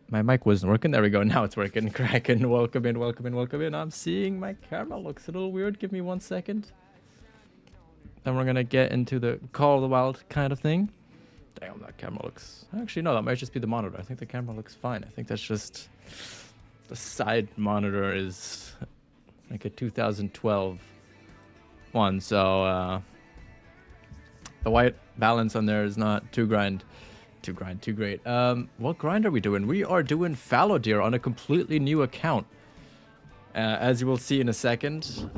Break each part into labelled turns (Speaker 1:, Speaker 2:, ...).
Speaker 1: My mic wasn't working. There we go. Now it's working. Kraken, welcome in, welcome in, welcome in. I'm seeing my camera looks a little weird. Give me 1 second. Then we're going to get into the Call of the Wild kind of thing. Damn, that camera looks... Actually, no, that might just be the monitor. I think the camera looks fine. I think that's just... The side monitor is like a 2012 one, so the white balance on there is not too great. What grind are we doing? We are doing fallow deer on a completely new account. As you will see in a second,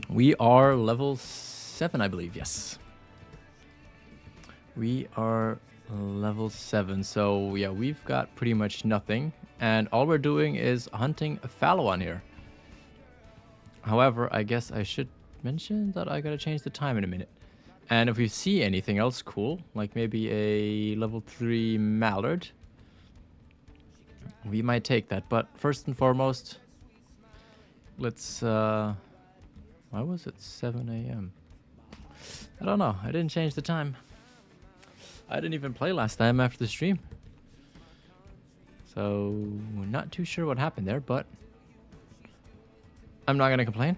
Speaker 1: we are level 7, I believe. Yes, we are level 7. So yeah, we've got pretty much nothing, and all we're doing is hunting a fallow on here. However, I guess I should mention that I gotta change the time in a minute. And if we see anything else cool, like maybe a level 3 mallard, we might take that. But first and foremost, let's... why was it 7 a.m.? I don't know. I didn't change the time. I didn't even play last time after the stream. So, not too sure what happened there, but I'm not going to complain.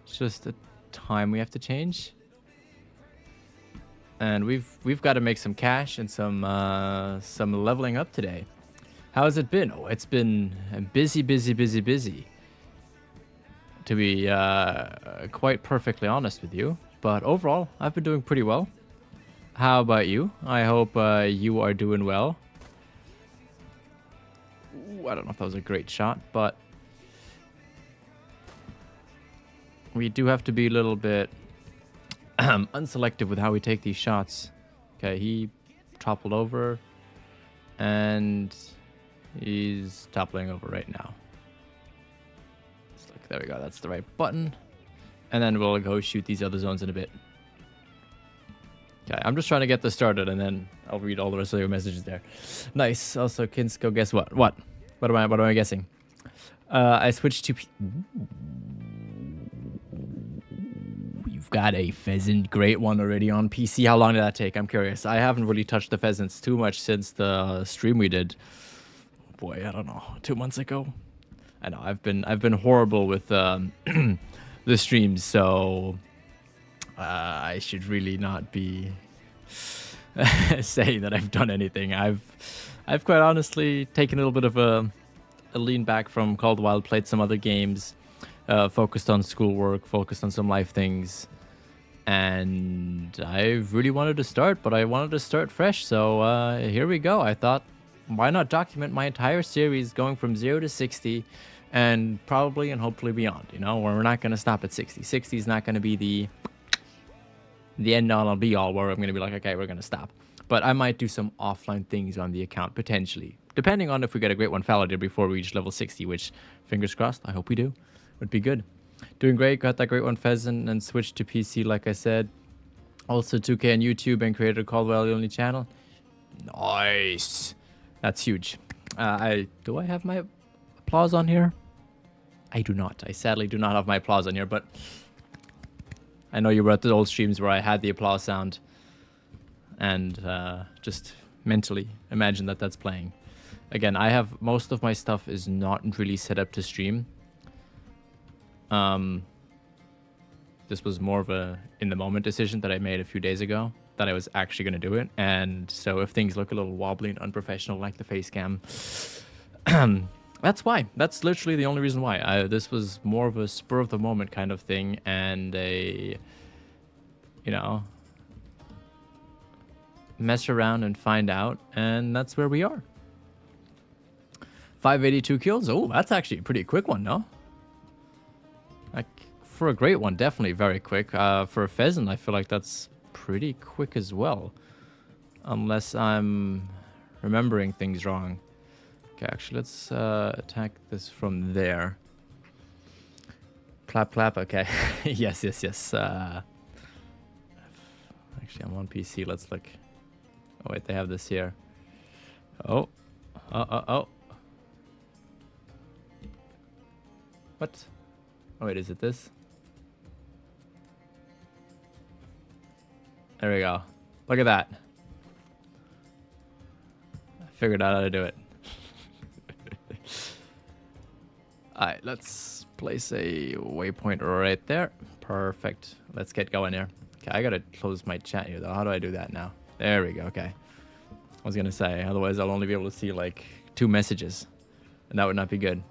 Speaker 1: It's just a time we have to change. And we've got to make some cash and some leveling up today. How has it been? Oh, it's been busy. To be quite perfectly honest with you. But overall, I've been doing pretty well. How about you? I hope you are doing well. Ooh, I don't know if that was a great shot, but we do have to be a little bit unselective with how we take these shots. Okay, he toppled over, and he's toppling over right now. Look, there we go. That's the right button. And then we'll go shoot these other zones in a bit. Okay, I'm just trying to get this started, and then I'll read all the rest of your messages there. Nice. Also, Kinsko, guess what? What am I guessing? I switched to... You've got a pheasant. Great one already on PC. How long did that take? I'm curious. I haven't really touched the pheasants too much since the stream we did. Boy, I don't know. 2 months ago? I know, I've been horrible with the streams, so... I should really not be saying that I've done anything. I've quite honestly taken a little bit of a lean back from Call of the Wild, played some other games, focused on schoolwork, focused on some life things, and I really wanted to start, but I wanted to start fresh, so here we go. I thought, why not document my entire series going from 0 to 60 and probably and hopefully beyond, you know, where we're not going to stop at 60. 60 is not going to be the end all and be all where I'm going to be like, okay, we're going to stop. But I might do some offline things on the account, potentially. Depending on if we get a great one fallow deer before we reach level 60, which, fingers crossed, I hope we do. Would be good. Doing great, got that great one pheasant and switched to PC, like I said. Also 2K on YouTube and created a Call of the Wild only channel. Nice. That's huge. Do I have my applause on here? I do not. I sadly do not have my applause on here, but... I know you were at the old streams where I had the applause sound, and just mentally imagine that that's playing. Again, I have most of my stuff is not really set up to stream. This was more of a in the moment decision that I made a few days ago that I was actually going to do it, and so if things look a little wobbly and unprofessional like the face cam, that's why. That's literally the only reason why. This was more of a spur of the moment kind of thing, and a, you know, mess around and find out, and that's where we are. 582 kills. Oh, that's actually a pretty quick one, no? Like, for a great one, definitely very quick. For a pheasant, I feel like that's pretty quick as well, unless I'm remembering things wrong. Okay, actually, let's attack this from there. Clap, clap. Okay. yes. Actually, I'm on PC. Let's look. Oh, wait, they have this here. Oh. What? Oh, wait, is it this? There we go. Look at that. I figured out how to do it. Alright, let's place a waypoint right there. Perfect. Let's get going here. Okay, I gotta close my chat here though. How do I do that now? There we go. Okay. I was gonna say, otherwise I'll only be able to see like 2 messages. And that would not be good.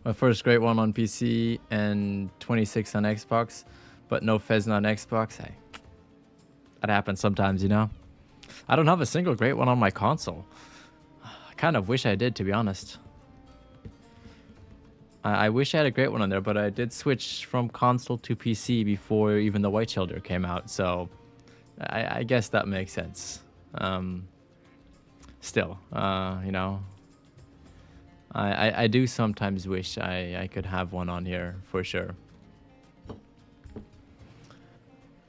Speaker 1: My first great one on PC and 26 on Xbox, but no Fezzen on Xbox. Hey, that happens sometimes, you know? I don't have a single great one on my console. I kind of wish I did, to be honest. I wish I had a great one on there, but I did switch from console to PC before even the White Shoulder came out, so I guess that makes sense. Still, you know, I do sometimes wish I could have one on here, for sure.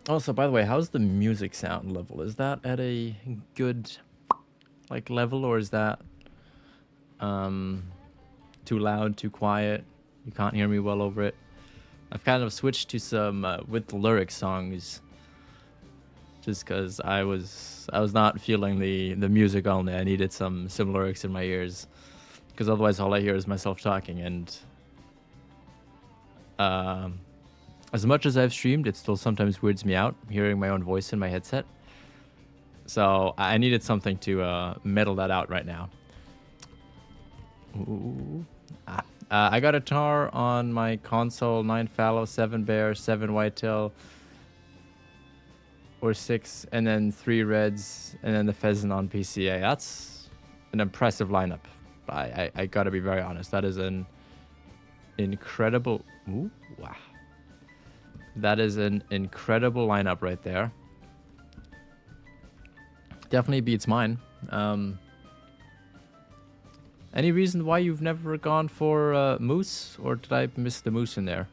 Speaker 1: Also, by the way, how's the music sound level? Is that at a good, like, level, or is that too loud, too quiet? You can't hear me well over it. I've kind of switched to some with lyric songs, just because I was not feeling the music only. I needed some lyrics in my ears, because otherwise all I hear is myself talking. And as much as I've streamed, it still sometimes weirds me out hearing my own voice in my headset. So I needed something to metal that out right now. Ooh. I got a tar on my console, 9 fallow, 7 bear, 7 whitetail, or 6, and then 3 reds, and then the pheasant on PCA. That's an impressive lineup. I gotta be very honest. That is an incredible... Ooh, wow. That is an incredible lineup right there. Definitely beats mine. Any reason why you've never gone for moose, or did I miss the moose in there?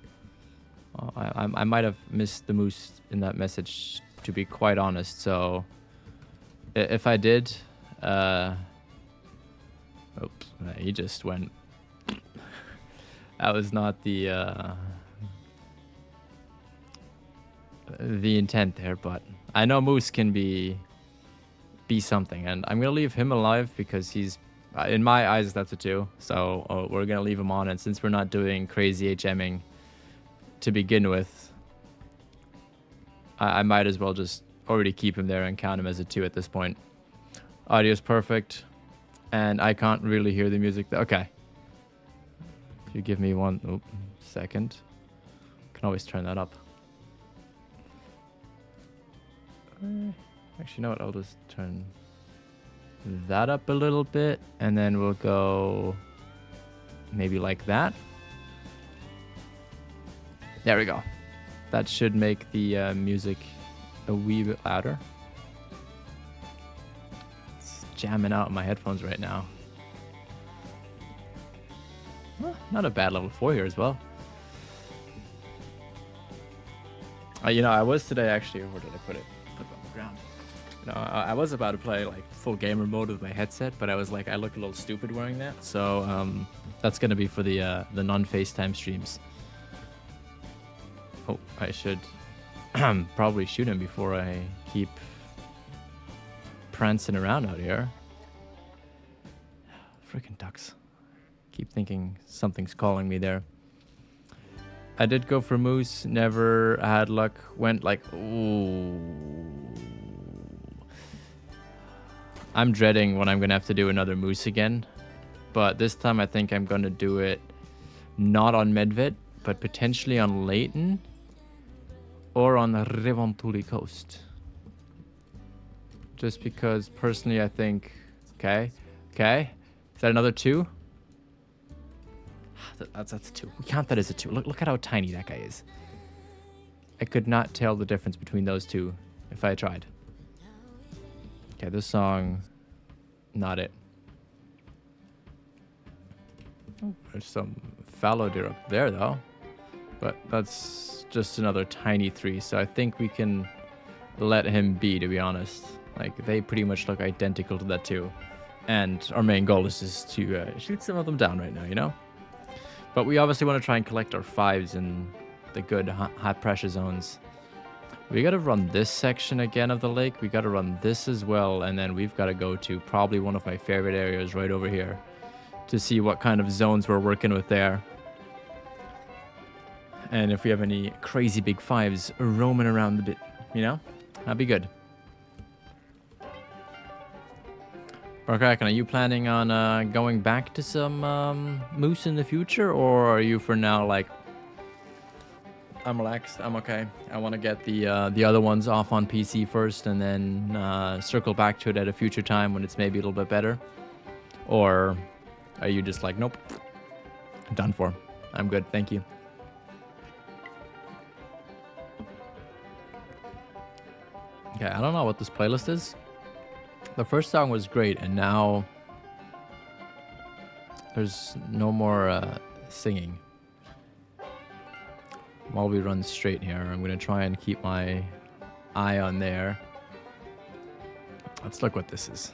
Speaker 1: I might have missed the moose in that message, to be quite honest. So if I did, oops, he just went. That was not the intent there, but I know moose can be something, and I'm gonna leave him alive because he's. In my eyes, that's a 2, so we're going to leave him on, and since we're not doing crazy HMing to begin with, I might as well just already keep him there and count him as a 2 at this point. Audio's perfect, and I can't really hear the music. Okay. If you give me one second, can always turn that up. Actually, you know what? I'll just turn that up a little bit, and then we'll go maybe like that. There we go. That should make the music a wee bit louder. It's jamming out in my headphones right now. Not a bad level 4 here as well. You know, I was today actually, where did I put it? Put it on the ground. No, I was about to play like full gamer mode with my headset, but I was like, I look a little stupid wearing that. So that's gonna be for the non-FaceTime streams. Oh, I should probably shoot him before I keep prancing around out here. Freaking ducks! Keep thinking something's calling me there. I did go for moose, never had luck. Went like, ooh. I'm dreading when I'm going to have to do another moose again. But this time I think I'm going to do it not on Medved, but potentially on Leighton or on Revontuli Coast. Just because personally I think... Okay. Is that another 2? That's a 2. We count that as a 2. Look at how tiny that guy is. I could not tell the difference between those 2 if I tried. Okay, this song, not it. Oh, there's some fallow deer up there, though. But that's just another tiny 3, so I think we can let him be, to be honest. Like, they pretty much look identical to that, too. And our main goal is just to shoot some of them down right now, you know? But we obviously want to try and collect our 5s in the good high-pressure zones. We got to run this section again of the lake. We got to run this as well. And then we've got to go to probably one of my favorite areas right over here to see what kind of zones we're working with there. And if we have any crazy big fives roaming around a bit, you know, that'd be good. Barkraken, are you planning on going back to some moose in the future? Or are you for now like, I'm relaxed, I'm okay. I want to get the other ones off on PC first and then circle back to it at a future time when it's maybe a little bit better? Or are you just like, nope, done for, I'm good, thank you. Okay, I don't know what this playlist is. The first song was great, and now there's no more singing. While we run straight here, I'm going to try and keep my eye on there. Let's look what this is.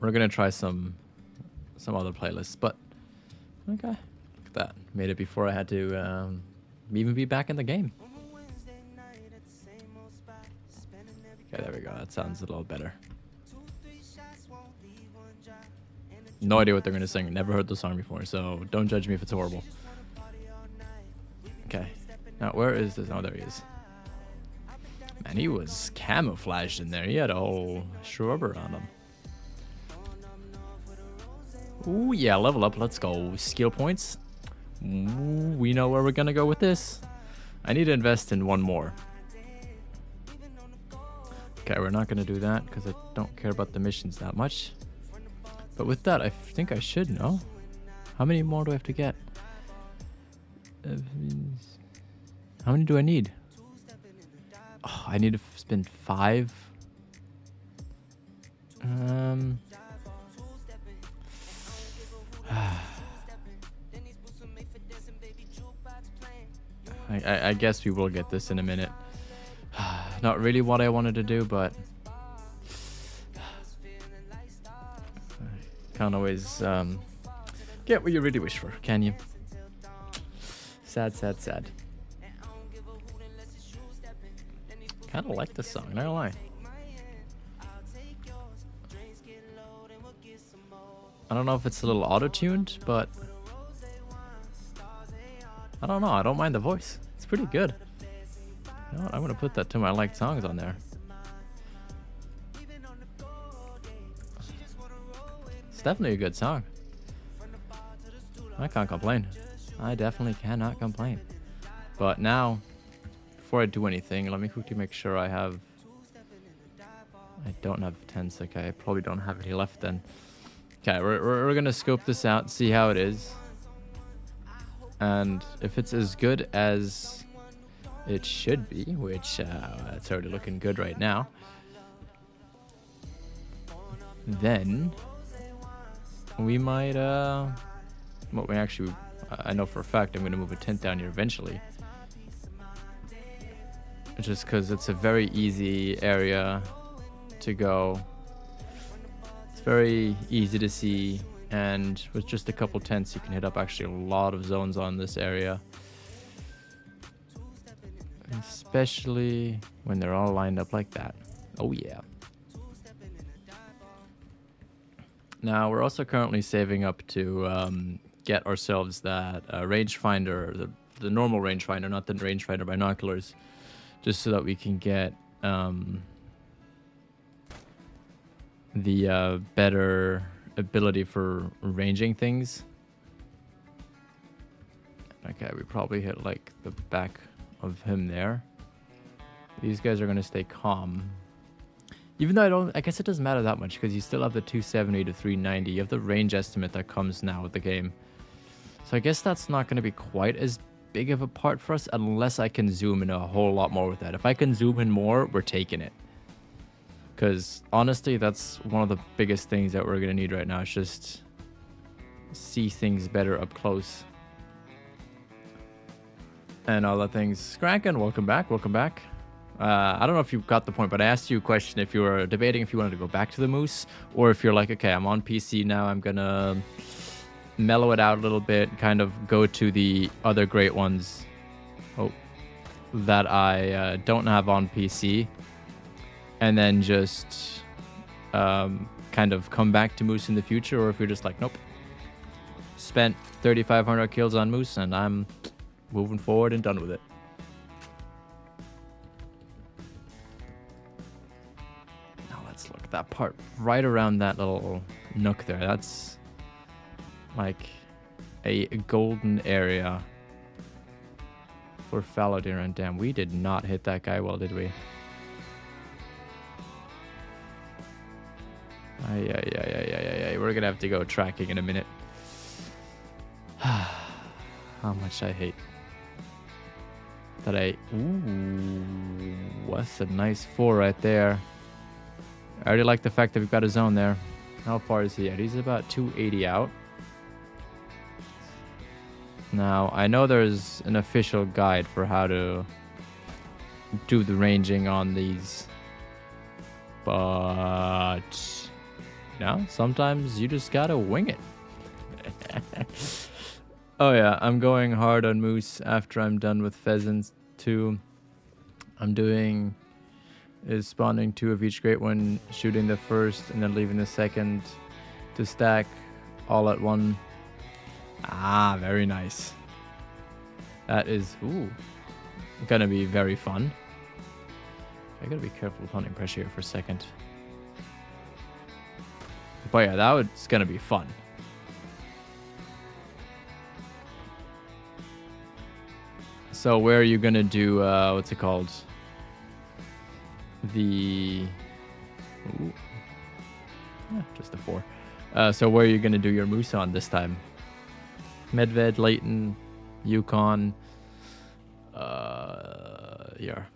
Speaker 1: We're going to try some other playlists, but okay, look at that. Made it before I had to even be back in the game. Okay, there we go. That sounds a little better. No idea what they're going to sing. Never heard the song before, so don't judge me if it's horrible. Okay. Now, where is this? Oh, there he is. Man, he was camouflaged in there. He had a whole shrubber on him. Ooh, yeah, level up. Let's go. Skill points. Ooh, we know where we're going to go with this. I need to invest in one more. Okay, we're not going to do that because I don't care about the missions that much. But with that, I think I should know. How many more do I have to get? How many do I need? Oh, I need to spend 5. I guess we will get this in a minute. Not really what I wanted to do, but can't always get what you really wish for, can you? Sad, sad, sad. Kind of like this song, not gonna lie. I don't know if it's a little auto-tuned, but I don't know. I don't mind the voice. It's pretty good. You know what? I'm gonna put that to my liked songs on there. It's definitely a good song. I can't complain. I definitely cannot complain. But now, before I do anything, let me quickly make sure I have... I don't have 10s. Okay, I probably don't have any left then. Okay, we're gonna scope this out, see how it is. And if it's as good as it should be, which it's already looking good right now, then we might well, we actually, I know for a fact I'm gonna move a tent down here eventually, just because it's a very easy area to go. It's very easy to see, and with just a couple tents you can hit up actually a lot of zones on this area, especially when they're all lined up like that. Oh yeah. Now we're also currently saving up to get ourselves that rangefinder, the normal rangefinder, not the rangefinder binoculars, just so that we can get the better ability for ranging things. Okay, we probably hit like the back of him there. These guys are gonna stay calm, even though I guess it doesn't matter that much because you still have the 270 to 390. You have the range estimate that comes now with the game, so I guess that's not going to be quite as big of a part for us unless I can zoom in a whole lot more with that. If I can zoom in more, we're taking it, because honestly that's one of the biggest things that we're going to need right now. It's just see things better up close and all the things. Kraken, welcome back, welcome back. I don't know if you got the point, but I asked you a question if you were debating if you wanted to go back to the moose, or if you're like, okay, I'm on PC now, I'm gonna mellow it out a little bit, kind of go to the other great ones. Oh, that I don't have on PC, and then just kind of come back to moose in the future, or if you're just like, nope, spent 3,500 kills on moose and I'm moving forward and done with it. Now let's look at that part right around that little nook there. That's like a golden area for fallow deer. And damn, we did not hit that guy well, did we? Ay. We're gonna have to go tracking in a minute. How much I hate that I... Ooh, what's a nice 4 right there. I already like the fact that we've got a zone there. How far is he at? He's about 280 out. Now, I know there's an official guide for how to do the ranging on these, but you know, sometimes you just gotta wing it. Oh yeah, I'm going hard on moose after I'm done with pheasants too. I'm doing is spawning 2 of each great one, shooting the first and then leaving the second to stack all at one. Ah, very nice. That is, gonna be very fun. I gotta be careful with hunting pressure here for a second. But yeah, that was gonna be fun. So where are you gonna do, what's it called? The... Ooh. Yeah, just a 4. So where are you gonna do your moose on this time? Medved, Layton, Yukon, here.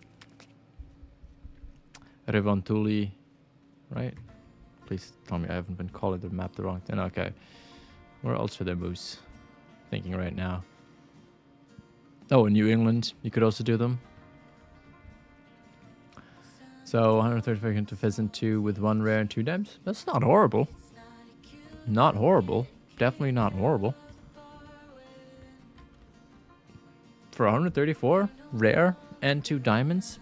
Speaker 1: Revontuli, right? Please tell me I haven't been calling the map the wrong thing. Okay. Where else are there moose? Thinking right now. Oh, in New England, you could also do them. So 135 into pheasant 2 with 1 rare and 2 dems. That's not horrible. Not horrible. Definitely not horrible. For 134 rare and 2 diamonds,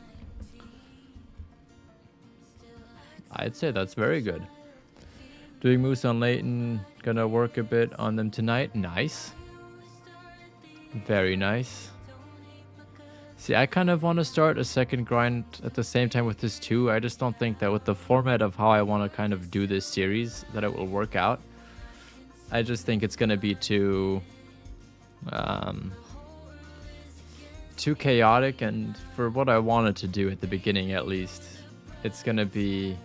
Speaker 1: I'd say that's very good. Doing moose on Layton, gonna work a bit on them tonight. Nice. Very nice. See, I kind of want to start a second grind at the same time with this too. I just don't think that with the format of how I want to kind of do this series that it will work out. I just think it's gonna be too chaotic, and for what I wanted to do at the beginning at least, it's gonna be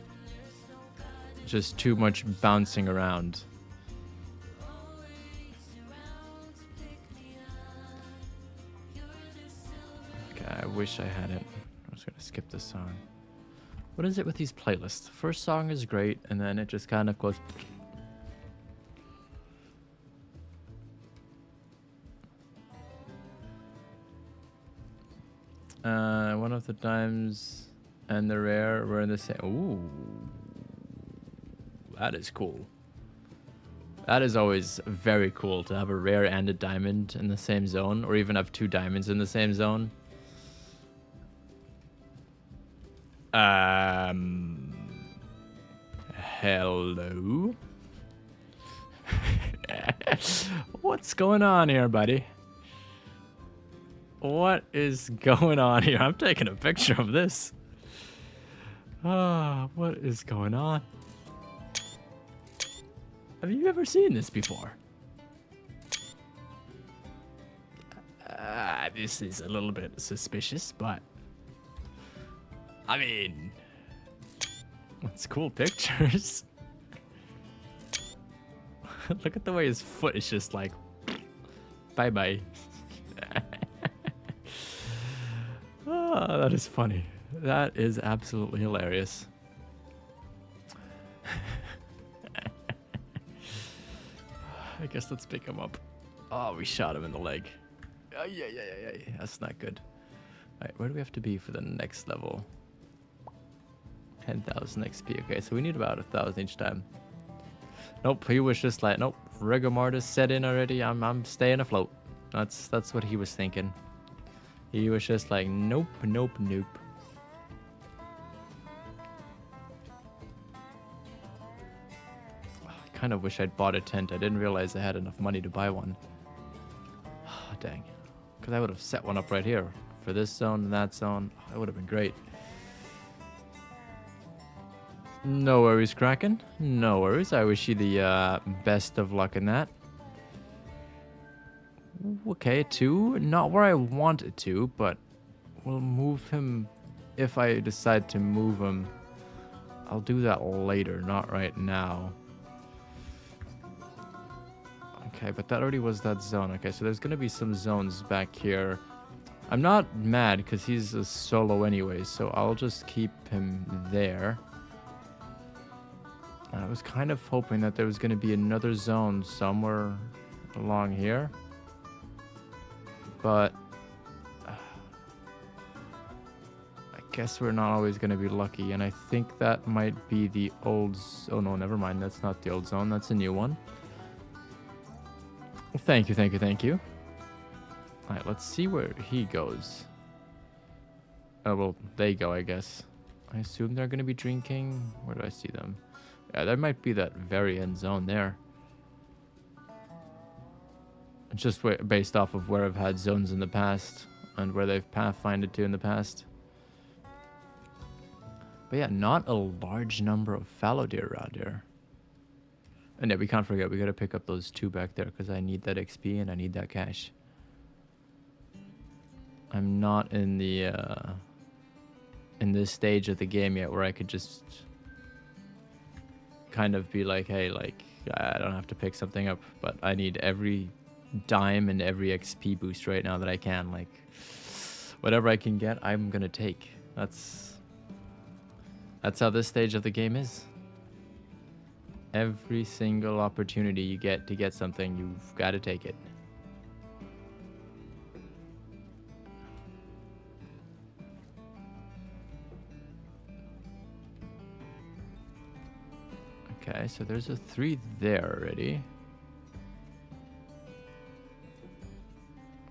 Speaker 1: just too much bouncing around. Okay, I wish I had it. I was gonna skip this song. What is it with these playlists? The first song is great, and then it just kind of goes... One of the dimes and the rare were in the same... Ooh. That is cool. That is always very cool to have a rare and a diamond in the same zone, or even have 2 diamonds in the same zone. Hello? What's going on here, buddy? What is going on here? I'm taking a picture of this. Ah, what is going on? Have you ever seen this before? This is a little bit suspicious, but... I mean... It's cool pictures. Look at the way his foot is just like... Bye-bye. Oh, that is funny. That is absolutely hilarious. I guess let's pick him up. Oh, we shot him in the leg. Oh, yeah. That's not good. Alright, where do we have to be for the next level? 10,000 XP. Okay, so we need about 1,000 each time. Nope, he was just like, nope, rigor mortis set in already. I'm staying afloat. That's what he was thinking. He was just like, nope, nope, nope. I kind of wish I'd bought a tent. I didn't realize I had enough money to buy one. Dang. Because I would have set one up right here. For this zone and that zone. That would have been great. No worries, Kraken. No worries. I wish you the best of luck in that. Okay, 2. Not where I want it to, but we'll move him if I decide to move him. I'll do that later, not right now. Okay, but that already was that zone. Okay, so there's going to be some zones back here. I'm not mad because he's a solo anyway, so I'll just keep him there. I was kind of hoping that there was going to be another zone somewhere along here. But I guess we're not always going to be lucky. And I think that might be the old... Oh, no, never mind. That's not the old zone. That's a new one. Well, thank you, thank you, thank you. All right, let's see where he goes. Oh, well, they go, I guess. I assume they're going to be drinking. Where do I see them? Yeah, there might be that very end zone there. Just based off of where I've had zones in the past and where they've pathfinded to in the past. But yeah, not a large number of fallow deer around here. And yeah, we can't forget, we gotta pick up those 2 back there because I need that XP and I need that cash. I'm not in the in this stage of the game yet where I could just kind of be like, hey, like, I don't have to pick something up, but I need every dime and every XP boost right now that I can. Like, whatever I can get, I'm gonna take. That's how this stage of the game is. Every single opportunity you get to get something, you've got to take it. Okay, so there's a 3 there already.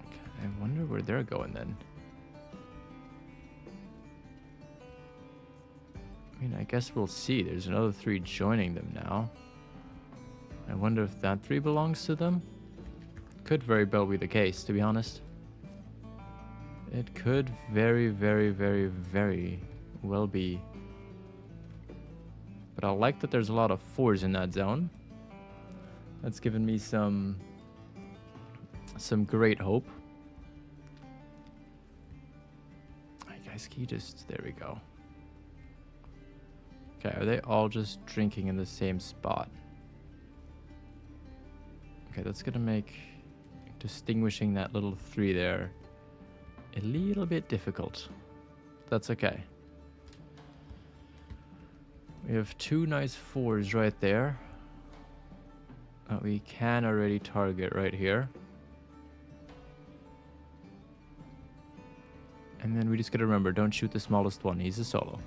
Speaker 1: Okay, I wonder where they're going then. I mean, I guess we'll see. There's another 3 joining them now. I wonder if that 3 belongs to them. Could very well be the case, to be honest. It could very, very, very, very well be. But I like that there's a lot of 4s in that zone. That's given me some great hope. Alright guys, can you just... There we go. Okay, are they all just drinking in the same spot? Okay, that's gonna make distinguishing that little 3 there a little bit difficult. That's okay. We have 2 nice 4s right there that we can already target right here. And then we just gotta remember, don't shoot the smallest one. He's a solo.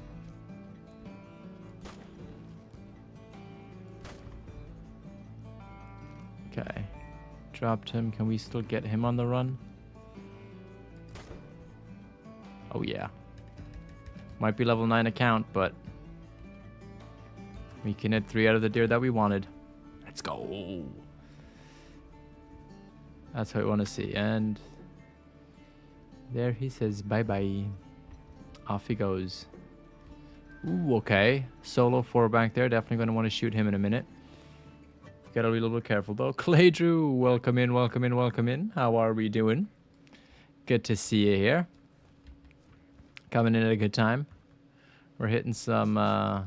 Speaker 1: Okay. Dropped him. Can we still get him on the run? Oh yeah. Might be level 9 account, but we can hit 3 out of the deer that we wanted. Let's go. That's what we want to see. And there he says bye-bye. Off he goes. Ooh, okay. Solo 4 back there. Definitely going to want to shoot him in a minute. Gotta be a little bit careful though. Clay Drew, welcome in, welcome in, welcome in. How are we doing? Good to see you here. Coming in at a good time. We're hitting some I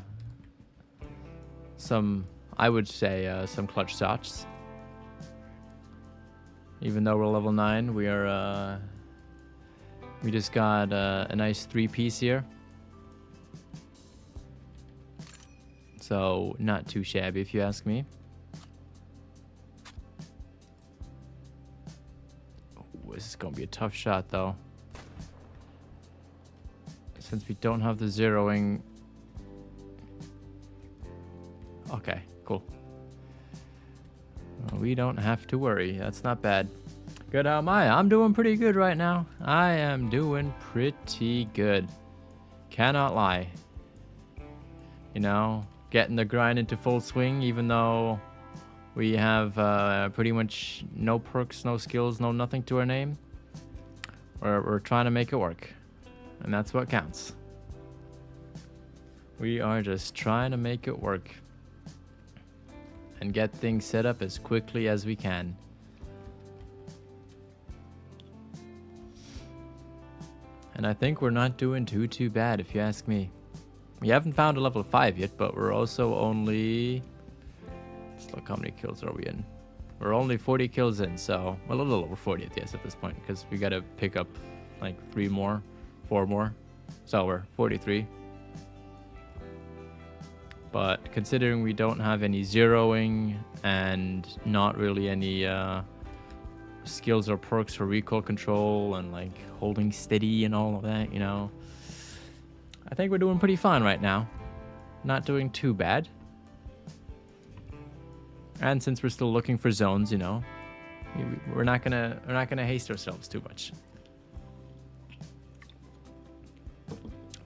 Speaker 1: would say, some clutch shots. Even though we're level 9, we are, we just got a nice 3-piece here. So, not too shabby if you ask me. This is going to be a tough shot, though. Since we don't have the zeroing. Okay, cool. Well, we don't have to worry. That's not bad. Good, how am I? I'm doing pretty good right now. I am doing pretty good. Cannot lie. You know, getting the grind into full swing, even though we have pretty much no perks, no skills, no nothing to our name. We're trying to make it work. And that's what counts. We are just trying to make it work. And get things set up as quickly as we can. And I think we're not doing too bad, if you ask me. We haven't found a level 5 yet, but we're also only... Let's look, how many kills are we in? We're only 40 kills in, so... Well, a little over 40, yes, at this point, because we gotta pick up, like, 4 more. So we're 43. But considering we don't have any zeroing and not really any skills or perks for recoil control and like holding steady and all of that, you know, I think we're doing pretty fine right now. Not doing too bad. And since we're still looking for zones, you know, we're not gonna haste ourselves too much.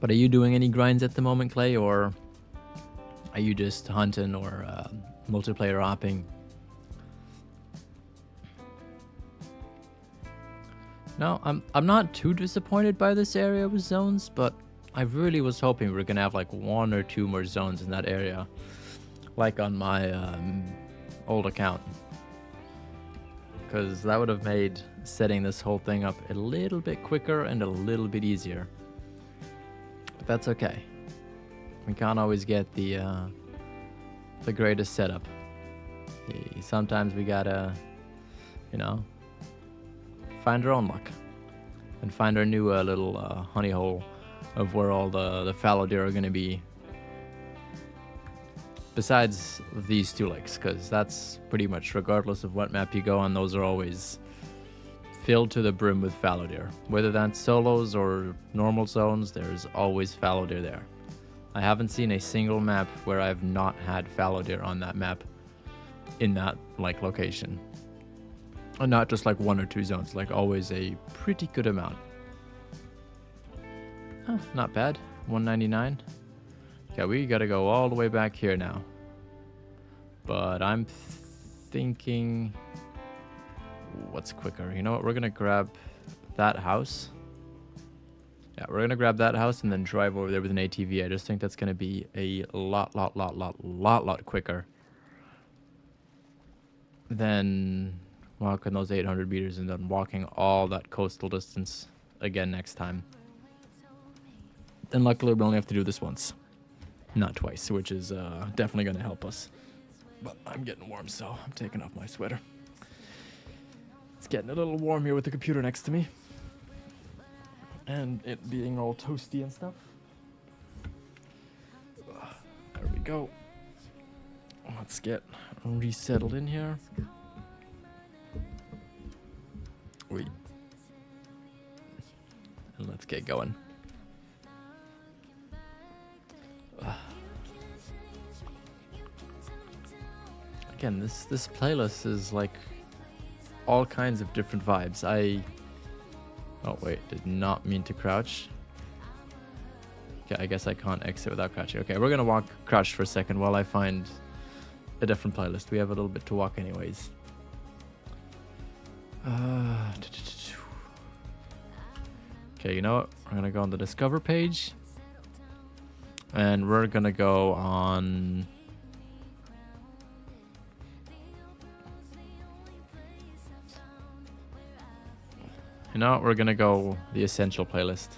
Speaker 1: But are you doing any grinds at the moment, Clay, or are you just hunting or multiplayer hopping? No, I'm not too disappointed by this area with zones, but I really was hoping we were gonna have like 1 or 2 more zones in that area, like on my old account, because that would have made setting this whole thing up a little bit quicker and a little bit easier. But that's okay. We can't always get the greatest setup. Sometimes we gotta, you know, find our own luck and find our new little honey hole of where all the fallow deer are gonna be. Besides these 2 lakes, because that's pretty much regardless of what map you go on, those are always filled to the brim with fallow deer. Whether that's solos or normal zones, there's always fallow deer there. I haven't seen a single map where I've not had fallow deer on that map in that like location. And not just like 1 or 2 zones, like always a pretty good amount. Huh, not bad. 199. Okay, we gotta go all the way back here now. But I'm thinking, what's quicker? You know what? We're gonna grab that house. Yeah, we're gonna grab that house and then drive over there with an ATV. I just think that's gonna be a lot quicker than walking those 800 meters and then walking all that coastal distance again next time. Then luckily we only have to do this once, not twice, which is definitely gonna help us. But I'm getting warm, so I'm taking off my sweater. It's getting a little warm here with the computer next to me. And it being all toasty and stuff. There we go. Let's get resettled in here. Wait. And let's get going. Again, this playlist is like all kinds of different vibes. Oh wait, did not mean to crouch. Okay, I guess I can't exit without crouching. Okay, we're gonna walk crouched for a second while I find a different playlist. We have a little bit to walk anyways. Okay, you know what? We're gonna go on the Discover page. And we're gonna go on... You know what? We're gonna go the Essential playlist.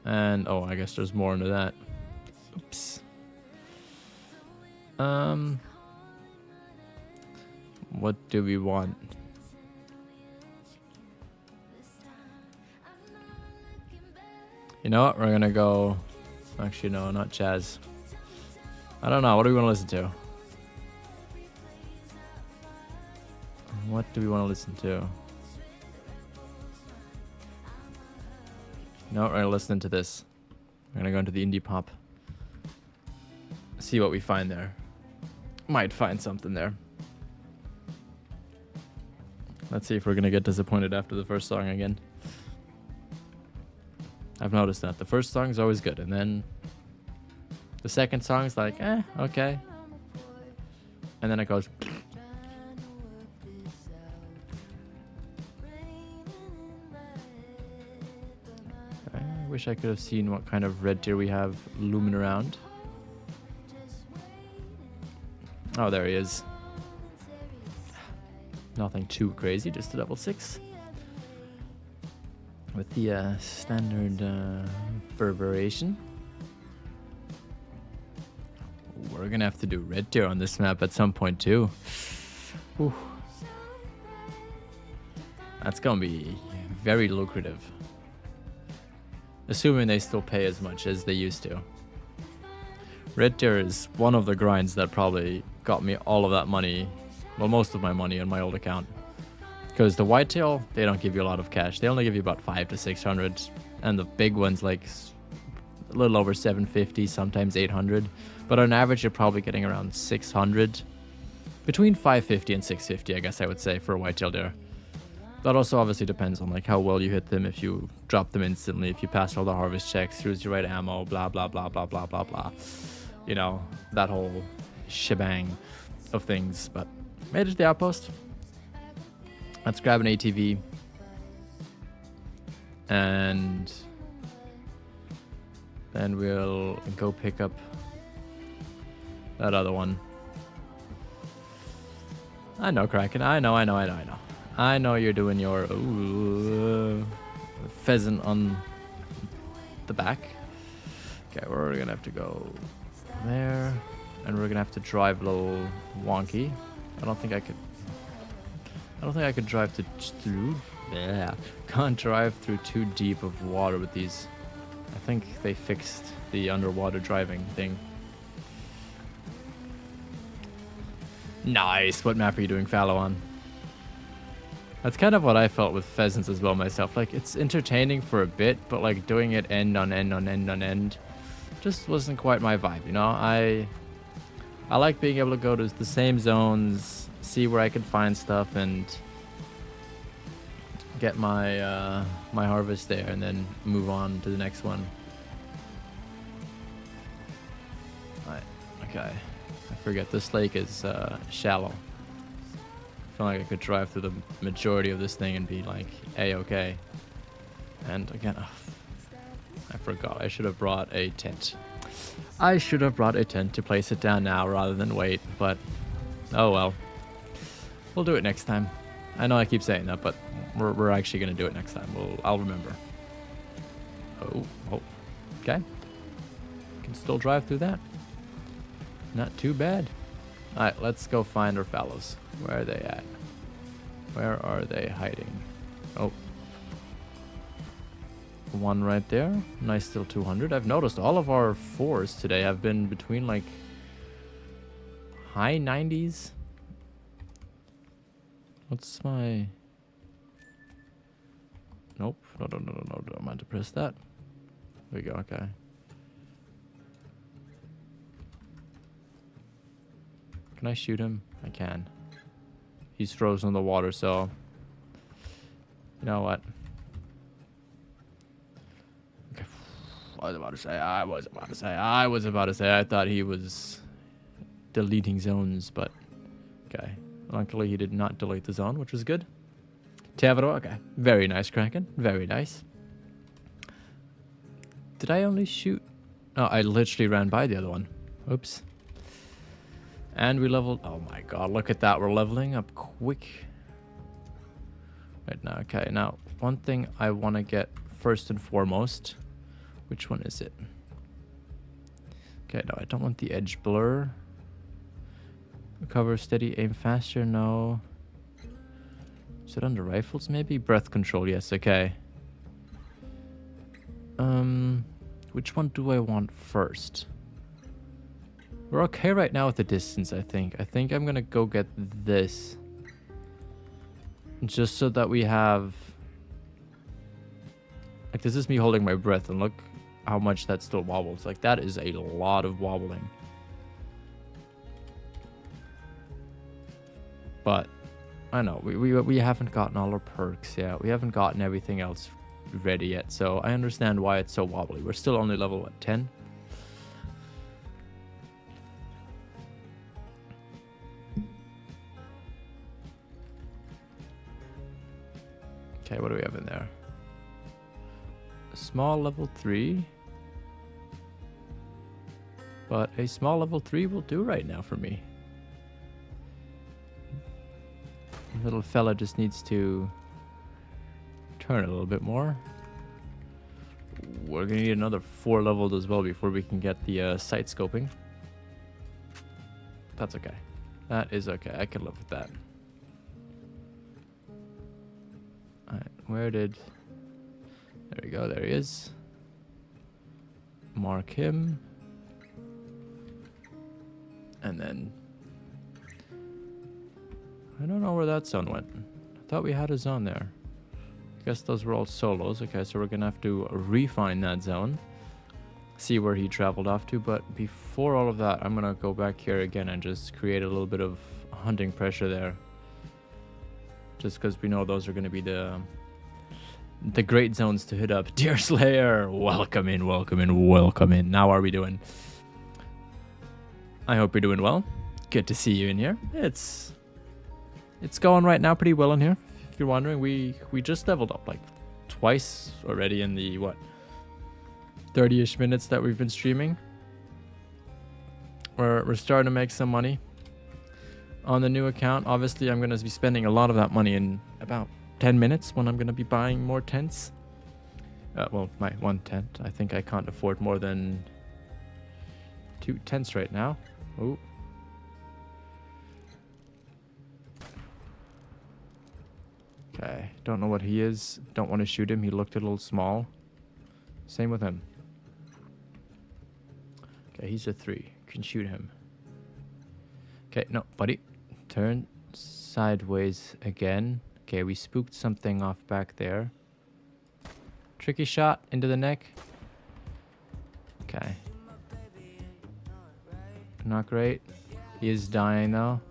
Speaker 1: And, oh, I guess there's more into that. Oops. What do we want? You know what? We're gonna go... Actually, no, not jazz. I don't know. What do we want to listen to? What do we want to listen to? No, we're gonna listen to this. We're gonna go into the indie pop. See what we find there. Might find something there. Let's see if we're gonna get disappointed after the first song again. I've noticed that the first song is always good, and then the second song's like, okay, and then it goes. I wish I could have seen what kind of red deer we have looming around. Oh, there he is. Nothing too crazy, just a level 6. With the standard reverberation. We're gonna have to do red deer on this map at some point too. Whew. That's gonna be very lucrative. Assuming they still pay as much as they used to. Red deer is one of the grinds that probably got me all of that money. Well, most of my money on my old account. Because the whitetail, they don't give you a lot of cash. They only give you about 500 to 600. And the big ones, like a little over 750, sometimes 800. But on average, you're probably getting around 600. Between 550 and 650, I guess I would say, for a whitetail deer. That also obviously depends on like how well you hit them, if you drop them instantly, if you pass all the harvest checks, use your right ammo, blah, blah, blah, blah, blah, blah, blah. You know, that whole shebang of things. But made it to the outpost. Let's grab an ATV. And then we'll go pick up that other one. I know, Kraken. I know. I know you're doing your pheasant on the back. Okay, we're gonna have to go there, and we're gonna have to drive a little wonky. I don't think I could drive through. Yeah, can't drive through too deep of water with these. I think they fixed the underwater driving thing. Nice. What map are you doing fallow on? That's kind of what I felt with pheasants as well myself. Like, it's entertaining for a bit, but like doing it end on end just wasn't quite my vibe, you know? I like being able to go to the same zones, see where I can find stuff, and get my my harvest there, and then move on to the next one. Right, okay. I forget, this lake is shallow. I feel like I could drive through the majority of this thing and be like A-okay. And again, I forgot. I should have brought a tent. I should have brought a tent to place it down now rather than wait, but oh well. We'll do it next time. I know I keep saying that, but we're actually going to do it next time. I'll remember. Oh, okay. Can still drive through that. Not too bad. Alright, let's go find our fallows. Where are they at? Where are they hiding? Oh. One right there. Nice, still 200. I've noticed all of our 4s today have been between like high 90s. What's my... Nope. No. Don't mind to press that. There we go, okay. Can I shoot him? I can. He's frozen in the water, so... You know what? Okay. I was about to say, I thought he was deleting zones, but... Okay. Luckily, he did not delete the zone, which was good. Te Awaroa, okay. Very nice, Kraken. Very nice. Did I only shoot? Oh, I literally ran by the other one. Oops. And we leveled... Oh my god, look at that. We're leveling up quick. Right now, okay. Now, one thing I want to get first and foremost. Which one is it? Okay, no, I don't want the edge blur. Recover, steady, aim faster, no. Is it under rifles, maybe? Breath control, yes, okay. Which one do I want first? We're okay right now with the distance, I think. I think I'm gonna go get this. Just so that we have... Like, this is me holding my breath, and look how much that still wobbles. Like, that is a lot of wobbling. But I know, we haven't gotten all our perks yet. We haven't gotten everything else ready yet, so I understand why it's so wobbly. We're still only level, what, 10? Okay, what do we have in there? A small level 3. But a small level 3 will do right now for me. Little fella just needs to turn a little bit more. We're gonna need another 4 levels as well before we can get the sight scoping. That's okay. That is okay. I can live with that. Alright, where did... There we go. There he is. Mark him. And then... I don't know where that zone went. I thought we had a zone there. I guess those were all solos. Okay, so we're gonna have to refine that zone. See where he traveled off to. But before all of that, I'm gonna go back here again and just create a little bit of hunting pressure there. Just because we know those are gonna be the great zones to hit up. Deer Slayer, welcome in, welcome in, welcome in. Now are we doing? I hope you're doing well. Good to see you in here. It's going right now pretty well in here. If you're wondering, we just leveled up like twice already in the, what, 30-ish minutes that we've been streaming. We're starting to make some money on the new account. Obviously, I'm going to be spending a lot of that money in about 10 minutes when I'm going to be buying more tents. Well, my one tent. I think I can't afford more than 2 tents right now. Ooh. Okay, don't know what he is. Don't want to shoot him. He looked a little small. Same with him. Okay, he's a 3. Can shoot him. Okay, no, buddy. Turn sideways again. Okay, we spooked something off back there. Tricky shot into the neck. Okay. Not great. He is dying though.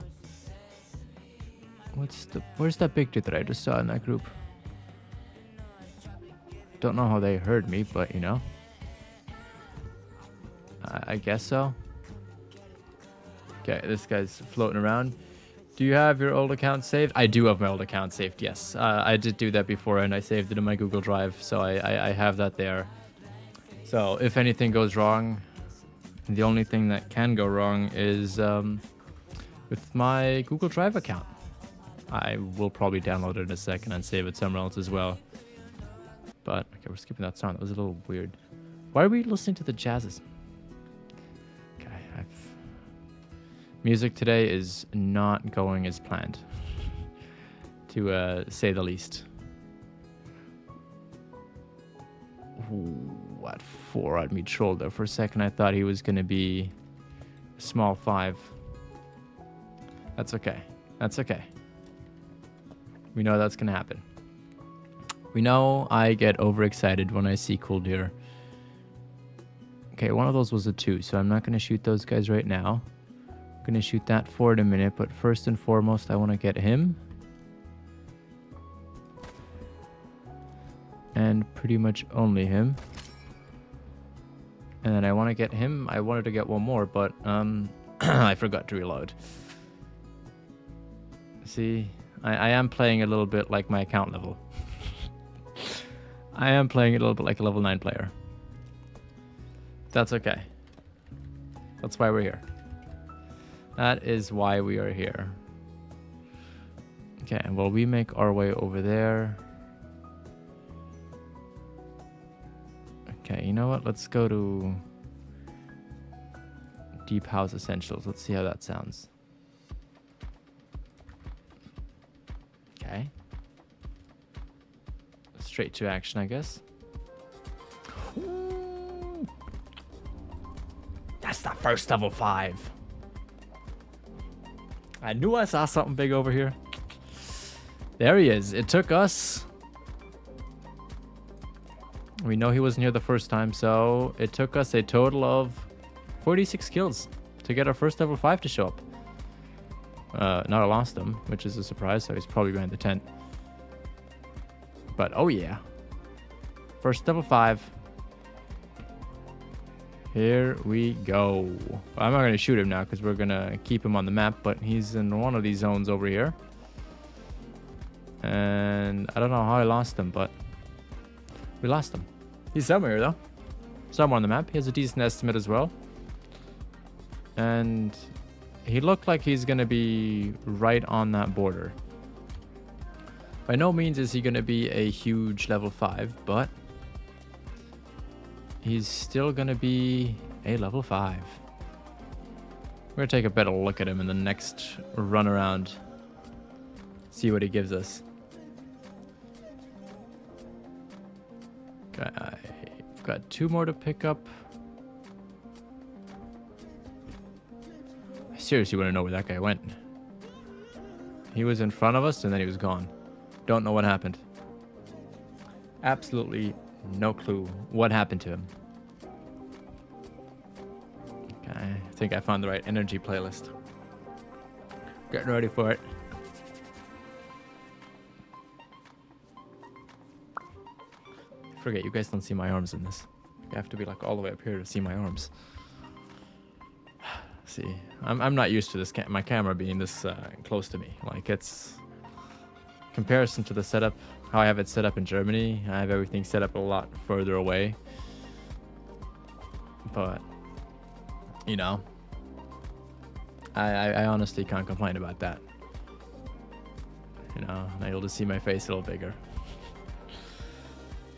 Speaker 1: Where's that big dude that I just saw in that group? Don't know how they heard me, but you know. I guess so. Okay, this guy's floating around. Do you have your old account saved? I do have my old account saved, yes. I did do that before and I saved it in my Google Drive, so I have that there. So if anything goes wrong, the only thing that can go wrong is with my Google Drive account. I will probably download it in a second and save it somewhere else as well. But, okay, we're skipping that song. That was a little weird. Why are we listening to the jazzes? Okay, music today is not going as planned, to say the least. Ooh, what 4-eyed me trolled there for a second. I thought he was going to be a small 5. That's okay. That's okay. We know that's going to happen. We know I get overexcited when I see cool deer. Okay, one of those was a 2, so I'm not going to shoot those guys right now. I'm going to shoot that 4 in a minute, but first and foremost, I want to get him. And pretty much only him. And then I want to get him. I wanted to get one more, but I forgot to reload. See, I am playing a little bit like my account level. I am playing a little bit like a level 9 player. That's okay. That's why we're here. That is why we are here. Okay, well, we make our way over there. Okay, you know what? Let's go to Deep House Essentials. Let's see how that sounds. Okay. Straight to action, I guess. Ooh. That's the first level 5. I knew I saw something big over here. There he is. It took us... We know he wasn't here the first time, so it took us a total of 46 kills to get our first level 5 to show up. Not I lost him, which is a surprise, so he's probably behind the tent. But, oh yeah. First level 5. Here we go. I'm not going to shoot him now because we're going to keep him on the map, but he's in one of these zones over here. And I don't know how I lost him, but we lost him. He's somewhere, though. Somewhere on the map. He has a decent estimate as well. And he looked like he's going to be right on that border. By no means is he going to be a huge level 5, but he's still going to be a level 5. We're going to take a better look at him in the next run around. See what he gives us. Okay, I've got 2 more to pick up. I seriously want to know where that guy went. He was in front of us and then he was gone. Don't know what happened. Absolutely no clue what happened to him. Okay, I think I found the right energy playlist. Getting ready for it. I forget, you guys don't see my arms in this. You have to be like all the way up here to see my arms. See, I'm not used to this my camera being this close to me. Like, it's comparison to the setup, how I have it set up in Germany. I have everything set up a lot further away. But, you know, I honestly can't complain about that. You know, I'm able to see my face a little bigger.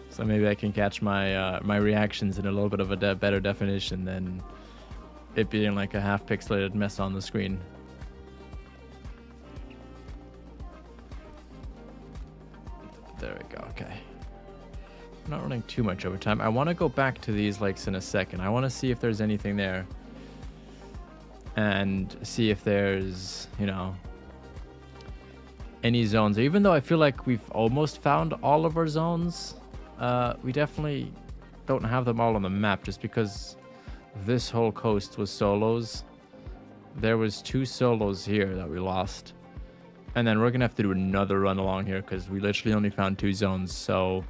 Speaker 1: So maybe I can catch my my reactions in a little bit of a better definition than it being like a half pixelated mess on the screen. There we go, okay. I'm not running too much over time. I want to go back to these lakes in a second. I want to see if there's anything there. And see if there's, you know, any zones. Even though I feel like we've almost found all of our zones, we definitely don't have them all on the map just because this whole coast was solos. There was 2 solos here that we lost. And then we're going to have to do another run along here because we literally only found 2 zones. So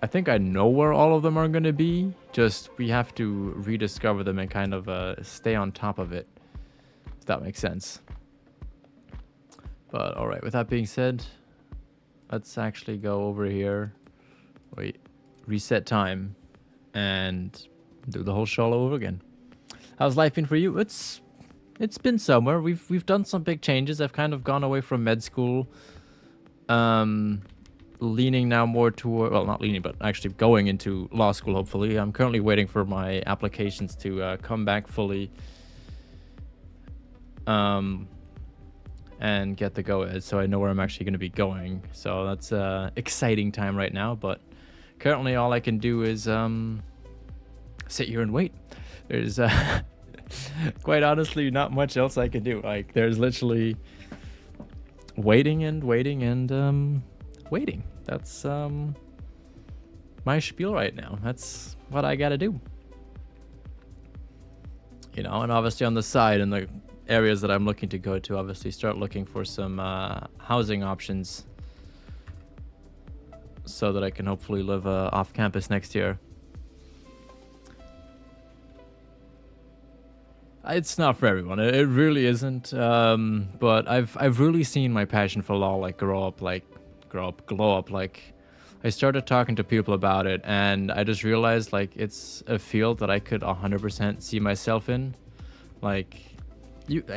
Speaker 1: I think I know where all of them are going to be. Just we have to rediscover them and kind of stay on top of it. If that makes sense. But all right, with that being said, let's actually go over here. Wait, reset time and do the whole show all over again. How's life been for you? It's been somewhere. We've done some big changes. I've kind of gone away from med school, leaning now more toward, well, not leaning, but actually going into law school. Hopefully, I'm currently waiting for my applications to come back fully, and get the go ahead, so I know where I'm actually going to be going. So that's exciting time right now. But currently, all I can do is sit here and wait. There's quite honestly not much else I can do. Like, there's literally waiting and waiting and waiting. That's my spiel right now. That's what I gotta do, you know. And obviously on the side, in the areas that I'm looking to go to, obviously start looking for some housing options so that I can hopefully live off campus next year. It's not for everyone. It really isn't. But I've really seen my passion for law glow up. Like, I started talking to people about it, and I just realized like it's a field that I could 100% see myself in. Like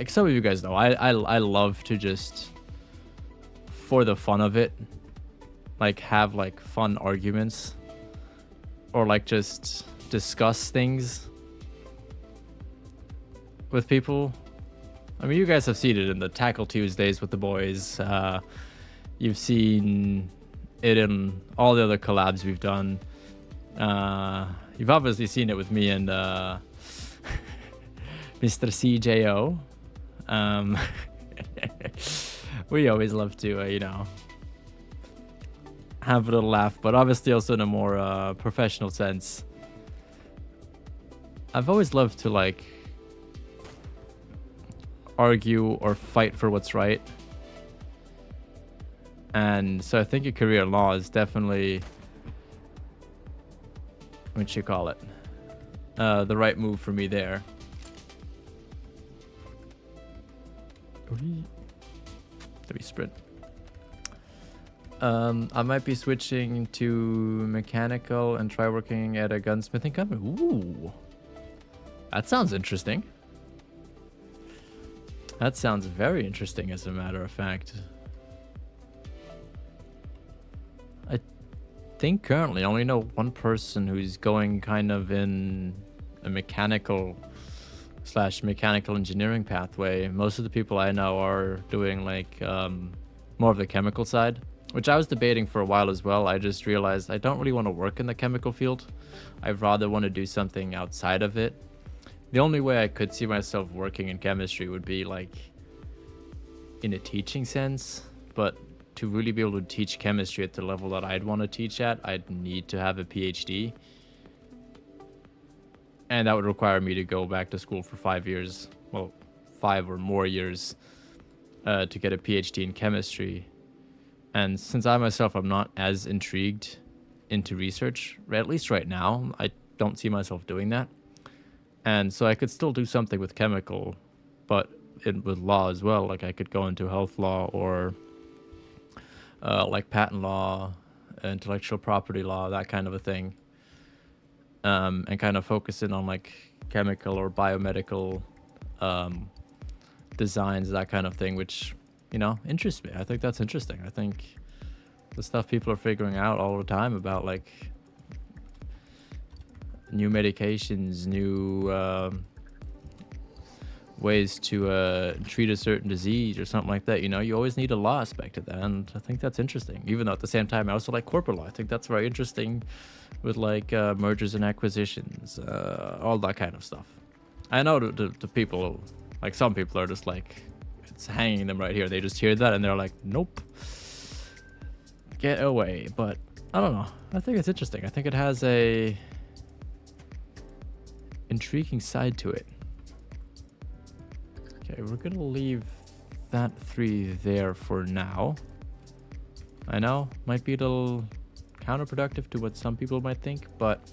Speaker 1: some of you guys know, I love to just, for the fun of it, like have like fun arguments, or like just discuss things with people. I mean, you guys have seen it in the Tackle Tuesdays with the boys. You've seen it in all the other collabs we've done. You've obviously seen it with me and Mr. CJO. We always love to, you know, have a little laugh, but obviously also in a more professional sense. I've always loved to like argue or fight for what's right. And so I think a career in law is definitely, what you call it, the right move for me there. Let me sprint. I might be switching to mechanical and try working at a gunsmithing company. Ooh, that sounds interesting. That sounds very interesting, as a matter of fact. I think currently I only know one person who's going kind of in a mechanical engineering pathway. Most of the people I know are doing like more of the chemical side, which I was debating for a while as well. I just realized I don't really want to work in the chemical field. I'd rather want to do something outside of it. The only way I could see myself working in chemistry would be like in a teaching sense, but to really be able to teach chemistry at the level that I'd want to teach at, I'd need to have a PhD. And that would require me to go back to school for 5 years, well, 5 or more years, to get a PhD in chemistry. And since I myself am not as intrigued into research, at least right now, I don't see myself doing that. And so I could still do something with chemical, but with law as well. Like I could go into health law or like patent law, intellectual property law, that kind of a thing. And kind of focus in on like chemical or biomedical designs, that kind of thing, which, you know, interests me. I think that's interesting. I think the stuff people are figuring out all the time about like new medications, new ways to treat a certain disease or something like that, you know, you always need a law aspect of that, and I think that's interesting. Even though at the same time I also like corporate law. I think that's very interesting with like mergers and acquisitions, all that kind of stuff. I know the people, like some people are just like, it's hanging them right here. They just hear that and they're like, nope, get away. But I don't know, I think it's interesting. I think it has a intriguing side to it. Okay, we're gonna leave that 3 there for now. I know, might be a little counterproductive to what some people might think, but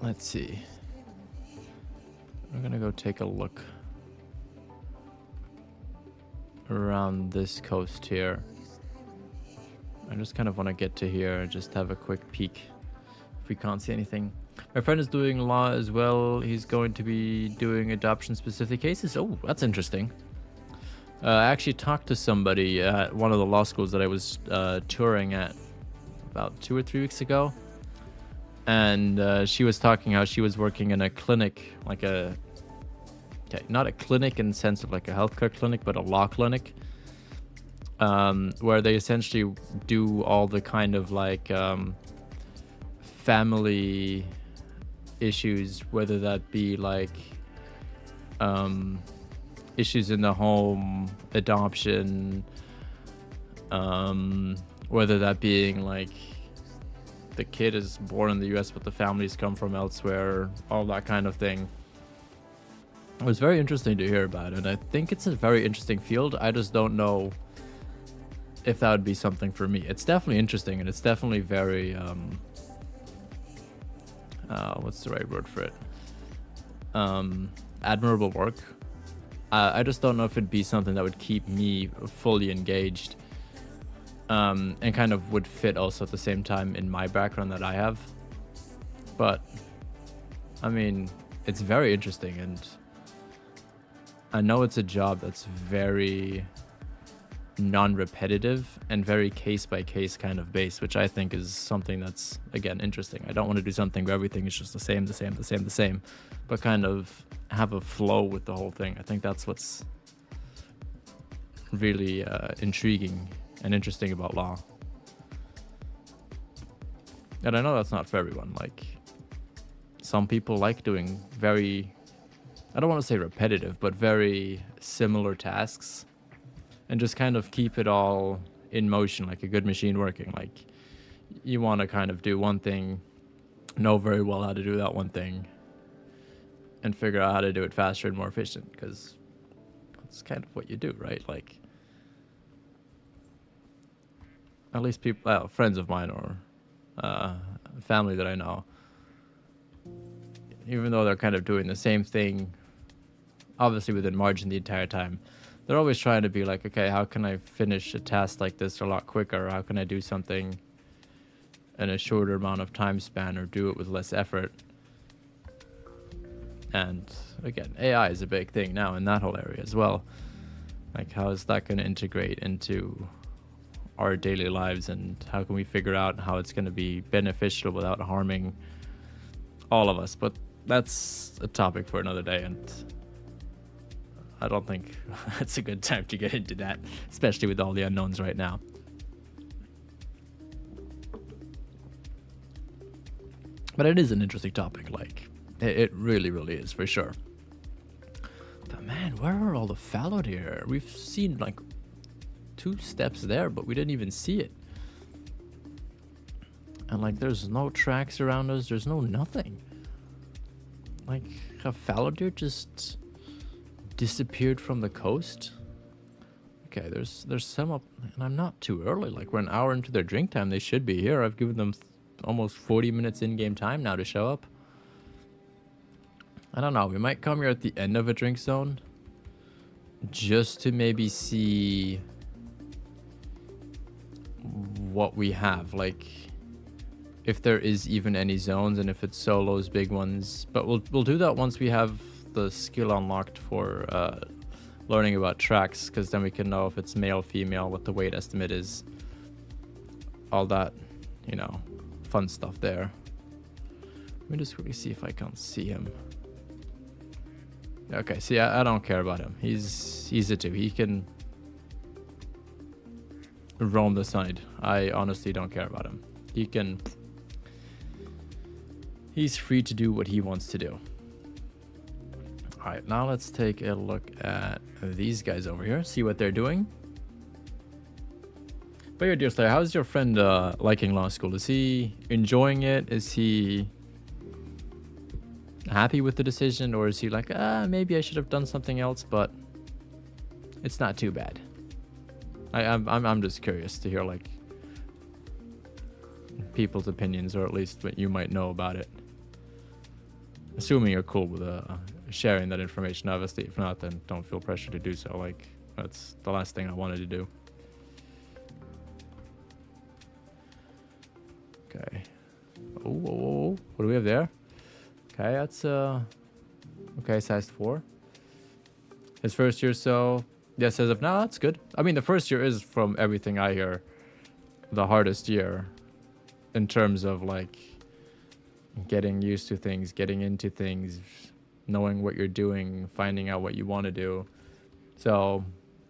Speaker 1: let's see. I'm gonna go take a look around this coast here. I just kind of want to get to here, just have a quick peek if we can't see anything. My friend is doing law as well. He's going to be doing adoption specific cases. Oh, that's interesting. I actually talked to somebody at one of the law schools that I was touring at about 2 or 3 weeks ago. And she was talking how she was working in a clinic, like a, okay, not a clinic in the sense of like a healthcare clinic, but a law clinic, where they essentially do all the kind of like family issues, whether that be like issues in the home, adoption, whether that being like the kid is born in the US but the families come from elsewhere, all that kind of thing. It was very interesting to hear about it. I think it's a very interesting field. I just don't know if that would be something for me. It's definitely interesting, and it's definitely very what's the right word for it? Admirable work. I just don't know if it'd be something that would keep me fully engaged, and kind of would fit also at the same time in my background that I have. But I mean, it's very interesting, and I know it's a job that's very non-repetitive and very case-by-case kind of based, which I think is something that's, again, interesting. I don't want to do something where everything is just the same, but kind of have a flow with the whole thing. I think that's what's really intriguing and interesting about law. And I know that's not for everyone. Like, some people like doing very, I don't want to say repetitive, but very similar tasks, and just kind of keep it all in motion, like a good machine working. Like, you want to kind of do one thing know very well how to do that one thing and figure out how to do it faster and more efficient, because that's kind of what you do, right? Like, at least people, well, friends of mine or family that I know, even though they're kind of doing the same thing, obviously within margin the entire time, they're always trying to be like, okay, how can I finish a task like this a lot quicker? How can I do something in a shorter amount of time span, or do it with less effort? And again, AI is a big thing now in that whole area as well. Like, how is that going to integrate into our daily lives, and how can we figure out how it's going to be beneficial without harming all of us? But that's a topic for another day, and I don't think it's a good time to get into that, especially with all the unknowns right now. But it is an interesting topic, like, it really, really is, for sure. But man, where are all the fallow deer? We've seen like 2 steps there, but we didn't even see it. And like, there's no tracks around us, there's no nothing. Like, have fallow deer just disappeared from the coast? Okay, there's some up, and I'm not too early. Like, we're an hour into their drink time, they should be here. I've given them almost 40 minutes in-game time now to show up. I don't know, we might come here at the end of a drink zone just to maybe see what we have, like if there is even any zones, and if it's solos, big ones. But we'll do that once we have the skill unlocked for learning about tracks, because then we can know if it's male, female, what the weight estimate is, all that, you know, fun stuff there. Let me just quickly see if I can't see him. Okay, see, I don't care about him. He's a 2. He can roam the side. I honestly don't care about him. He's free to do what he wants to do. Alright, now let's take a look at these guys over here, see what they're doing. But yeah, dear Slayer, how's your friend liking law school? Is he enjoying it? Is he happy with the decision, or is he like, maybe I should have done something else, but it's not too bad? I'm just curious to hear like people's opinions, or at least what you might know about it. Assuming you're cool with sharing that information, obviously. If not, then don't feel pressure to do so. Like, that's the last thing I wanted to do. Okay. Oh, what do we have there? Okay, that's okay, size 4. His first year, so yes, as of now, that's good. I mean, the first year is, from everything I hear, the hardest year in terms of like getting used to things, getting into things, knowing what you're doing, finding out what you want to do. So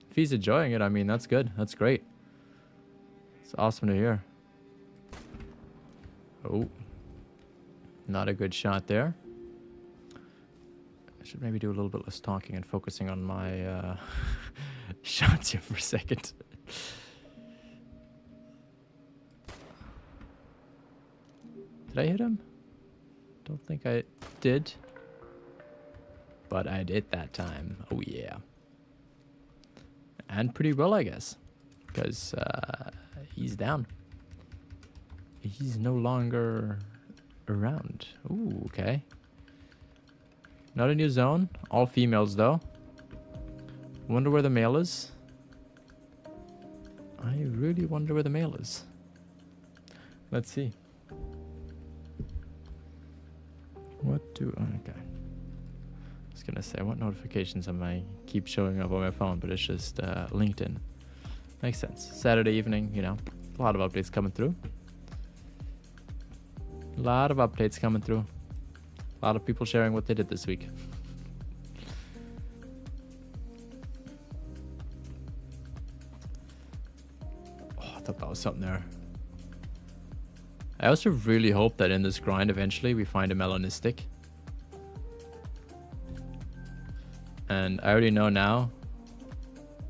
Speaker 1: if he's enjoying it, I mean, that's good. That's great. It's awesome to hear. Oh, not a good shot there. I should maybe do a little bit less talking and focusing on my shots here for a second. Did I hit him? Don't think I did. But I did that time. Oh yeah. And pretty well, I guess. Because he's down. He's no longer around. Ooh, okay. Not a new zone. All females, though. Wonder where the male is. I really wonder where the male is. Let's see. What do... Okay. I was gonna say, what notifications am I keep showing up on my phone, but it's just LinkedIn. Makes sense. Saturday evening, you know, a lot of updates coming through. A lot of updates coming through. A lot of people sharing what they did this week. Oh, I thought that was something there. I also really hope that in this grind eventually we find a melanistic. And I already know now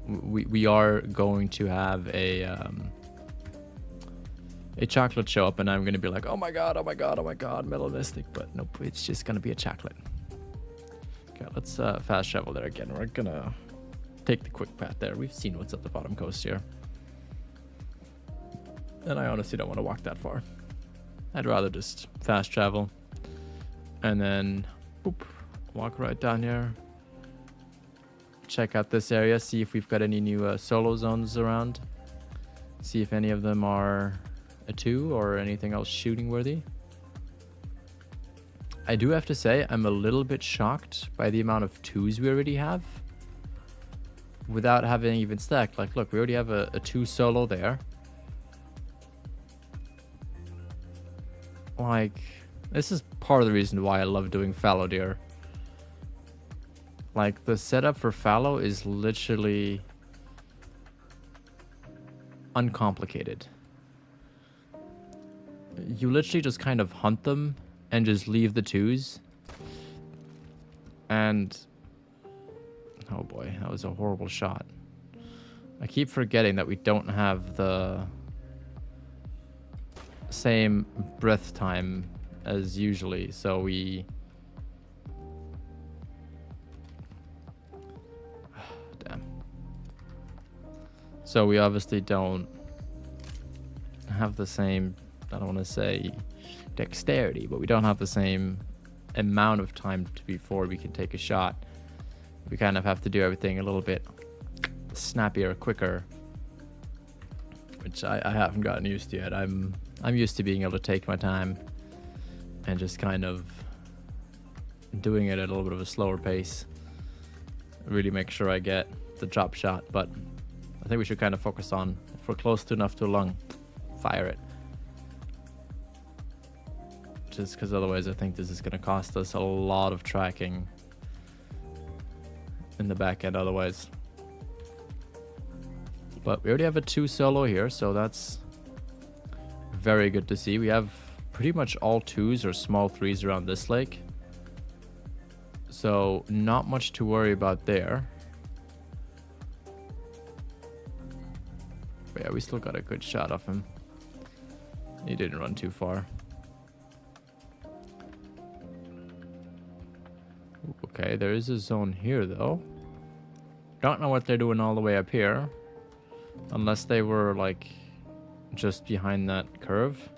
Speaker 1: we are going to have a a chocolate show up and I'm gonna be like, oh my god, oh my god, oh my god, melanistic. But nope, it's just gonna be a chocolate. Okay, let's fast travel there again. We're gonna take the quick path there. We've seen what's at the bottom coast here. And I honestly don't want to walk that far. I'd rather just fast travel and then boop, walk right down here. Check out this area, see if we've got any new solo zones around. See if any of them are a 2 or anything else shooting worthy. I do have to say, I'm a little bit shocked by the amount of 2s we already have without having even stacked. Like, look, we already have a 2 solo there. Like, this is part of the reason why I love doing fallow deer. Like, the setup for fallow is literally uncomplicated. You literally just kind of hunt them and just leave the 2s. And oh boy, that was a horrible shot. I keep forgetting that we don't have the same breath time as usually, so we damn. So we obviously don't have the same, I don't want to say dexterity, but we don't have the same amount of time before we can take a shot. We kind of have to do everything a little bit snappier, quicker, which I haven't gotten used to yet. I'm used to being able to take my time and just kind of doing it at a little bit of a slower pace. Really make sure I get the drop shot, but I think we should kind of focus on, if we're close to enough to a lung, fire it. Just because otherwise I think this is going to cost us a lot of tracking in the back end otherwise. But we already have a 2 solo here, so that's very good to see. We have pretty much all 2s or small 3s around this lake, so not much to worry about there. But yeah, we still got a good shot off him. He didn't run too far. Okay, there is a zone here though. Don't know what they're doing all the way up here, unless they were like just behind that curve.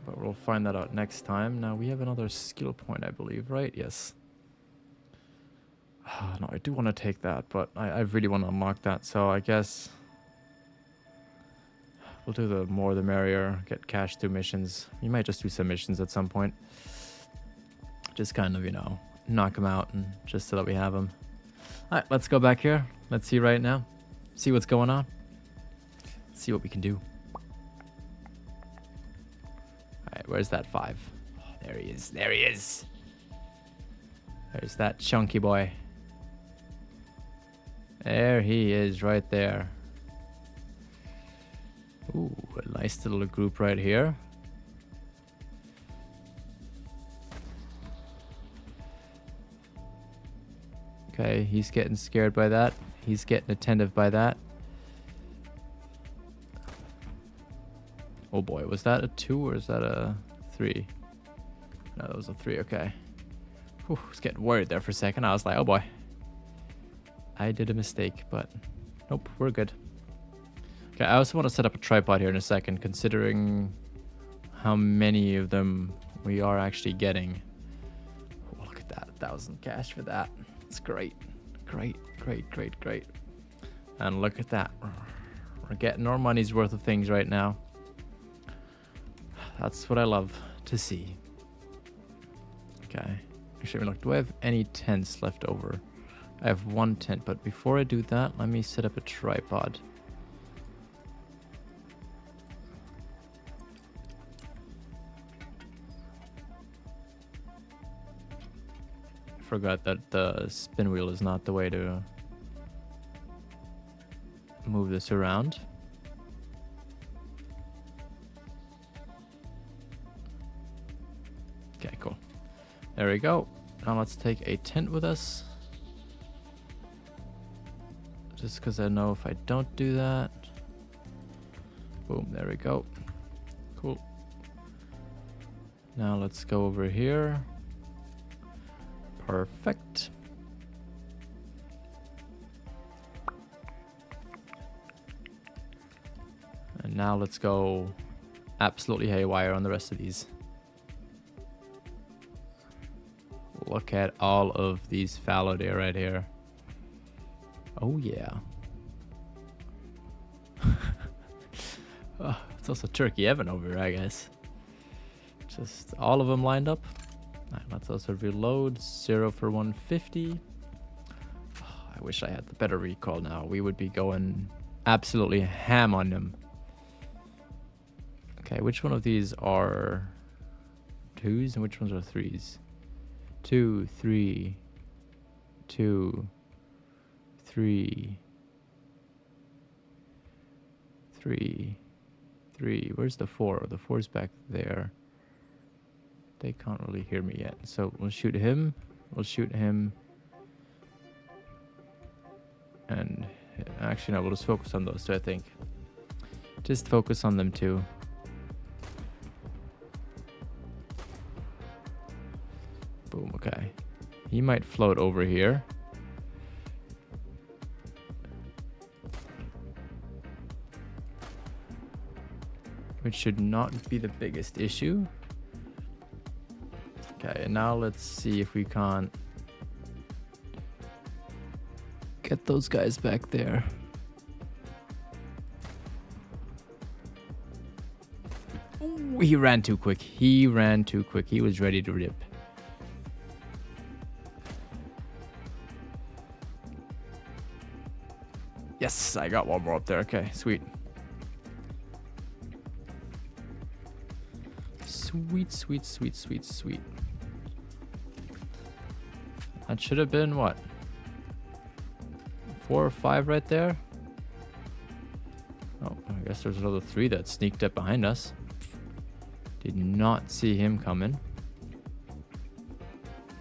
Speaker 1: But we'll find that out next time. Now we have another skill point, I believe, right? Yes. No, I do want to take that, but I really want to unlock that. So I guess we'll do the more the merrier. Get cash through missions. You might just do some missions at some point. Just kind of, you know, knock them out and just so that we have them. All right, let's go back here. Let's see right now. See what's going on. See what we can do. Alright, where's that 5? Oh, there he is. There he is. There's that chunky boy. There he is right there. Ooh, a nice little group right here. Okay, he's getting scared by that. He's getting attentive by that. Oh boy, was that a 2 or is that a 3? No, that was a 3, okay. Whew, I was getting worried there for a second. I was like, oh boy. I did a mistake, but nope, we're good. Okay, I also want to set up a tripod here in a second, considering how many of them we are actually getting. Oh, look at that, 1,000 cash for that. It's great. Great, great, great, great. And look at that. We're getting our money's worth of things right now. That's what I love to see. Okay. Actually, look, do I have any tents left over? I have 1 tent, but before I do that, let me set up a tripod. I forgot that the spin wheel is not the way to move this around. Okay, cool. There we go. Now let's take a tent with us. Just because I know if I don't do that. Boom, there we go. Cool. Now let's go over here. Perfect. And now let's go absolutely haywire on the rest of these. Look at all of these fallow deer right here. Oh yeah. Oh, it's also turkey heaven over here, I guess. Just all of them lined up. Alright, let's also reload. 0 for 150. Oh, I wish I had the better recall now. We would be going absolutely ham on them. Okay, which one of these are 2s and which ones are 3s? 2, 3, 2, 3, 3, 3. Where's the 4? The 4's back there. They can't really hear me yet. So we'll shoot him. We'll shoot him. And actually, no, we'll just focus on those two, I think. Just focus on them too. Boom, okay. He might float over here. Which should not be the biggest issue. Okay, and now let's see if we can't get those guys back there. Ooh, he ran too quick. He ran too quick. He was ready to rip. Yes, I got one more up there. Okay, sweet. Sweet, sweet, sweet, sweet, sweet. That should have been what? 4 or 5 right there? Oh, I guess there's another 3 that sneaked up behind us. Did not see him coming.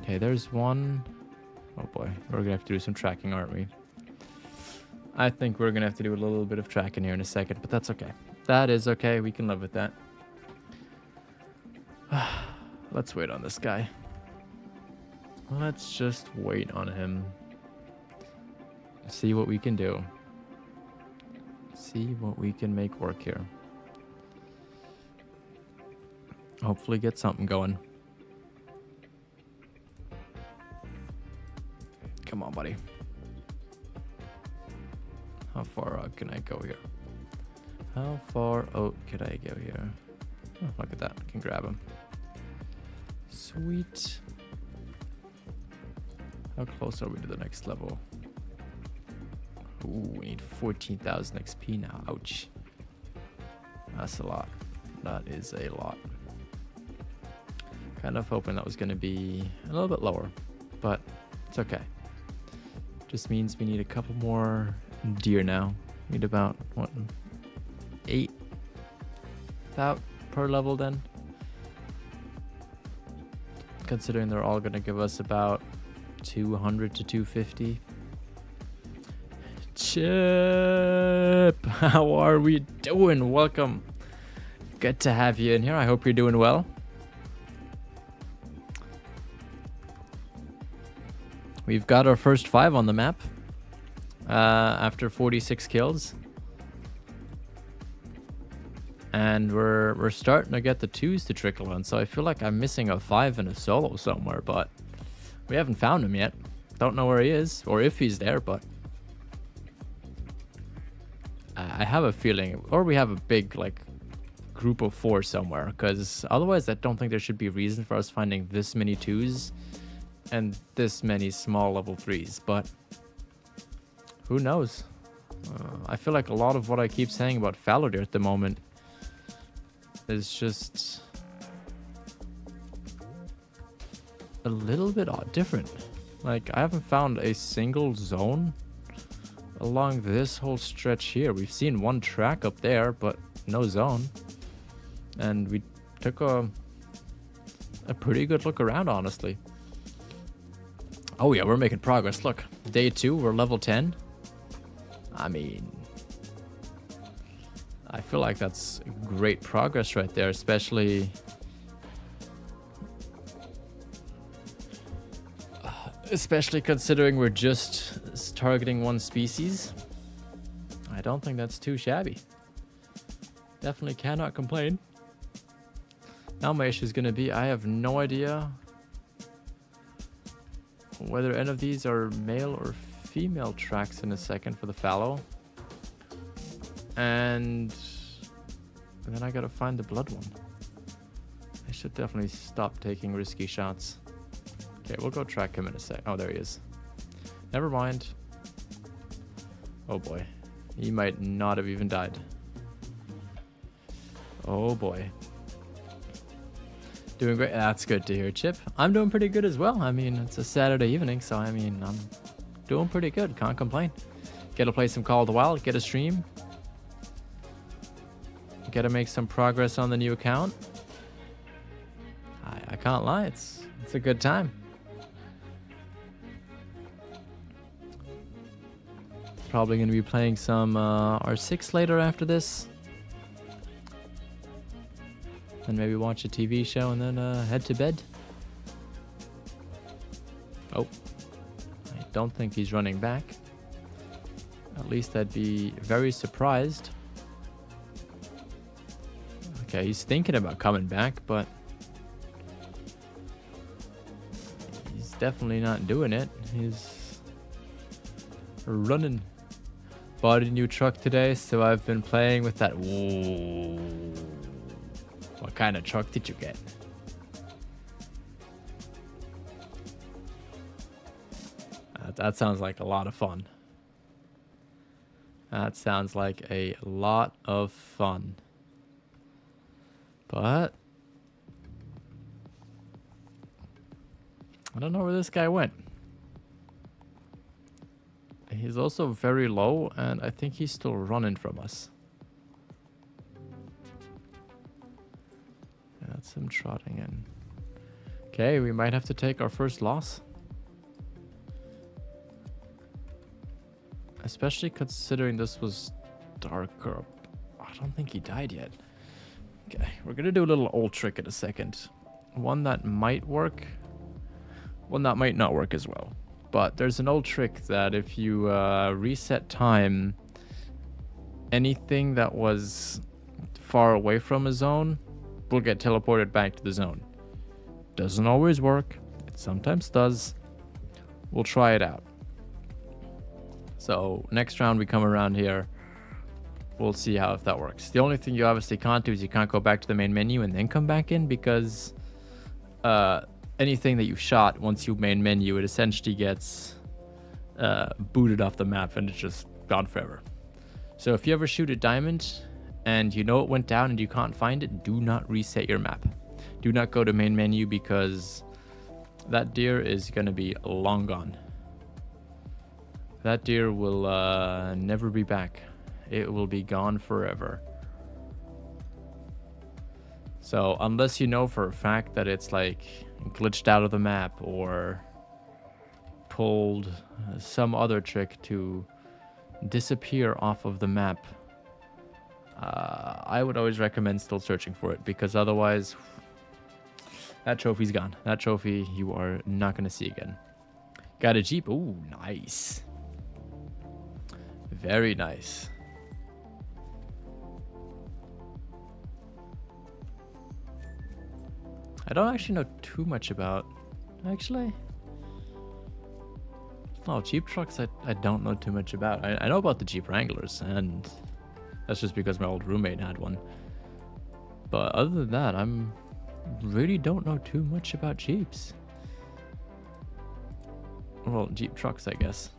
Speaker 1: Okay, there's one. Oh boy, we're gonna have to do some tracking, aren't we? I think we're gonna have to do a little bit of tracking here in a second, but that's okay. That is okay, we can live with that. Let's wait on this guy. Let's just wait on him. See what we can do. See what we can make work here. Hopefully get something going. Come on, buddy. How far out can I go here? How far out could I go here? Oh, look at that. I can grab him. Sweet. How close are we to the next level? Ooh, we need 14,000 XP now. Ouch. That's a lot. That is a lot. Kind of hoping that was going to be a little bit lower, but it's okay. Just means we need a couple more deer now. We need about, what, 8 about per level then? Considering they're all going to give us about 200 to 250. Chip, how are we doing? Welcome. Good to have you in here. I hope you're doing well. We've got our first 5 on the map after 46 kills. And we're starting to get the 2s to trickle in, so I feel like I'm missing a 5 and a solo somewhere, but we haven't found him yet. Don't know where he is or if he's there, but I have a feeling, or we have a big like group of 4 somewhere, because otherwise I don't think there should be a reason for us finding this many 2s and this many small level 3s, but who knows? I feel like a lot of what I keep saying about fallow deer at the moment is just a little bit different. Like, I haven't found a single zone along this whole stretch here. We've seen one track up there, but no zone. And we took a pretty good look around, honestly. Oh yeah, we're making progress. Look, day 2, we're level 10. I mean, I feel like that's great progress right there, especially considering we're just targeting one species. I don't think that's too shabby. Definitely cannot complain. Now my issue is going to be, I have no idea whether any of these are male or female tracks in a second for the fallow. And then I gotta find the blood one. I should definitely stop taking risky shots. Okay, we'll go track him in a sec. Oh, there he is. Never mind. Oh boy. He might not have even died. Oh boy. Doing great. That's good to hear, Chip. I'm doing pretty good as well. I mean, it's a Saturday evening, so I mean, I'm doing pretty good. Can't complain. Get to play some Call of the Wild, get a stream. Get to make some progress on the new account. I can't lie. It's a good time. Probably going to be playing some R6 later after this. And maybe watch a TV show and then head to bed. Oh. I don't think he's running back. At least I'd be very surprised. Okay, he's thinking about coming back, but he's definitely not doing it. He's running. Bought a new truck today, so I've been playing with that. Whoa. What kind of truck did you get? That sounds like a lot of fun. That sounds like a lot of fun. But I don't know where this guy went. He's also very low, and I think he's still running from us. That's him trotting in. Okay, we might have to take our first loss. Especially considering this was darker. I don't think he died yet. Okay, we're gonna do a little old trick in a second. One that might work, one that might not work as well. But there's an old trick that if you reset time, anything that was far away from a zone will get teleported back to the zone. Doesn't always work, it sometimes does. We'll try it out. So next round we come around here, we'll see how if that works. The only thing you obviously can't do is you can't go back to the main menu and then come back in, because anything that you shot once you main menu, it essentially gets booted off the map and it's just gone forever. So if you ever shoot a diamond and you know it went down and you can't find it, do not reset your map. Do not go to main menu, because that deer is going to be long gone. That deer will never be back. It will be gone forever. So unless you know for a fact that it's like glitched out of the map or pulled some other trick to disappear off of the map, I would always recommend still searching for it, because otherwise that trophy's gone. That trophy you are not going to see again. Got a Jeep. Ooh, nice. Very nice. I don't actually know too much about, actually. No, Jeep trucks I don't know too much about. I know about the Jeep Wranglers, and that's just because my old roommate had one. But other than that, I'm really don't know too much about Jeeps. Well, Jeep trucks, I guess.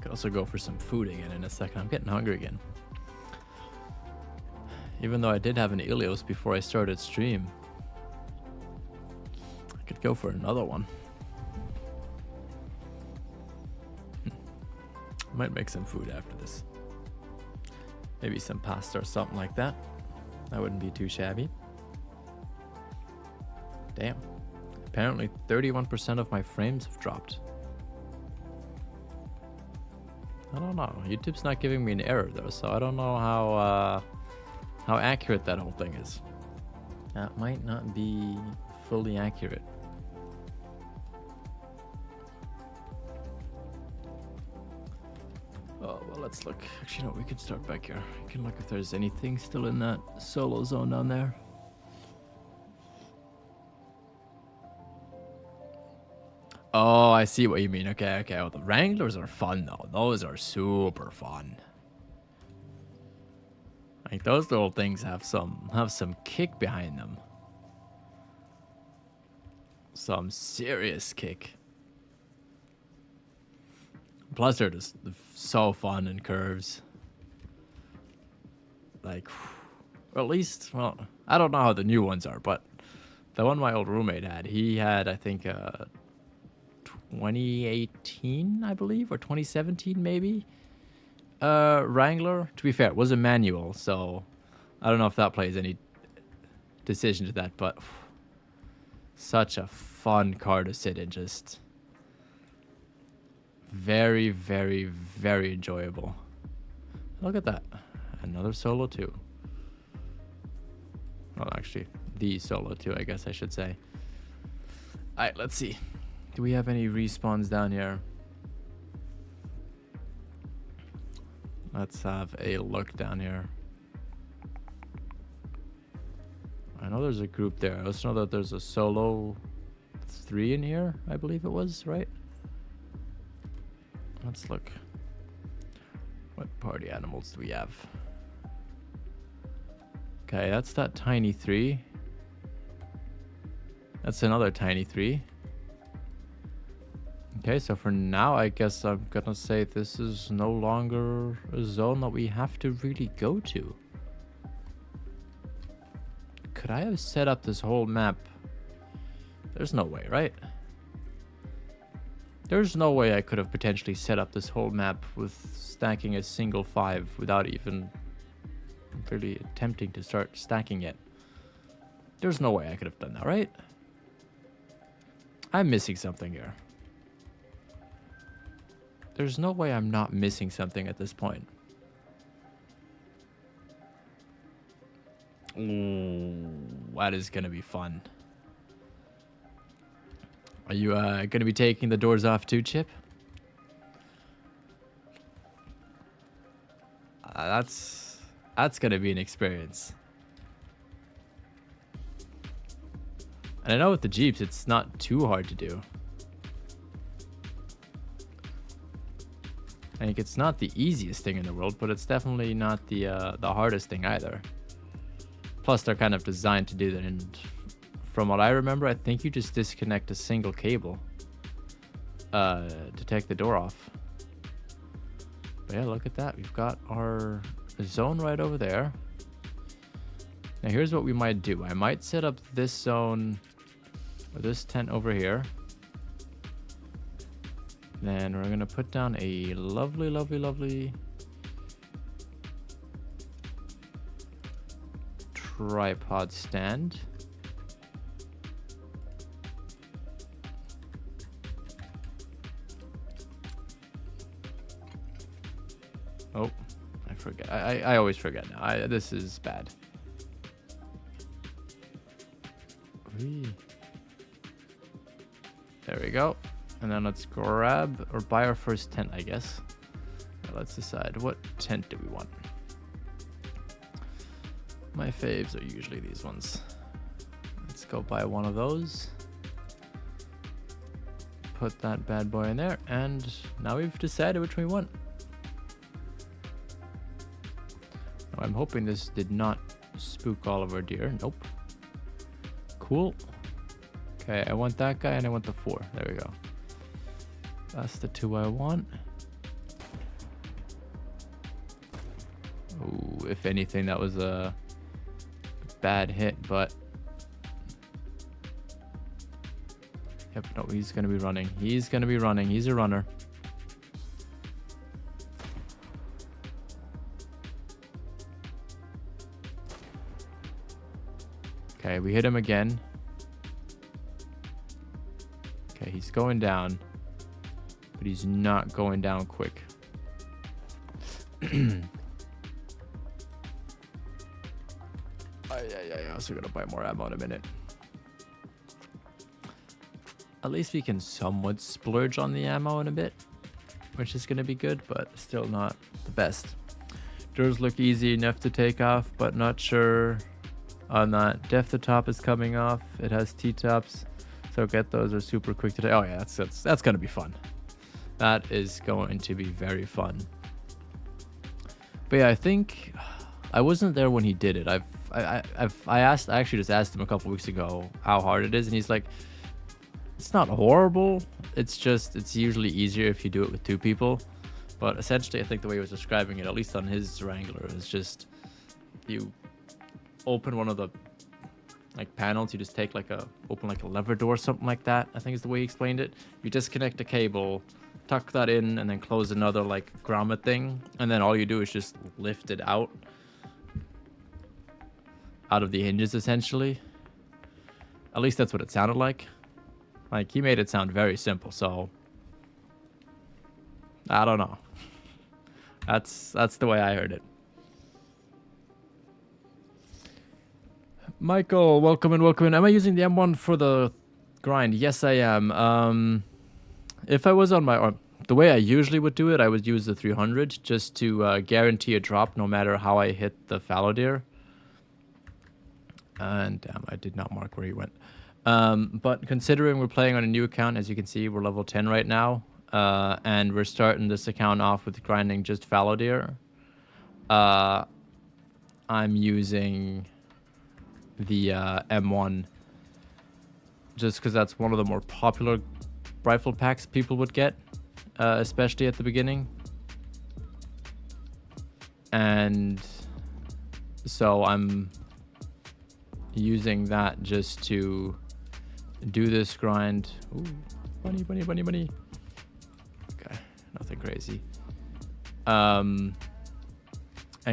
Speaker 1: Could also go for some food again in a second. I'm getting hungry again. Even though I did have an Ilios before I started stream, I could go for another one. I might make some food after this. Maybe some pasta or something like that. That wouldn't be too shabby. Damn. Apparently 31% of my frames have dropped. I don't know. YouTube's not giving me an error though, so I don't know how accurate that whole thing is. That might not be fully accurate. Oh, well, let's look. Actually, no, we can start back here. We can look if there's anything still in that solo zone down there. Oh, I see what you mean. Okay, okay. Well, the Wranglers are fun, though. Those are super fun. Like, those little things have some kick behind them. Some serious kick. Plus, they're just so fun in curves. Like, or at least, well, I don't know how the new ones are, but the one my old roommate had, he had, I think, 2018, I believe, or 2017, maybe. Wrangler, to be fair, it was a manual, so I don't know if that plays any decision to that, but such a fun car to sit in, just very, very, very enjoyable. Look at that. Another solo too. Well, actually, the solo too, I guess I should say. Alright, let's see. Do we have any respawns down here? Let's have a look down here. I know there's a group there. I also know that there's a solo 3 in here, I believe it was, right? Let's look. What party animals do we have? Okay, that's that tiny 3. That's another tiny 3. Okay, so for now, I guess I'm gonna say this is no longer a zone that we have to really go to. Could I have set up this whole map? There's no way, right? There's no way I could have potentially set up this whole map with stacking a single 5 without even really attempting to start stacking it. There's no way I could have done that, right? I'm missing something here. There's no way I'm not missing something at this point. Ooh, that is gonna be fun. Are you gonna be taking the doors off too, Chip? That's gonna be an experience. And I know with the Jeeps, it's not too hard to do. I think it's not the easiest thing in the world, but it's definitely not the hardest thing either. Plus, they're kind of designed to do that, and from what I remember, I think you just disconnect a single cable to take the door off. But yeah, look at that. We've got our zone right over there. Now, here's what we might do. I might set up this zone, or this tent over here. Then we're going to put down a lovely, lovely, lovely tripod stand. Oh, I forget. I always forget now. This is bad. Whee. There we go. And then let's grab or buy our first tent, I guess. Now let's decide what tent do we want. My faves are usually these ones. Let's go buy one of those. Put that bad boy in there, and now we've decided which we want. Now I'm hoping this did not spook all of our deer. Nope. Cool. Okay, I want that guy and I want the 4. There we go. That's the 2 I want. Ooh, if anything, that was a bad hit, but yep, no, he's gonna be running. He's gonna be running. He's a runner. Okay, we hit him again. he's going down, but he's not going down quick. I also gonna buy more ammo in a minute. At least we can somewhat splurge on the ammo in a bit, which is gonna be good, but still not the best. Doors look easy enough to take off, but not sure on that. Def the top is coming off. It has T-tops, so get those are super quick today. Oh yeah, that's gonna be fun. That is going to be very fun. But yeah, I think I wasn't there when he did it. I actually just asked him a couple weeks ago how hard it is, and he's like, it's not horrible. It's usually easier if you do it with 2 people. But essentially, I think the way he was describing it, at least on his Wrangler, is just you open one of the like panels. You just take open a lever door, something like that. I think is the way he explained it. You disconnect a cable, tuck that in, and then close another like grommet thing, and then all you do is just lift it out of the hinges, essentially. At least that's what it sounded like. Like, he made it sound very simple, so I don't know. That's the way I heard it. Michael, welcome in, welcome in. Am I using the M1 for the grind? Yes, I am. If I was on my... the way I usually would do it, I would use the 300 just to guarantee a drop no matter how I hit the fallow deer. And damn, I did not mark where he went. But considering we're playing on a new account, as you can see, we're level 10 right now. And we're starting this account off with grinding just fallow deer. I'm using the M1 just because that's one of the more popular rifle packs people would get, especially at the beginning. And so I'm using that just to do this grind. Ooh, money, money, money, money. Okay, nothing crazy. And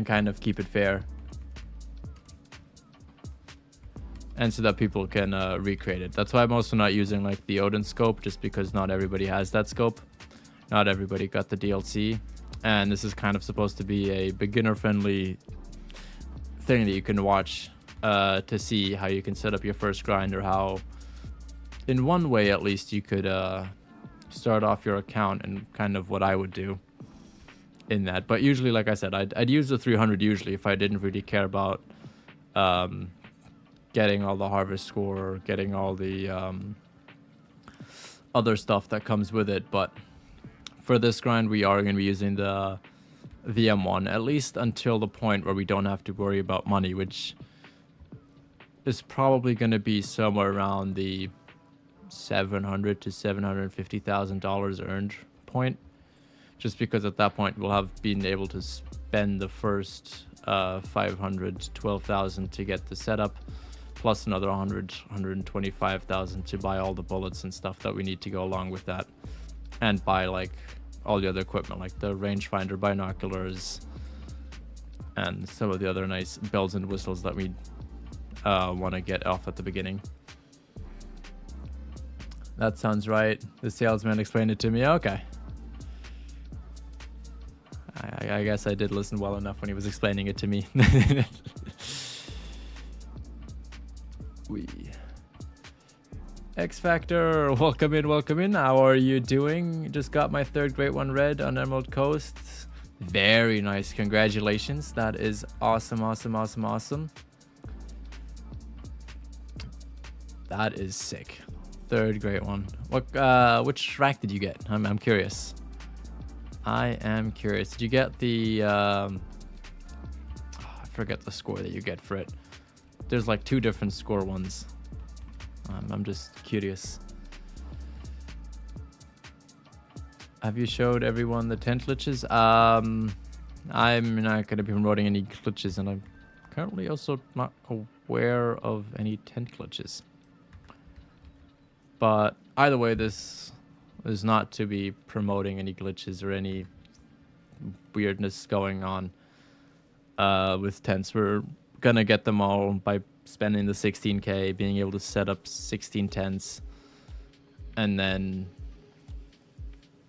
Speaker 1: kind of keep it fair. And so that people can recreate it. That's why I'm also not using like the Odin scope, just because not everybody has that scope. Not everybody got the DLC. And this is kind of supposed to be a beginner-friendly thing that you can watch to see how you can set up your first grind, or how, in one way at least, you could start off your account, and kind of what I would do in that. But usually, like I said, I'd use the 300 usually if I didn't really care about getting all the harvest score, getting all the other stuff that comes with it. But for this grind, we are going to be using the M1, at least until the point where we don't have to worry about money, which is probably going to be somewhere around the $700,000 to $750,000 earned point, just because at that point we'll have been able to spend the first $512,000 to get the setup, plus another $125,000 to buy all the bullets and stuff that we need to go along with that, and buy like all the other equipment like the rangefinder, binoculars, and some of the other nice bells and whistles that we want to get off at the beginning. That sounds right. The salesman explained it to me. Okay. I guess I did listen well enough when he was explaining it to me. X Factor, welcome in, welcome in. How are you doing? Just got my third Great One Red on Emerald Coast. Very nice. Congratulations. That is awesome, awesome, awesome, awesome. That is sick. Third Great One. What? Which rack did you get? I'm curious. I am curious. Did you get the? I forget the score that you get for it. There's like 2 different score ones. I'm just curious. Have you showed everyone the tent glitches? I'm not going to be promoting any glitches, and I'm currently also not aware of any tent glitches. But either way, this is not to be promoting any glitches or any weirdness going on with tents. We're going to get them all by spending the 16K, being able to set up 16 tents, And then,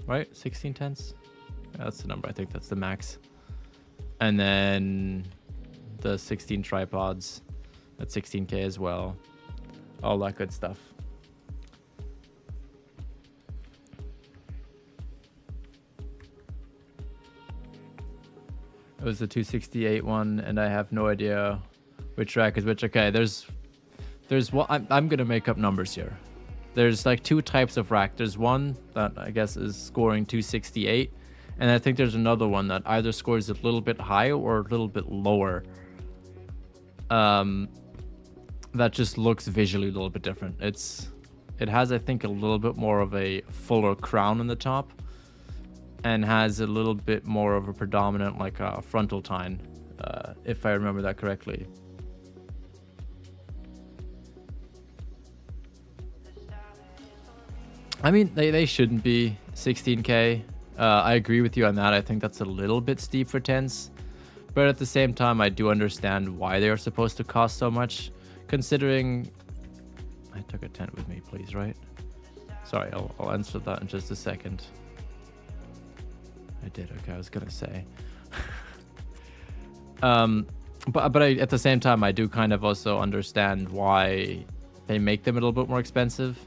Speaker 1: right, 16 tents? Yeah, that's the number. I think that's the max. And then the 16 tripods at 16k as well. All that good stuff. It was the 268 one, and I have no idea which rack is which. Okay, there's what I'm gonna make up numbers here. There's like two types of rack. There's one that I guess is scoring 268, and I think there's another one that either scores a little bit higher or a little bit lower. That just looks visually a little bit different. It has, I think, a little bit more of a fuller crown on the top, and has a little bit more of a predominant like frontal tine, if I remember that correctly. I mean, they shouldn't be 16k. I agree with you on that. I think that's a little bit steep for tents, but at the same time, I do understand why they are supposed to cost so much, considering... I took a tent with me, please, right? Sorry, I'll answer that in just a second. I did. Okay, I was gonna say. But at the same time, I do kind of also understand why they make them a little bit more expensive.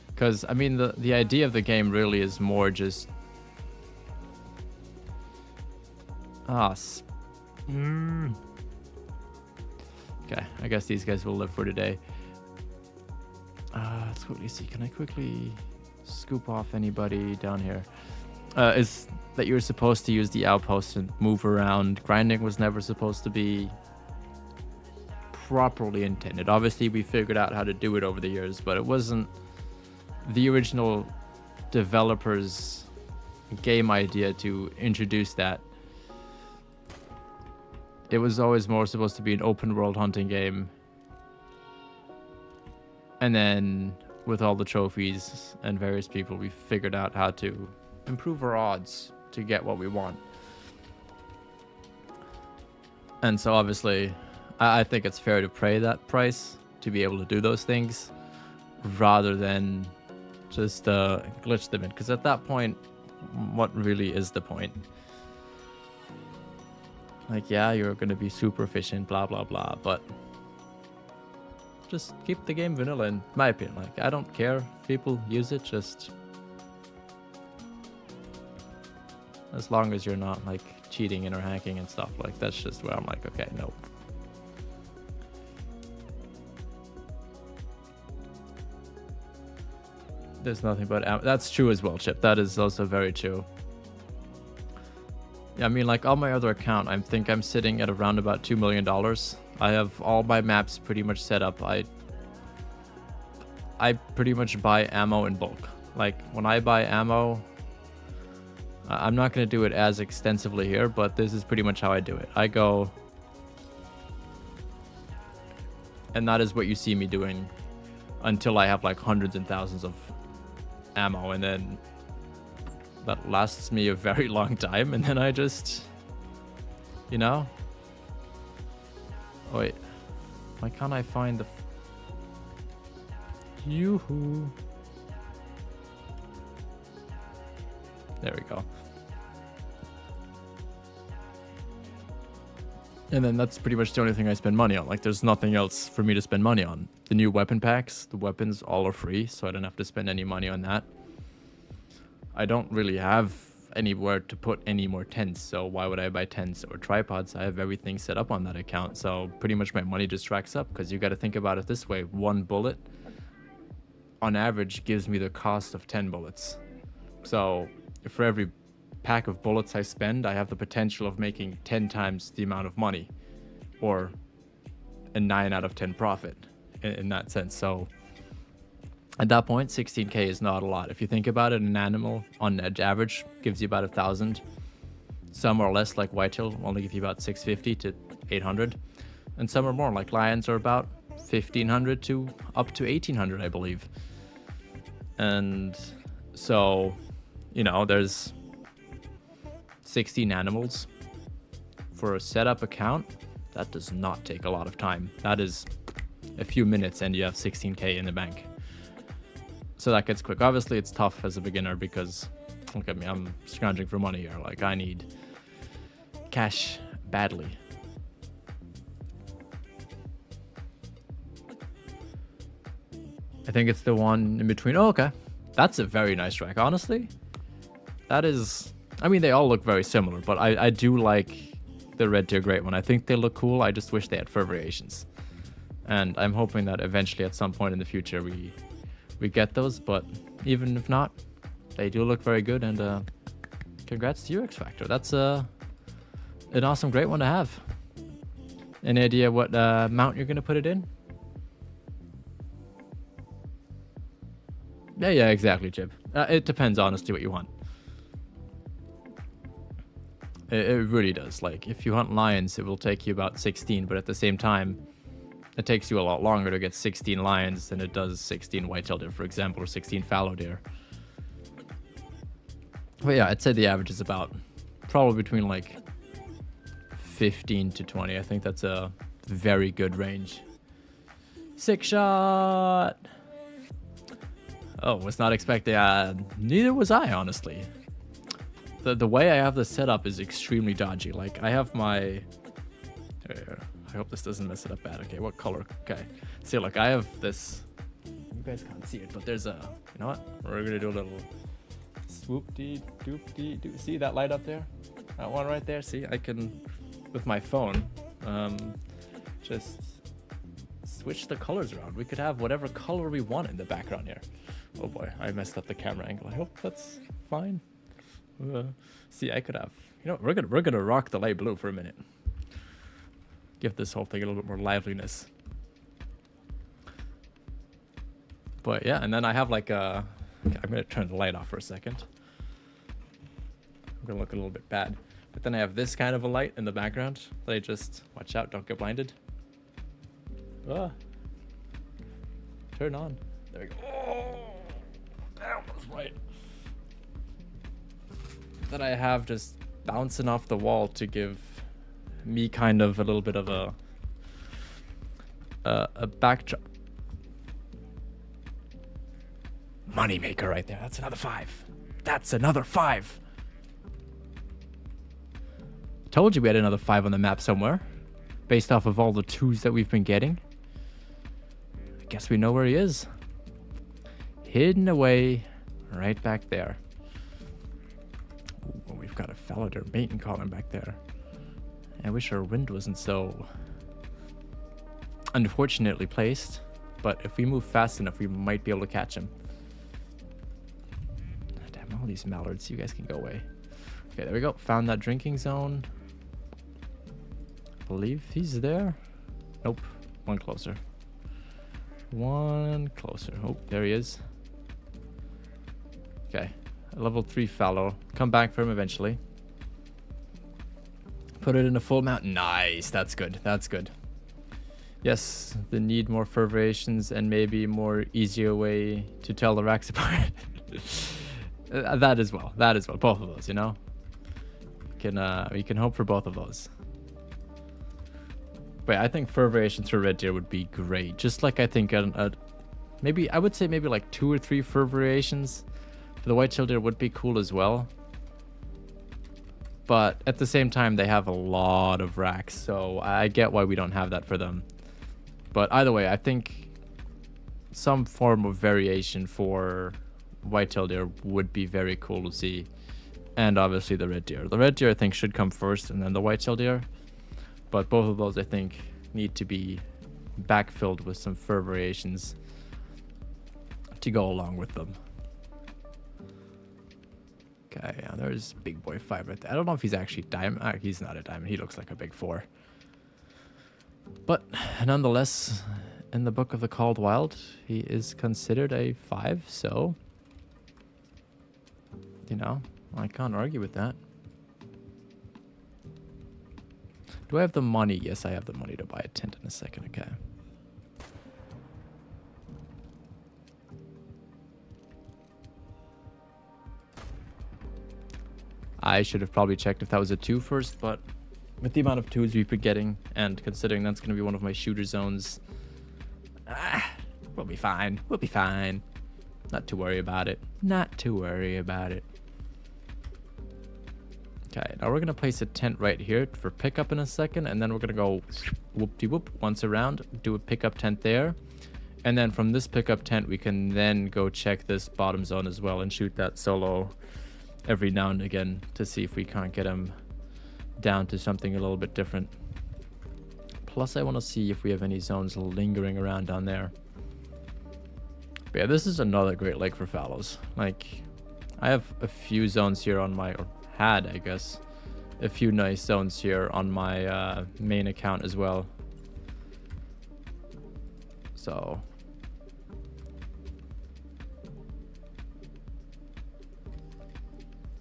Speaker 1: Because, I mean, the idea of the game really is more just... Okay, I guess these guys will live for today. Let's quickly see. Can I quickly scoop off anybody down here? Is that you're supposed to use the outpost and move around. Grinding was never supposed to be properly intended. Obviously, we figured out how to do it over the years, but it wasn't the original developers' game idea to introduce that. It was always more supposed to be an open world hunting game. And then with all the trophies and various people, we figured out how to improve our odds to get what we want. And so obviously, I think it's fair to pay that price to be able to do those things rather than just glitch them in. Because at that point, what really is the point? Like, yeah, you're going to be super efficient, blah, blah, blah, but just keep the game vanilla, in my opinion. Like, I don't care if people use it, just as long as you're not like cheating and or hacking and stuff. Like, that's just where I'm like, okay, no. There's nothing but that's true as well, Chip. That is also very true. Yeah, I mean, like on my other account, I think I'm sitting at around about $2 million. I have all my maps pretty much set up. I pretty much buy ammo in bulk. Like when I buy ammo, I'm not going to do it as extensively here, but this is pretty much how I do it. I go, and that is what you see me doing until I have like hundreds and thousands of ammo, and then that lasts me a very long time, and then I just, you know. Oh, wait, why can't I find the yoo-hoo? There we go. And then that's pretty much the only thing I spend money on. Like, there's nothing else for me to spend money on. The new weapon packs, the weapons all are free, so I don't have to spend any money on that. I don't really have anywhere to put any more tents, so why would I buy tents or tripods? I have everything set up on that account, so pretty much my money just racks up, because you got to think about it this way. One bullet, on average, gives me the cost of 10 bullets. So for every pack of bullets I spend, I have the potential of making 10 times the amount of money, or a 9 out of 10 profit in that sense. So at that point, 16k is not a lot. If you think about it, an animal on average gives you about 1,000. Some are less, like whitetail, only give you about 650 to 800, and some are more, like lions are about 1,500 to up to 1,800, I believe. And so, you know, there's 16 animals for a setup account. That does not take a lot of time. That is a few minutes and you have 16k in the bank. so that gets quick. Obviously, it's tough as a beginner because look at me, I'm scrounging for money here. Like, I need cash badly. I think it's the one in between. Oh, okay. That's a very nice track, honestly. That is... I mean, they all look very similar, but I do like the Red Deer Great One. I think they look cool. I just wish they had fur variations. And I'm hoping that eventually at some point in the future we get those, but even if not, they do look very good, and congrats to you, X Factor. That's an awesome Great One to have. Any idea what mount you're going to put it in? Yeah, exactly, Jib. It depends, honestly, what you want. It really does. Like, if you hunt lions, it will take you about 16, but at the same time, it takes you a lot longer to get 16 lions than it does 16 white-tailed deer, for example, or 16 fallow deer. But yeah, I'd say the average is about probably between like 15 to 20. I think that's a very good range. 6-shot! Oh, was not expecting. Neither was I, honestly. The way I have this set up is extremely dodgy. Like, I have my... I hope this doesn't mess it up bad. Okay, what color? Okay. See, look, I have this... You guys can't see it, but there's a... You know what? We're going to do a little... Swoop-dee-doop-dee-doo. See that light up there? That one right there? See, I can, with my phone, just switch the colors around. We could have whatever color we want in the background here. Oh boy, I messed up the camera angle. I hope that's fine. See, I could have... You know, we're gonna rock the light blue for a minute. Give this whole thing a little bit more liveliness. But yeah, and then I have like a... Okay, I'm gonna turn the light off for a second. I'm gonna look a little bit bad. But then I have this kind of a light in the background that I just... Watch out, don't get blinded. Turn on. There we go. Oh, that was right. That I have just bouncing off the wall to give me kind of a little bit of a backdrop. Moneymaker right there. That's another 5. That's another 5. Told you we had another 5 on the map somewhere, based off of all the 2s that we've been getting. I guess we know where he is. Hidden away right back there. Ooh, we've got a fallow deer mating calling back there. I wish our wind wasn't so unfortunately placed, but if we move fast enough, we might be able to catch him. Damn, all these mallards, you guys can go away. Okay, there we go. Found that drinking zone. I believe he's there. Nope. One closer. One closer. Oh, there he is. Okay. Level 3 fallow. Come back for him eventually. Put it in a full mount. Nice. That's good. That's good. Yes, they need more fur variations and maybe more easier way to tell the racks apart. That as well. That as well. Both of those, you know? We can hope for both of those. But yeah, I think fur variations for red deer would be great. Just like I think maybe I would say maybe like 2 or 3 fur variations for the white-tailed deer would be cool as well. But at the same time, they have a lot of racks, so I get why we don't have that for them. But either way, I think some form of variation for white-tailed deer would be very cool to see. And obviously the red deer. The red deer, I think, should come first, and then the white-tailed deer. But both of those, I think, need to be backfilled with some fur variations to go along with them. Okay, yeah, there's Big Boy 5 right there. I don't know if he's actually diamond. He's not a diamond. He looks like a big 4. But nonetheless, in the Book of the Called Wild, he is considered a 5. So, you know, I can't argue with that. Do I have the money? Yes, I have the money to buy a tent in a second. Okay. I should have probably checked if that was a 2 first, but with the amount of 2s we've been getting, and considering that's going to be one of my shooter zones, we'll be fine. We'll be fine. Not to worry about it. Not to worry about it. Okay, now we're going to place a tent right here for pickup in a second, and then we're going to go whoop-de-whoop once around, do a pickup tent there. And then from this pickup tent, we can then go check this bottom zone as well and shoot that solo every now and again to see if we can't get him down to something a little bit different. Plus, I want to see if we have any zones lingering around down there. But yeah, this is another great lake for fallows. Like, I have a few zones here on my... or had, I guess, a few nice zones here on my main account as well. So...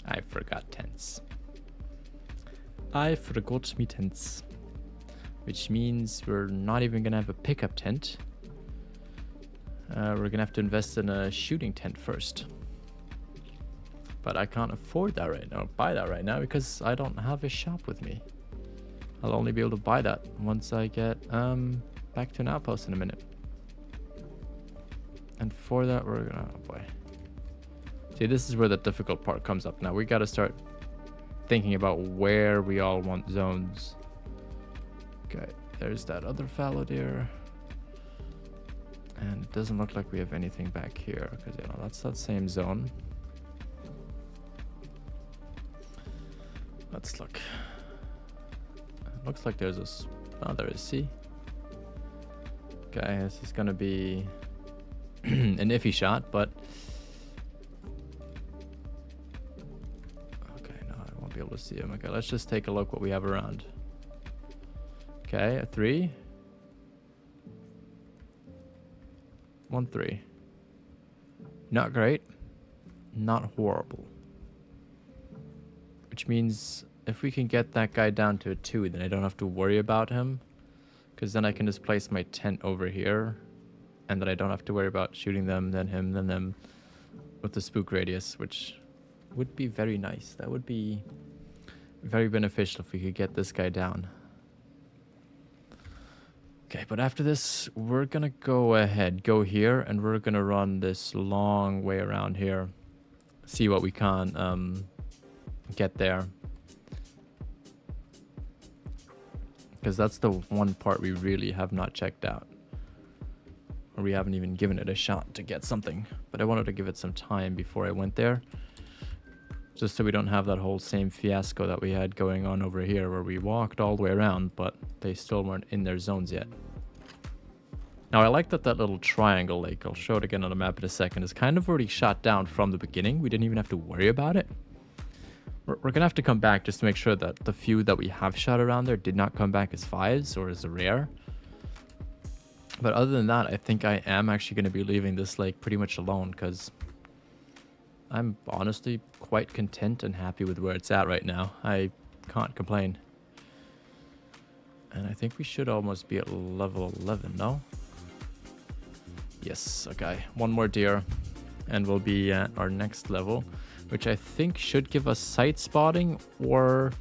Speaker 1: I forgot tents. I forgot me tents. Which means we're not even gonna have a pickup tent. We're gonna have to invest in a shooting tent first. But I can't afford that right now, buy that right now, because I don't have a shop with me. I'll only be able to buy that once I get back to an outpost in a minute. And for that, we're gonna... oh boy. See, this is where the difficult part comes up. Now we gotta start thinking about where we all want zones. Okay, there's that other fallow deer. And it doesn't look like we have anything back here, because, you know, that's that same zone. Let's look. It looks like there's a... oh, there is. See? Okay, this is gonna be an iffy shot, but... okay, no, I won't be able to see him. Okay, let's just take a look what we have around. Okay, a 3. 1 3. Not great. Not horrible. Which means if we can get that guy down to a 2, then I don't have to worry about him. Because then I can just place my tent over here. And then I don't have to worry about shooting them, then him, then them. With the spook radius, which would be very nice. That would be very beneficial if we could get this guy down. Okay, but after this, we're gonna go ahead, go here, and we're gonna run this long way around here. See what we can get there. Because that's the one part we really have not checked out. Or we haven't even given it a shot to get something. But I wanted to give it some time before I went there. Just so we don't have that whole same fiasco that we had going on over here, where we walked all the way around, but they still weren't in their zones yet. Now, I like that that little triangle lake, I'll show it again on the map in a second, is kind of already shot down from the beginning. We didn't even have to worry about it. We're going to have to come back just to make sure that the few that we have shot around there did not come back as 5s or as a rare. But other than that, I think I am actually going to be leaving this lake pretty much alone, because I'm honestly quite content and happy with where it's at right now. I can't complain. And I think we should almost be at level 11, no? Yes, okay. One more deer and we'll be at our next level, which I think should give us sight spotting, or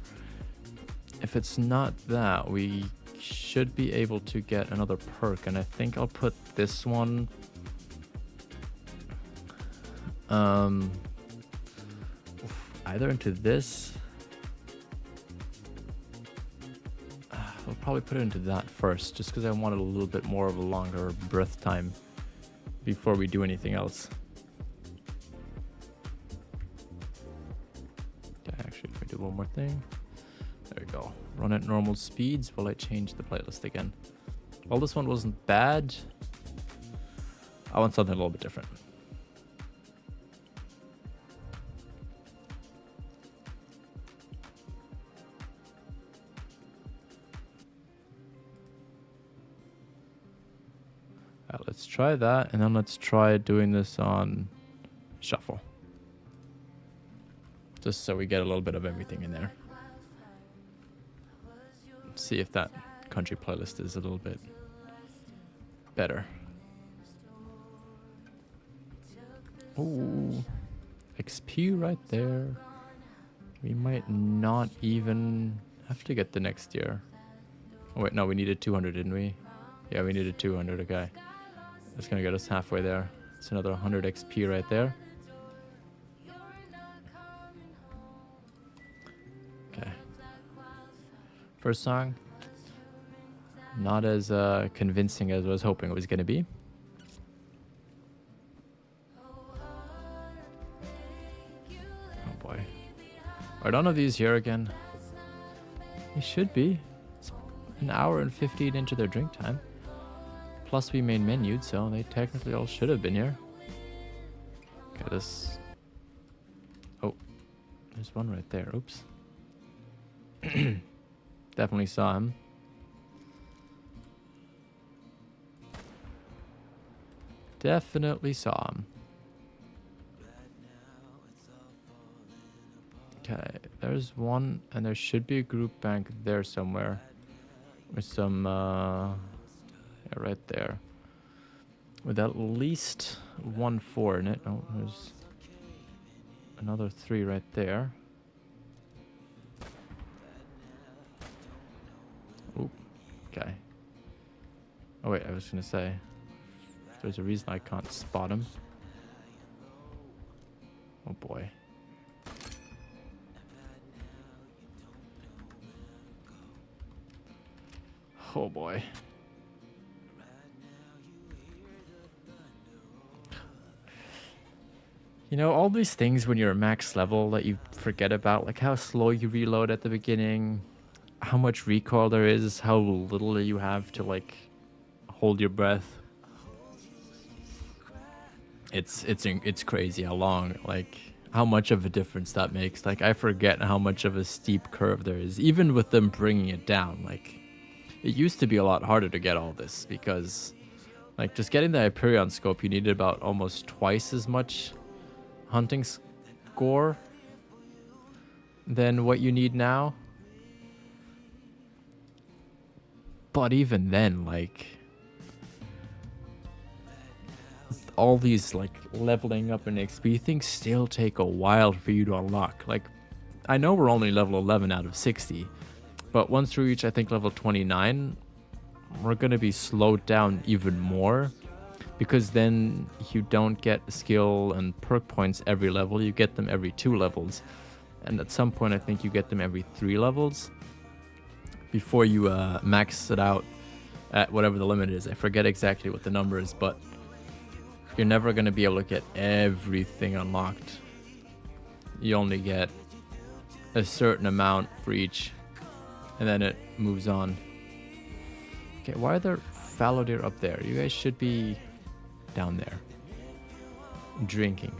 Speaker 1: if it's not that, we should be able to get another perk. And I think I'll put this one either into this. I'll probably put it into that first, just because I wanted a little bit more of a longer breath time before we do anything else. Okay, actually, if we do one more thing. There we go. Run at normal speeds while I change the playlist again. Well, this one wasn't bad. I want something a little bit different. Let's try that, and then let's try doing this on shuffle. Just so we get a little bit of everything in there. See if that country playlist is a little bit better. Ooh, XP right there. We might not even have to get the next year. Oh wait, no, we needed 200, didn't we? Yeah, we needed 200, okay. That's gonna get us halfway there. It's another 100 XP right there. Okay. First song, not as convincing as I was hoping it was going to be. Oh boy. Are none of these here again? They should be. It's an hour and 15 into their drink time. Plus we main menued, so they technically all should have been here. Okay, this... Oh, there's one right there. Oops. Definitely saw him. Definitely saw him. Okay, there's one, and there should be a group bank there somewhere. With some, yeah, right there. With at least 1-4 in it. Oh, there's another 3 right there. Oop, okay. Oh wait, I was gonna say, there's a reason I can't spot him. Oh boy. Oh boy. You know, all these things when you're max level that you forget about, like how slow you reload at the beginning, how much recoil there is, how little you have to like hold your breath. It's crazy how long, like how much of a difference that makes. Like I forget how much of a steep curve there is, even with them bringing it down. Like it used to be a lot harder to get all this because like just getting the Hyperion scope, you needed about almost twice as much hunting score than what you need now. But even then, like all these like leveling up and XP things still take a while for you to unlock. Like I know we're only level 11 out of 60, but once we reach I think level 29, we're gonna be slowed down even more, because then you don't get skill and perk points every level, you get them every 2 levels, and at some point I think you get them every 3 levels before you max it out at whatever the limit is. I forget exactly what the number is, but you're never going to be able to get everything unlocked. You only get a certain amount for each, and then it moves on. Okay, why are there fallow deer up there? You guys should be down there drinking.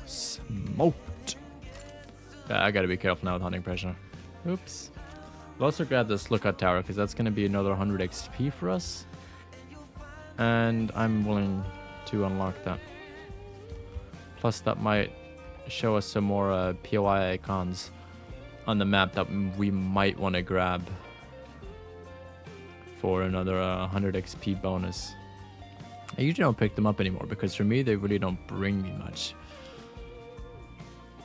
Speaker 1: Smoked. I gotta be careful now with hunting pressure. Oops. We'll also grab this lookout tower because that's gonna be another 100 XP for us, and I'm willing to unlock that. Plus that might show us some more POI icons on the map that we might want to grab for another 100 XP bonus. I usually don't pick them up anymore because for me they really don't bring me much.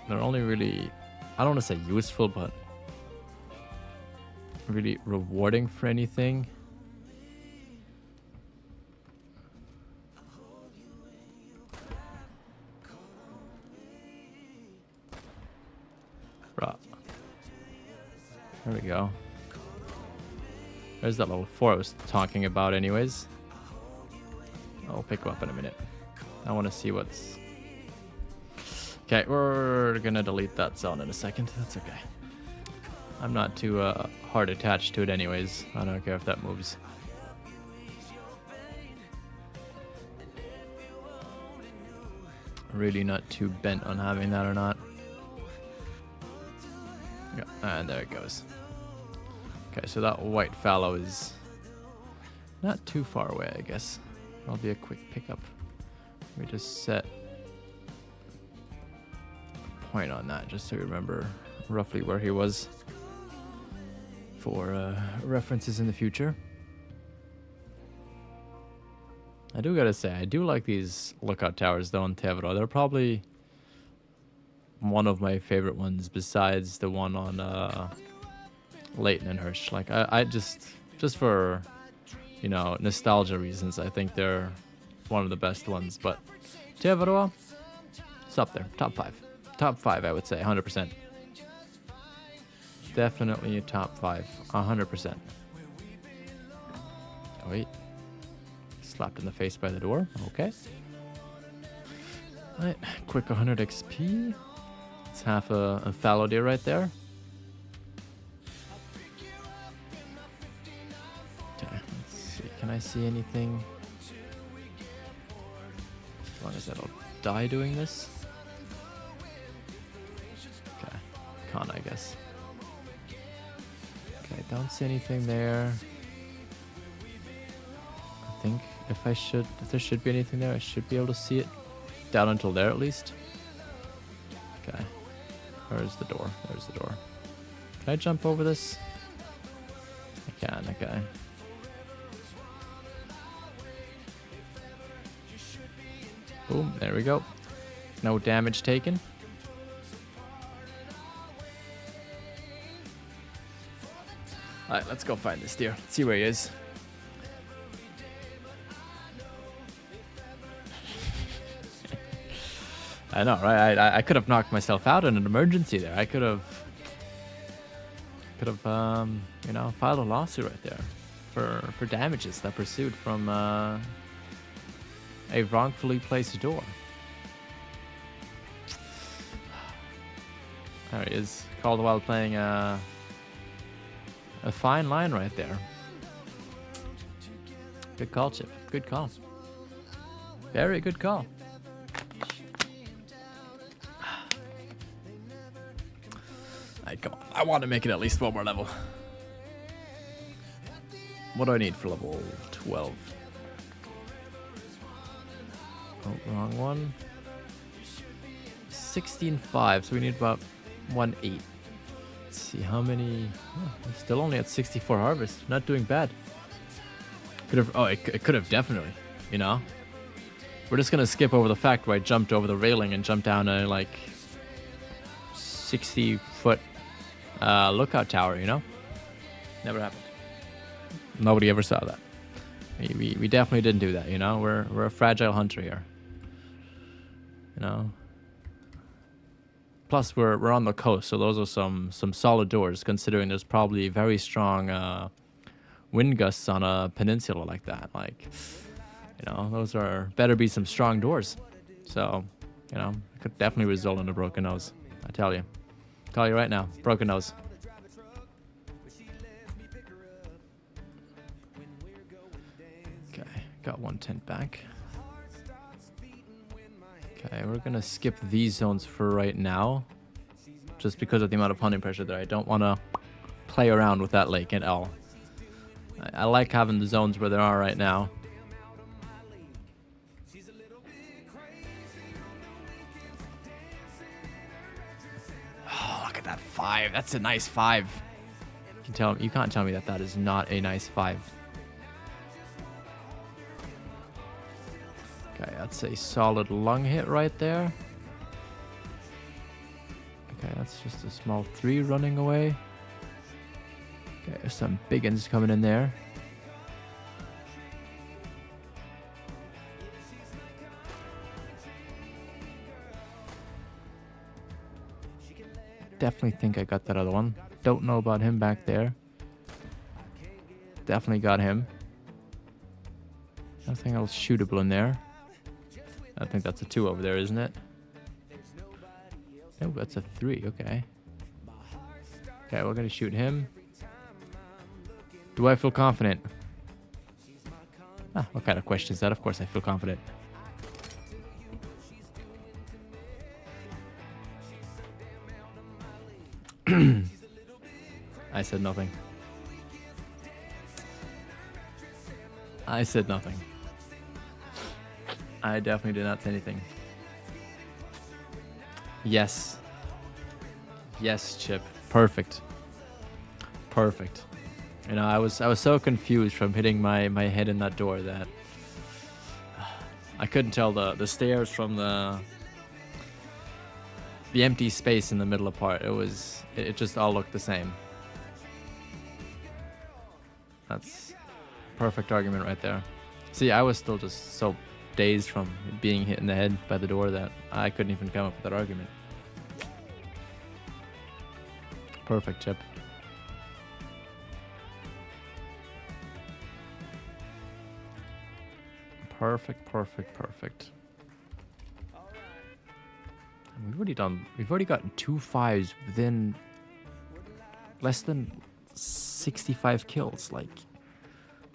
Speaker 1: They're only really, I don't want to say useful, but really rewarding for anything. Right. There we go. There's that level 4 I was talking about anyways. I'll pick him up in a minute. I want to see what's... Okay, we're gonna delete that zone in a second. That's okay. I'm not too hard attached to it anyways. I don't care if that moves. Really not too bent on having that or not. Yeah, and there it goes. Okay, so that white fallow is not too far away, I guess. That'll be a quick pickup. Let me just set point on that just so you remember roughly where he was for references in the future. I do gotta say, I do like these lookout towers though in Te Awaroa. They're probably one of my favorite ones besides the one on Leighton and Hirsch. Like I just for, you know, nostalgia reasons, I think they're one of the best ones. But Te Awaroa, it's up there, top 5. Top 5, I would say, 100%. Definitely a top 5, 100%. Oh, wait. Slapped in the face by the door. Okay. Alright, quick 100 XP. It's half a fallow deer right there. Okay, let's see. Can I see anything? As long as I don't die doing this. Okay, can't, I guess. Okay, don't see anything there. I think if there should be anything there, I should be able to see it down until there at least. Okay, where's the door? There's the door. Can I jump over this? I can, okay. Boom, there we go. No damage taken. Alright, let's go find this deer. Let's see where he is. I know, right? I could have knocked myself out in an emergency there. I could have, you know, filed a lawsuit right there for damages that pursued from a wrongfully placed door. There he is, called while playing a fine line right there. Good call, Chip. Good call. Very good call. Alright, come on. I want to make it at least one more level. What do I need for level 12? Oh, wrong one. 16.5, so we need about 1.8. Let's see how many. Oh, we're still only at 64 harvest. Not doing bad. Could have. Oh, it could have definitely. You know. We're just gonna skip over the fact where I jumped over the railing and jumped down a like 60-foot lookout tower. You know. Never happened. Nobody ever saw that. We definitely didn't do that. You know. We're a fragile hunter here. You know. Plus, we're on the coast, so those are some solid doors, considering there's probably very strong wind gusts on a peninsula like that. Like, you know, those better be some strong doors. So, you know, it could definitely result in a broken nose. I tell you right now, broken nose. Okay, got 110 back. Okay, we're gonna skip these zones for right now, just because of the amount of hunting pressure there. I don't want to play around with that lake at all. I like having the zones where there are right now. Oh, look at that 5. That's a nice 5. You can't tell me that is not a nice 5. Okay, that's a solid lung hit right there. Okay, that's just a small 3 running away. Okay, there's some big uns coming in there. Definitely think I got that other one. Don't know about him back there. Definitely got him. Nothing else shootable in there. I think that's a 2 over there, isn't it? Oh, that's a 3. Okay. Okay, we're gonna shoot him. Do I feel confident? Ah, what kind of question is that? Of course I feel confident. I said nothing. I said nothing. I definitely did not say anything. Yes. Yes, Chip. Perfect. Perfect. You know, I was so confused from hitting my head in that door that I couldn't tell the stairs from the the empty space in the middle apart. It just all looked the same. That's perfect argument right there. See, I was still just so dazed from being hit in the head by the door that I couldn't even come up with that argument. Perfect, Chip. Perfect, perfect, perfect. And we've already gotten 2 5s within less than 65 kills. Like,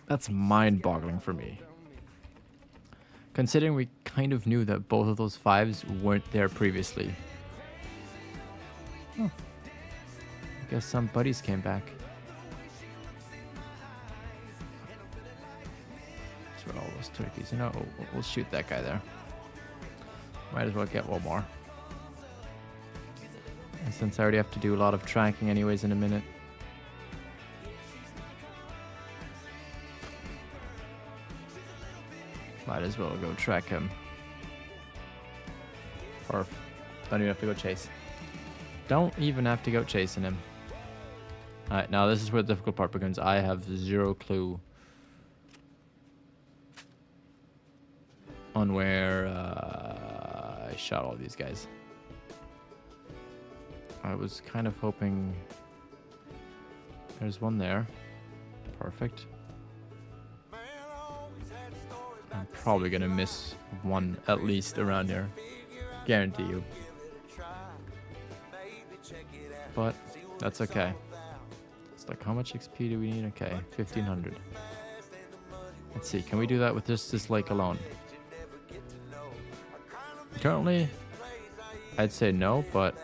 Speaker 1: that's mind-boggling for me. Considering we kind of knew that both of those 5s weren't there previously. Oh. I guess some buddies came back. That's where all those turkeys. You know, we'll shoot that guy there. Might as well get one more. And since I already have to do a lot of tracking anyways in a minute. Might as well go track him. Perf. Don't even have to go chase. Don't even have to go chasing him. Alright, now this is where the difficult part begins. I have zero clue on where I shot all these guys. I was kind of hoping... There's one there. Perfect. I'm probably gonna miss one at least around here. Guarantee you. But that's okay. It's like, how much XP do we need? Okay, 1500. Let's see, can we do that with this lake alone? Currently, I'd say no, but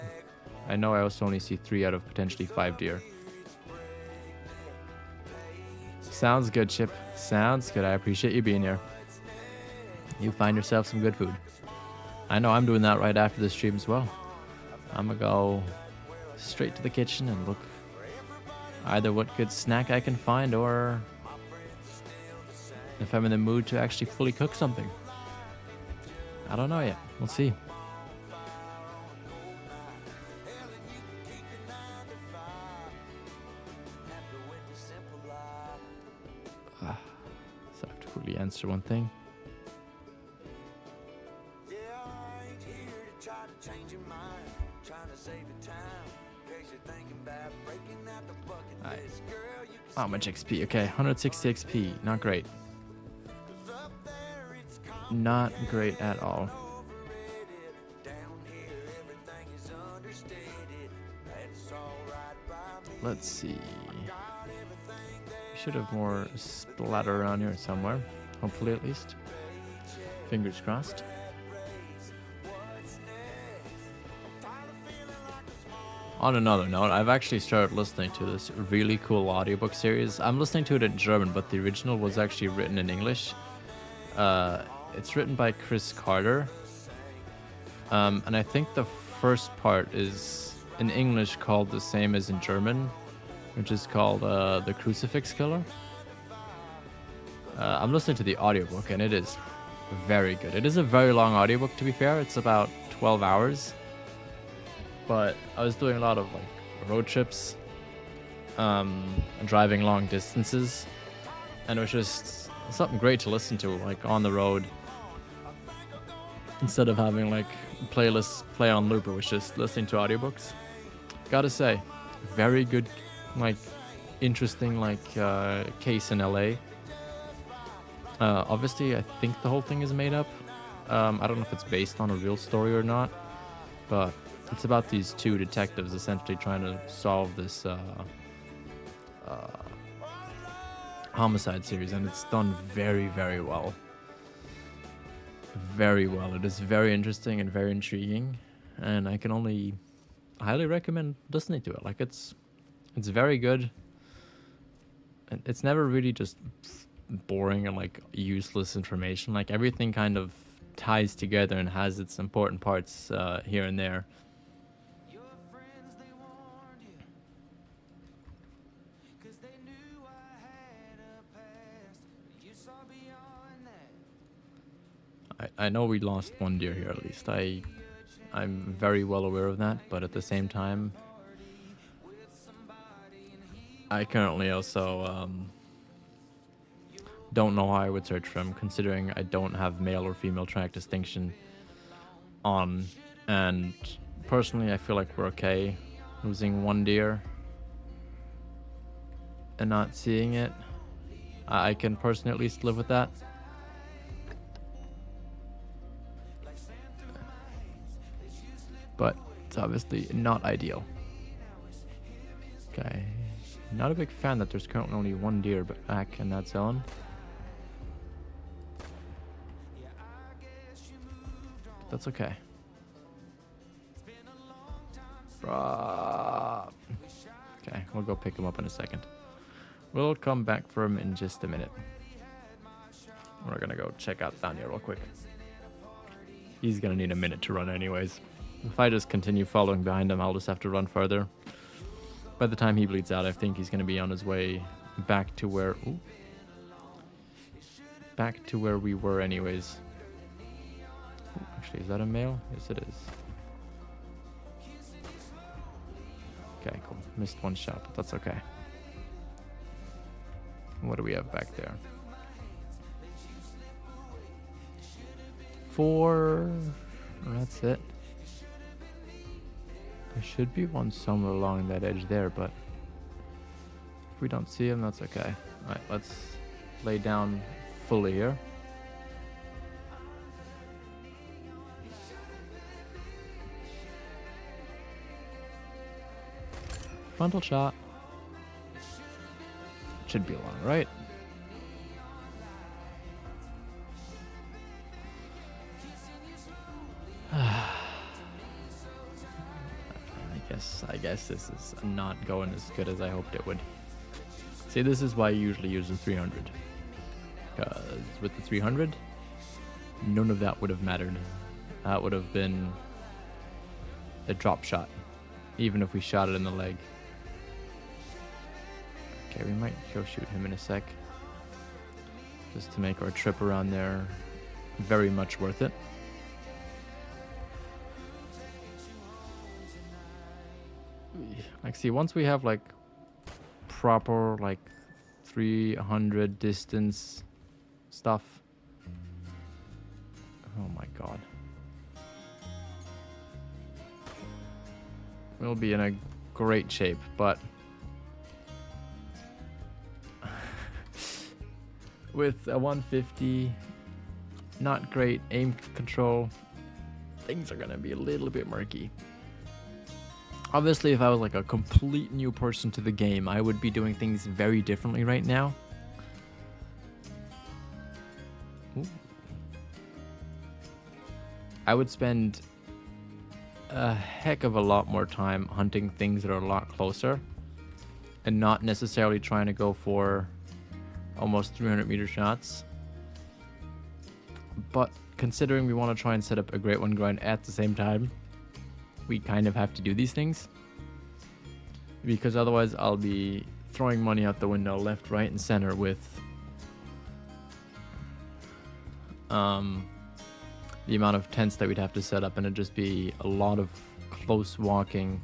Speaker 1: I know I also only see 3 out of potentially 5 deer. Sounds good, Chip. Sounds good. I appreciate you being here. You find yourself some good food. I know I'm doing that right after the stream as well. I'm gonna go straight to the kitchen and look either what good snack I can find or if I'm in the mood to actually fully cook something. I don't know yet. We'll see. So I have to quickly answer one thing. Alright. How much XP? Okay, 160 XP. Not great. Not great at all. Let's see. We should have more splatter around here somewhere. Hopefully, at least. Fingers crossed. On another note, I've actually started listening to this really cool audiobook series. I'm listening to it in German, but the original was actually written in English. It's written by Chris Carter. And I think the first part is in English called the same as in German, which is called The Crucifix Killer. I'm listening to the audiobook, and it is very good. It is a very long audiobook, to be fair. It's about 12 hours. But I was doing a lot of like road trips, driving long distances, and it was just something great to listen to, like on the road. Instead of having like playlists play on loop, it was just listening to audiobooks. Gotta say, very good, like interesting, like case in LA. Obviously, I think the whole thing is made up. I don't know if it's based on a real story or not, but it's about these 2 detectives essentially trying to solve this homicide series, and it's done very, very well. Very well. It is very interesting and very intriguing, and I can only highly recommend listening to it. Like, it's very good. And it's never really just boring and like useless information. Like, everything kind of ties together and has its important parts here and there. I know we lost 1 deer here at least. I'm very well aware of that, but at the same time, I currently also don't know how I would search for him, considering I don't have male or female track distinction on, and personally I feel like we're okay losing one deer and not seeing it. I can personally at least live with that. But it's obviously not ideal. Okay, not a big fan that there's currently only one deer back in that zone. But that's okay. Okay, we'll go pick him up in a second. We'll come back for him in just a minute. We're gonna go check out down here real quick. He's gonna need a minute to run anyways. If I just continue following behind him, I'll just have to run further. By the time he bleeds out, I think he's gonna be on his way back to where... Ooh, back to where we were anyways. Ooh, actually, is that a male? Yes, it is. Okay, cool. Missed one shot, but that's okay. What do we have back there? 4. That's it. There should be one somewhere along that edge there, but if we don't see him, that's okay. Alright, let's lay down fully here. Frontal shot. Should be along, right? I guess this is not going as good as I hoped it would. See, this is why I usually use the 300. Because with the 300, none of that would have mattered. That would have been a drop shot, even if we shot it in the leg. Okay, we might go shoot him in a sec, just to make our trip around there very much worth it. Like, see, once we have like proper like 300 distance stuff. Oh my god. We'll be in a great shape, but with a 150, not great aim control, things are gonna be a little bit murky. Obviously, if I was like a complete new person to the game, I would be doing things very differently right now. Ooh. I would spend a heck of a lot more time hunting things that are a lot closer and not necessarily trying to go for almost 300 meter shots. But considering we want to try and set up a great one grind at the same time, we kind of have to do these things, because otherwise I'll be throwing money out the window left, right, and center with the amount of tents that we'd have to set up, and it'd just be a lot of close walking.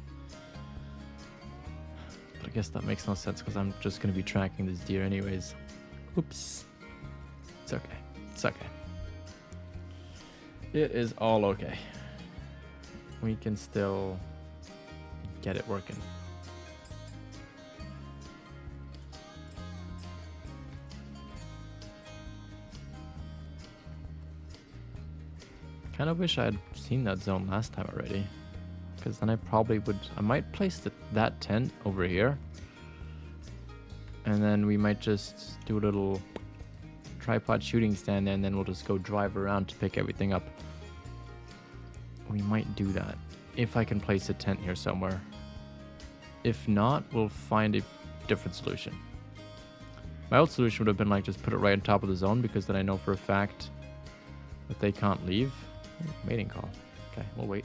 Speaker 1: But I guess that makes no sense because I'm just going to be tracking this deer anyways. Oops. It's okay. It's okay. It is all okay. We can still get it working. Kind of wish I had seen that zone last time already, because then I might place that tent over here, and then we might just do a little tripod shooting stand there, and then we'll just go drive around to pick everything up. We might do that if I can place a tent here somewhere. If not, we'll find a different solution. My old solution would have been like just put it right on top of the zone, because then I know for a fact that they can't leave. Mating call. Okay, we'll wait.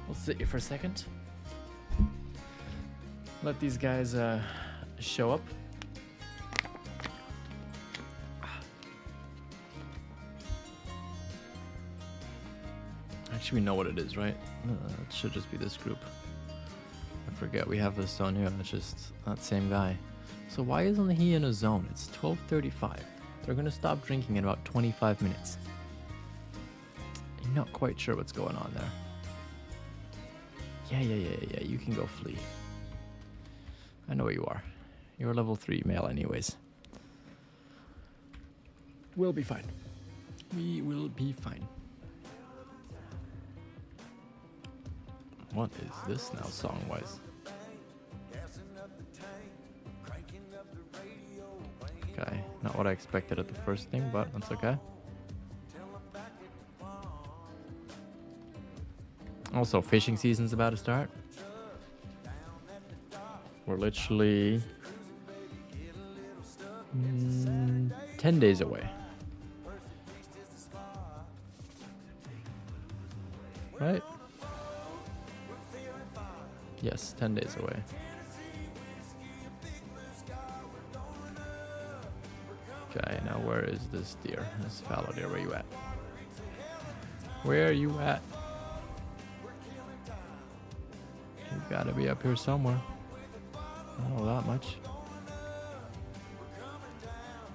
Speaker 1: We'll sit here for a second. Let these guys show up. Actually, we know what it is, right? It should just be this group. I forget we have this zone here. It's just that same guy. So why isn't he in a zone? It's 12:35. They're gonna stop drinking in about 25 minutes. I'm not quite sure what's going on there. Yeah. You can go flee. I know where you are. You're level 3 male anyways. We'll be fine. We will be fine. What is this now song-wise? Okay, not what I expected at the first thing, but that's okay. Also, fishing season's about to start. We're literally 10 days away. Right? Yes, 10 days away. Okay, now where is this deer? This fallow deer, where you at? Where are you at? You gotta be up here somewhere. I don't know that much.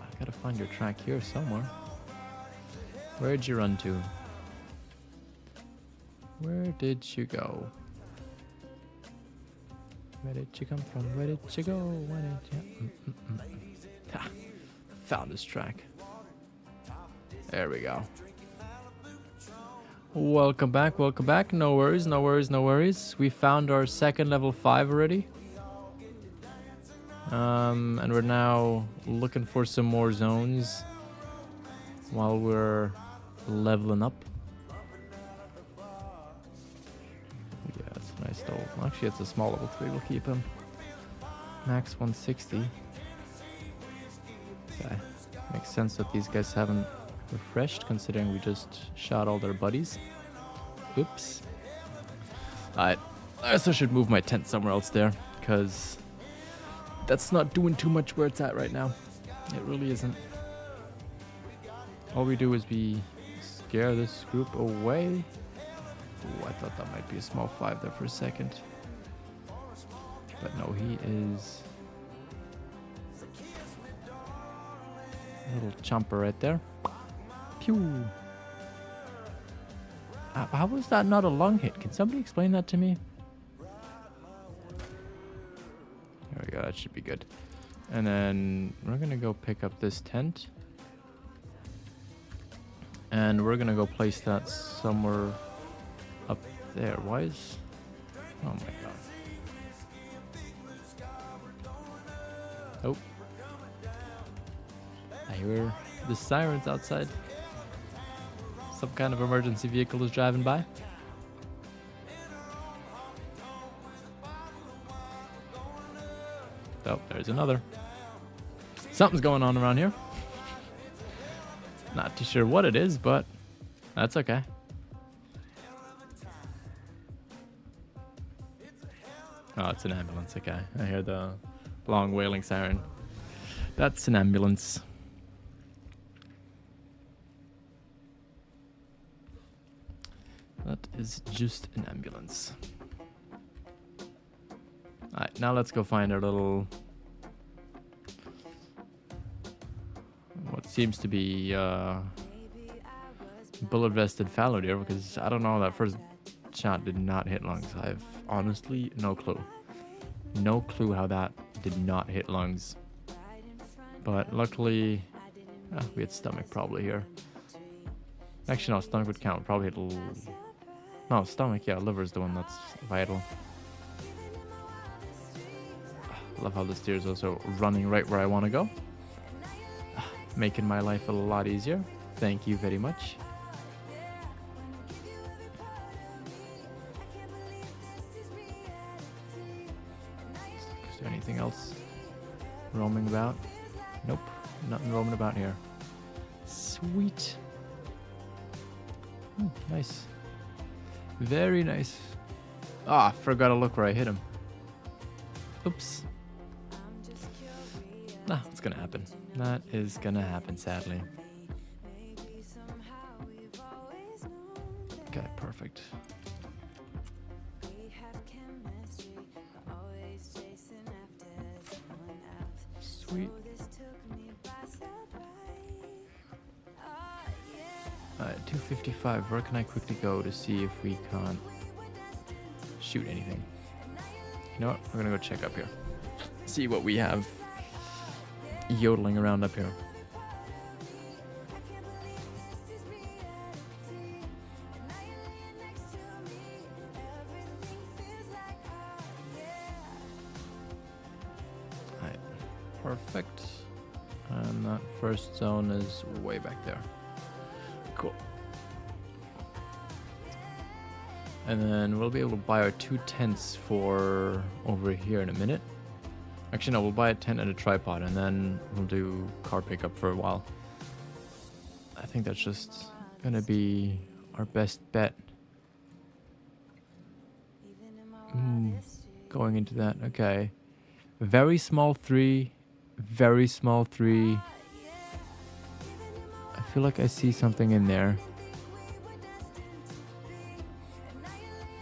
Speaker 1: I gotta find your track here somewhere. Where'd you run to? Where did you go? Where did you come from? Where did you go? Where did you... Ha! Found his track. There we go. Welcome back, welcome back. No worries, no worries, no worries. We found our second level 5 already. And we're now looking for some more zones while we're leveling up. Yeah, it's a nice though. Actually, it's a small level 3. We'll keep him. Max 160. Okay. Makes sense that these guys haven't refreshed, considering we just shot all their buddies. Oops. Alright. I also should move my tent somewhere else there, because that's not doing too much where it's at right now. It really isn't. All we do is we scare this group away. Ooh, I thought that might be a small 5 there for a second. But no, he is a little chomper right there. Pew! How was that not a lung hit? Can somebody explain that to me? There we go, that should be good. And then we're gonna go pick up this tent. And we're gonna go place that somewhere up there. Why is... Oh my god. Oh. I hear the sirens outside. Some kind of emergency vehicle is driving by. Oh, there's another. Something's going on around here. Not too sure what it is, but that's okay. Oh, it's an ambulance. Okay, I hear the long wailing siren. That's an ambulance. That is just an ambulance. Alright, now let's go find our little... what seems to be bullet-vested fallow deer, because I don't know, that first shot did not hit lungs. I have honestly no clue. No clue how that did not hit lungs. But luckily, we had stomach probably here. Actually, no, stomach would count. Probably hit no, stomach, yeah, liver is the one that's vital. I love how this deer is also running right where I want to go. Making my life a lot easier. Thank you very much. Is there anything else roaming about? Nope, nothing roaming about here. Sweet. Nice. Very nice. Ah, forgot to look where I hit him. Oops. It's gonna happen. That is gonna happen, sadly. Okay, perfect. Sweet. Alright, 255. Where can I quickly go to see if we can't shoot anything? You know what? We're gonna go check up here. See what we have yodeling around up here. Alright, perfect. And that first zone is way back there. Cool. And then we'll be able to buy our 2 tents for over here in a minute. Actually, no, we'll buy a tent and a tripod, and then we'll do car pickup for a while. I think that's just gonna be our best bet. Going into that, okay. Very small 3, very small 3. I feel like I see something in there.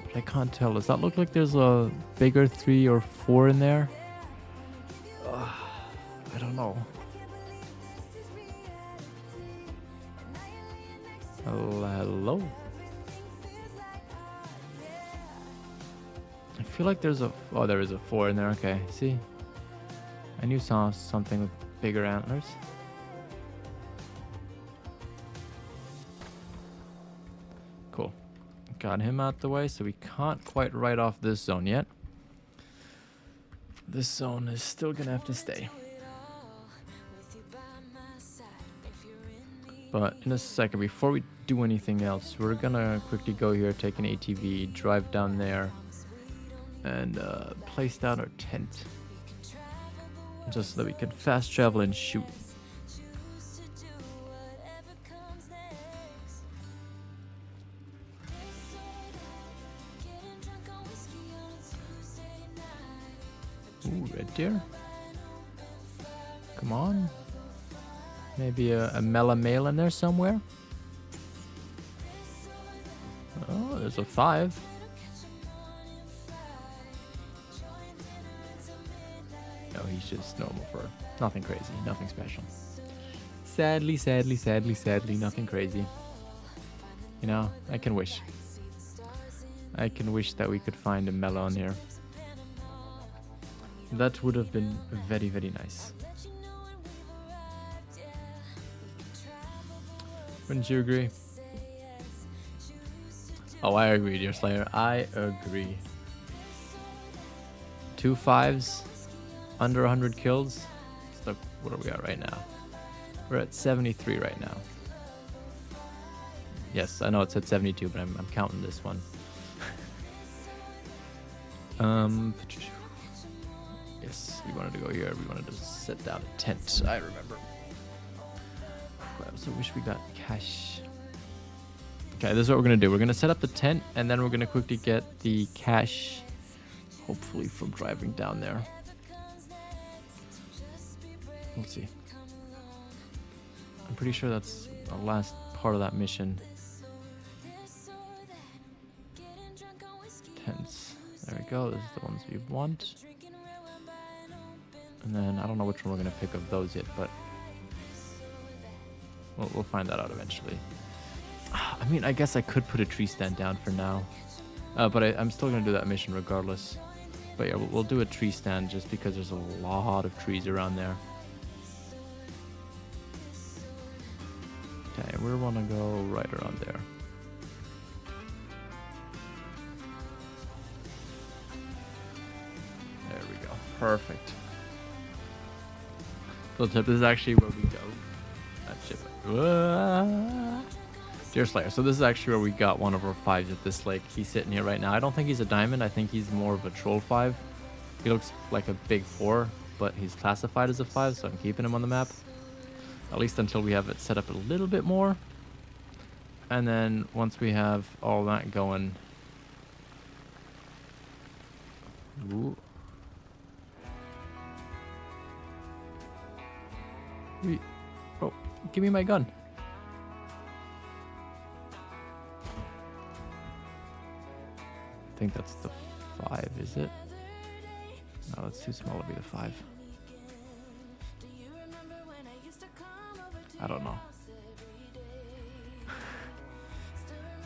Speaker 1: But I can't tell. Does that look like there's a bigger 3 or 4 in there? I don't know. Hello? I feel like there's a... Oh, there is a 4 in there. Okay, see? I knew saw something with bigger antlers. Cool. Got him out the way, so we can't quite write off this zone yet. This zone is still gonna have to stay. But in a second, before we do anything else, we're gonna quickly go here, take an ATV, drive down there, and place down our tent. Just so that we can fast travel and shoot. Ooh, red deer. Come on. Maybe a Mela male in there somewhere. Oh, there's a 5. No, he's just normal fur. Nothing crazy, nothing special. Sadly, sadly, sadly, sadly, nothing crazy. You know, I can wish. I can wish that we could find a Mela on here. That would have been very, very nice. Wouldn't you agree? Oh, I agree, dear Slayer. I agree. 2 5s, under 100 kills. So what are we at right now? We're at 73 right now. Yes, I know it said 72, but I'm counting this one. Yes, we wanted to go here. We wanted to set down a tent. I remember. I also wish we got cash. Okay, this is what we're going to do. We're going to set up the tent, and then we're going to quickly get the cash, hopefully from driving down there. We'll see. I'm pretty sure that's the last part of that mission. Tents. There we go. Those are the ones we want. And then I don't know which one we're going to pick of those yet, but we'll find that out eventually. I mean, I guess I could put a tree stand down for now. But I'm still going to do that mission regardless. But yeah, we'll do a tree stand just because there's a lot of trees around there. Okay, we want to go right around there. There we go. Perfect. So this is actually where we go. Deer Slayer. So this is actually where we got one of our 5s at this lake. He's sitting here right now. I don't think he's a diamond. I think he's more of a troll 5. He looks like a big 4, but he's classified as a 5, so I'm keeping him on the map. At least until we have it set up a little bit more. And then once we have all that going... Ooh. Oh, give me my gun. think that's the 5, is it? No, that's too small to be the 5. I don't know.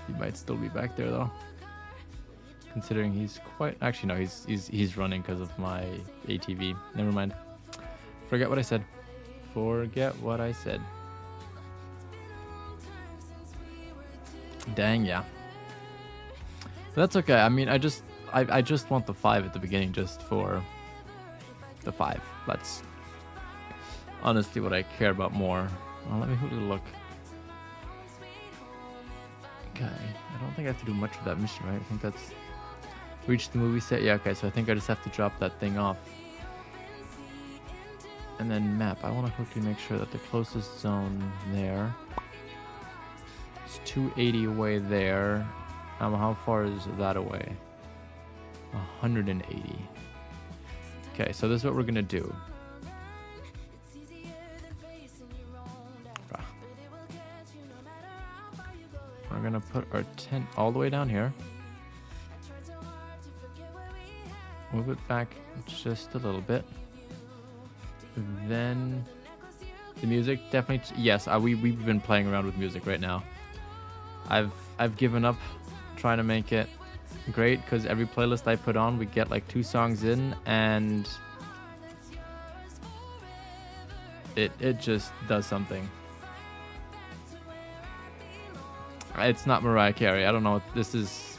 Speaker 1: He might still be back there though. Considering he's quite... Actually, no, he's running because of my ATV. Never mind. Forget what I said. Forget what I said. Dang, yeah. But that's okay. I mean, I just want the 5 at the beginning just for the 5. That's honestly what I care about more. Well, let me quickly look. Okay, I don't think I have to do much of that mission, right? I think that's... Reach the movie set? Yeah, okay, so I think I just have to drop that thing off. And then map. I want to quickly make sure that the closest zone there... It's 280 away there. How far is that away? 180. Okay, so this is what we're gonna do. We're gonna put our tent all the way down here. Move it back just a little bit. Then the music definitely. Yes, we've been playing around with music right now. I've given up trying to make it great because every playlist I put on, we get like 2 songs in, and it just does something. It's not Mariah Carey. I don't know. This is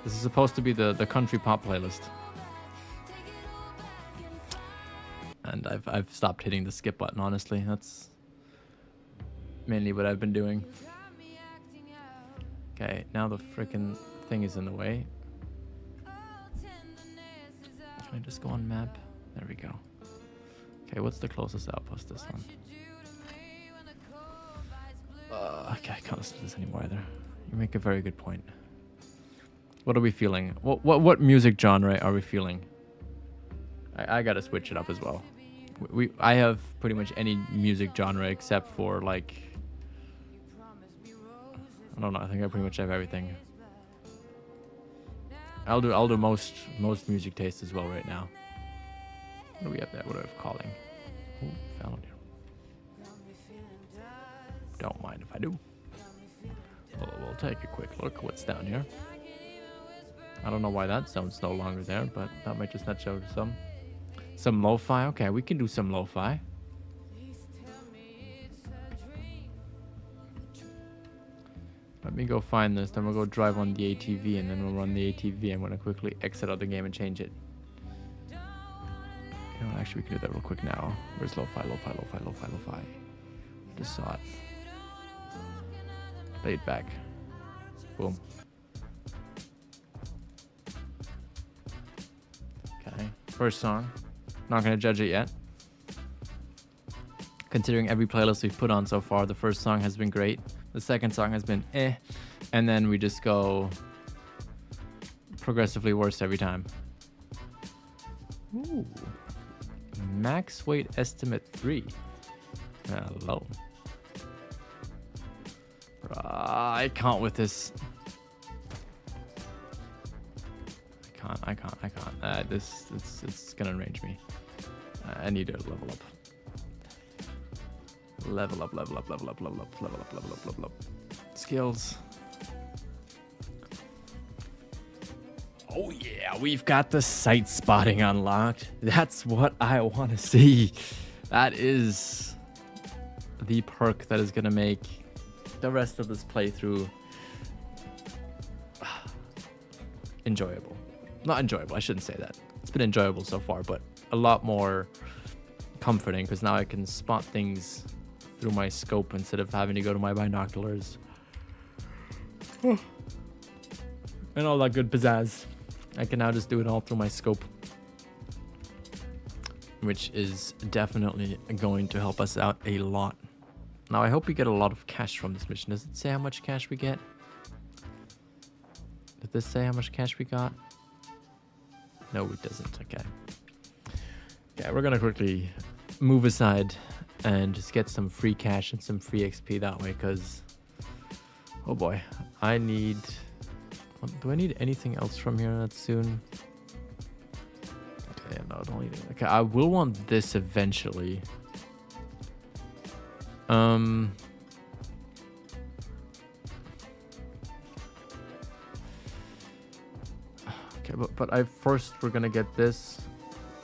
Speaker 1: supposed to be the country pop playlist. And I've stopped hitting the skip button, honestly. That's mainly what I've been doing. Okay, now the frickin' thing is in the way. Can I just go on map? There we go. Okay, what's the closest outpost? This one. Okay, I can't listen to this anymore either. You make a very good point. What are we feeling? What music genre are we feeling? I gotta switch it up as well. I have pretty much any music genre except for like, I don't know. I think I pretty much have everything. I'll do most music taste as well right now. What do we have there? What do I have calling? Ooh, found here. Don't mind if I do. We'll take a quick look. What's down here? I don't know why that sound's no longer there, but that might just not show some lo-fi. Okay, we can do some lo-fi. Let me go find this, then we'll go drive on the ATV, and then we'll run the ATV. I'm gonna quickly exit out the game and change it. You know what, actually we can do that real quick now. Where's lo-fi? Just saw it. Play it back. Boom. Okay, first song. Not gonna judge it yet. Considering every playlist we've put on so far, the first song has been great. The second song has been eh. And then we just go progressively worse every time. Ooh. Max weight estimate 3. Hello. I can't with this. I can't. It's gonna enrage me. I need to level up. Level up. Skills. Oh yeah, we've got the sight spotting unlocked. That's what I want to see. That is the perk that is gonna make the rest of this playthrough enjoyable. Not enjoyable, I shouldn't say that. It's been enjoyable so far, but a lot more comforting because now I can spot things through my scope instead of having to go to my binoculars. And all that good pizzazz. I can now just do it all through my scope, which is definitely going to help us out a lot. Now, I hope we get a lot of cash from this mission. Does it say how much cash we get? Did this say how much cash we got? No, it doesn't. Okay. Okay, we're gonna quickly move aside and just get some free cash and some free XP that way, because, oh boy, I need Do I need anything else from here that soon? Okay, no, don't need it. Okay, I will want this eventually. Okay, but we're gonna get this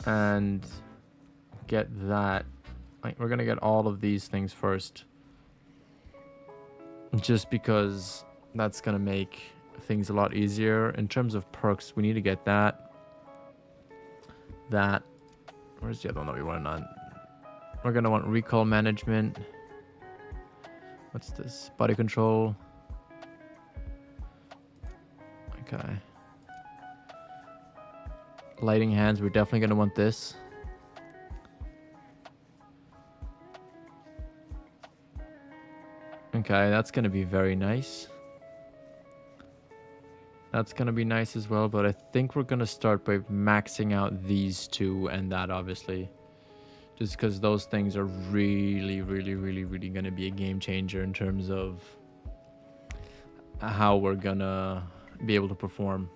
Speaker 1: and get that. Like, we're gonna get all of these things first, just because that's gonna make things a lot easier. In terms of perks, we need to get that. Where's the other one that we want on? We're gonna want recall management. What's this? Body control. Okay. Lighting hands, we're definitely gonna want this. Okay, that's gonna be very nice. That's gonna be nice as well, but I think we're gonna start by maxing out these two and that, obviously. Just because those things are really gonna be a game changer in terms of how we're gonna be able to perform.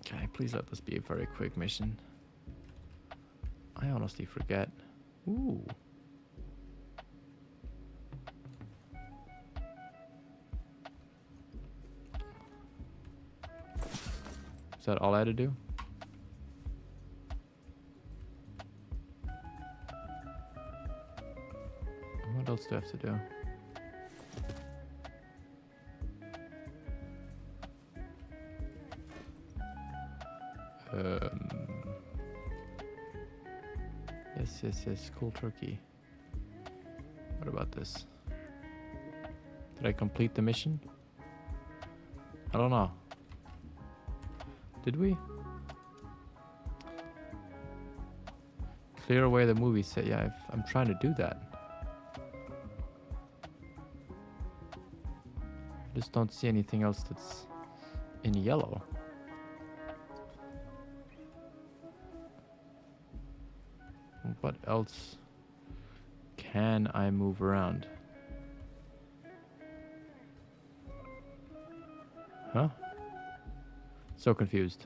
Speaker 1: Okay, please let this be a very quick mission. I honestly forget. Ooh. Is that all I had to do? What else do I have to do? Yes, cool turkey. What about this? Did I complete the mission? I don't know. Did we? Clear away the movie set. Yeah, I'm trying to do that. I just don't see anything else that's in yellow. What else can I move around? Huh? So confused.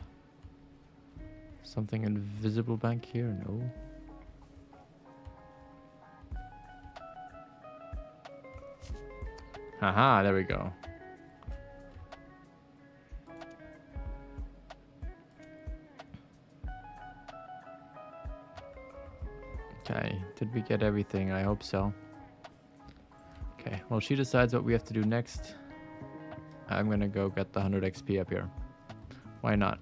Speaker 1: Something invisible back here? No. Haha, there we go. Okay, did we get everything? I hope so. Okay, well, she decides what we have to do next. I'm gonna go get the 100 XP up here. Why not?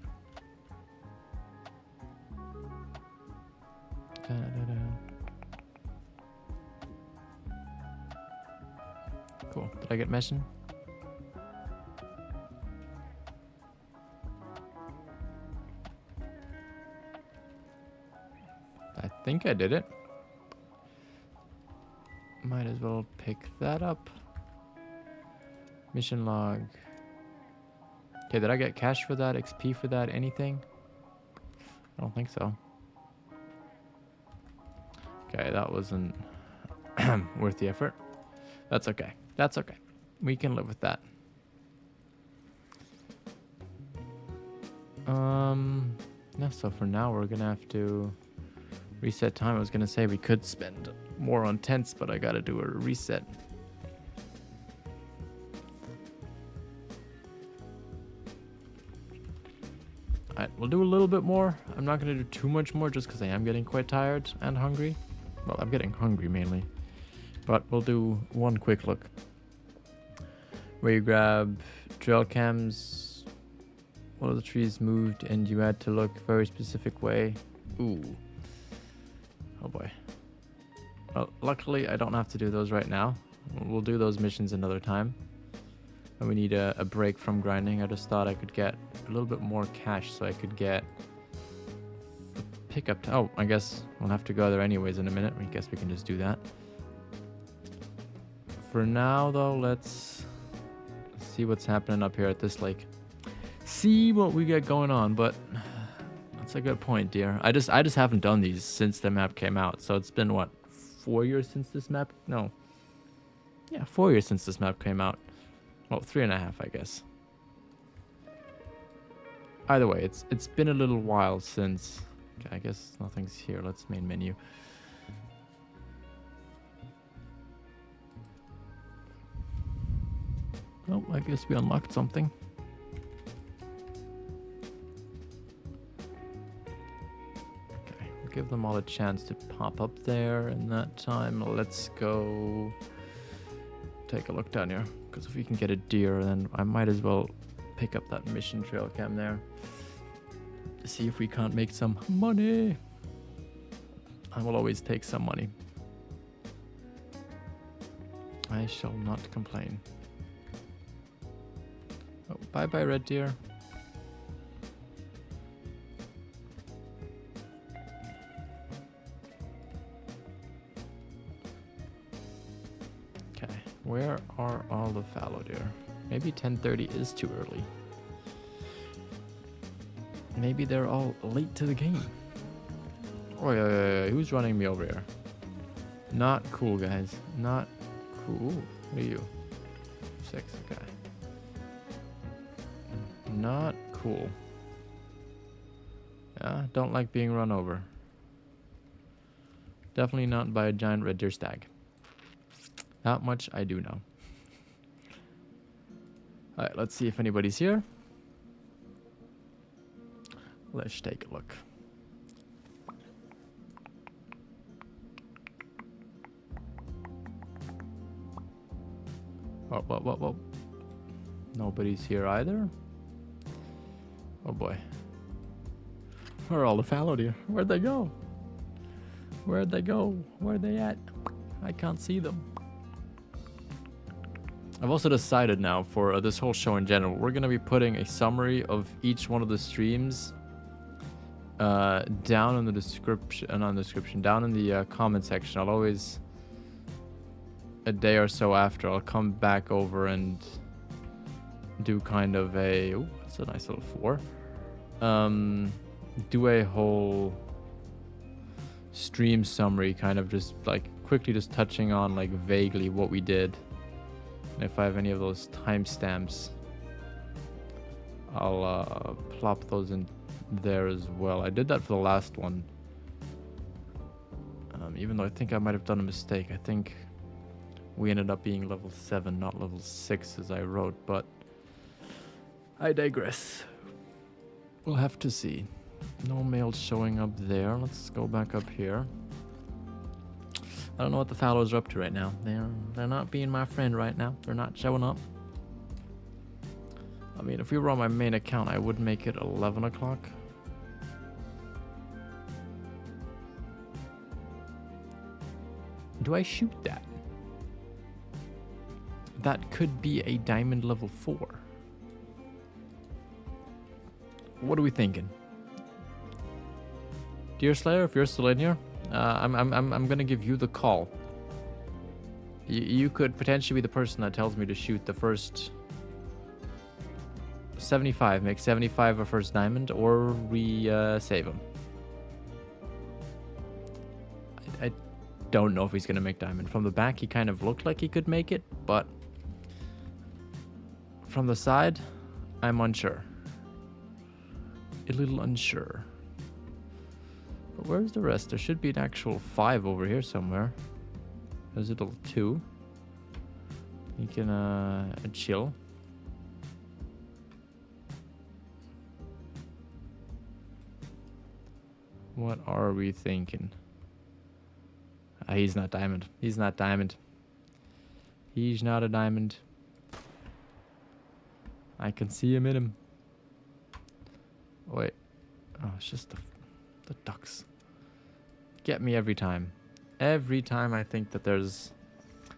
Speaker 1: Cool. Did I get mission? I think I did it. Might as well pick that up. Mission log. Okay, did I get cash for that? XP for that? Anything? I don't think so. Okay, that wasn't worth the effort. That's okay. That's okay. We can live with that. No, so for now we're gonna have to reset time. I was gonna say we could spend more on tents, but I gotta do a reset. Alright, we'll do a little bit more. I'm not gonna do too much more just because I am getting quite tired and hungry. Well, I'm getting hungry mainly. But we'll do one quick look. Where you grab trail cams. One of the trees moved and you had to look very specific way. Ooh. Oh boy. Well, luckily I don't have to do those right now. We'll do those missions another time. And we need a break from grinding. I just thought I could get a little bit more cash so I could get the pickup. Oh, I guess we'll have to go there anyways in a minute. I guess we can just do that. For now though, let's see what's happening up here at this lake. See what we get going on, but that's a good point, dear. I just haven't done these since the map came out. So it's been what, 4 years since this map? No. Yeah, 4 years since this map came out. Well, 3.5, I guess. Either way, it's been a little while since... Okay, I guess nothing's here. Let's main menu. Oh, I guess we unlocked something. Okay, we'll give them all a chance to pop up there in that time. Let's go take a look down here. Because if we can get a deer, then I might as well pick up that mission trail cam there. See if we can't make some money. I will always take some money. I shall not complain. Oh, bye-bye, red deer. Okay, where are all the fallow deer? Maybe 10:30 is too early. Maybe they're all late to the game. Oh, yeah. Who's running me over here? Not cool, guys. Not cool. Ooh, what are you? 6, okay. Not cool. Yeah, don't like being run over. Definitely not by a giant red deer stag. That much I do know. Alright, let's see if anybody's here. Let's take a look. Whoa. Nobody's here either. Oh boy. Where are all the fallow deer? Where'd they go? Where'd they go? Where are they at? I can't see them. I've also decided now for this whole show in general, we're going to be putting a summary of each one of the streams down in the description, down in the comment section. I'll always, a day or so after, I'll come back over and do kind of a, ooh, that's a nice little 4. Do a whole stream summary, kind of just like quickly just touching on like vaguely what we did. And if I have any of those timestamps, I'll plop those in there as well. I did that for the last one. Even though I think I might have done a mistake. I think we ended up being level 7, not level 6 as I wrote, but I digress. We'll have to see. No males showing up there. Let's go back up here. I don't know what the fallows are up to right now. They're not being my friend right now. They're not showing up. I mean, if we were on my main account, I would make it 11 o'clock. Do I shoot that? That could be a diamond level 4. What are we thinking? Deer Slayer, if you're still in here, I'm gonna give you the call. You could potentially be the person that tells me to shoot the first 75, make 75 a first diamond, or we save him. I don't know if he's gonna make diamond. From the back, he kind of looked like he could make it, but from the side, I'm unsure. A little unsure. But where's the rest? There should be an actual 5 over here somewhere. There's a little 2. You can chill. What are we thinking? He's not diamond. He's not diamond. He's not a diamond. I can see him in him. Wait. Oh, it's just the ducks. Get me every time. Every time I think that there's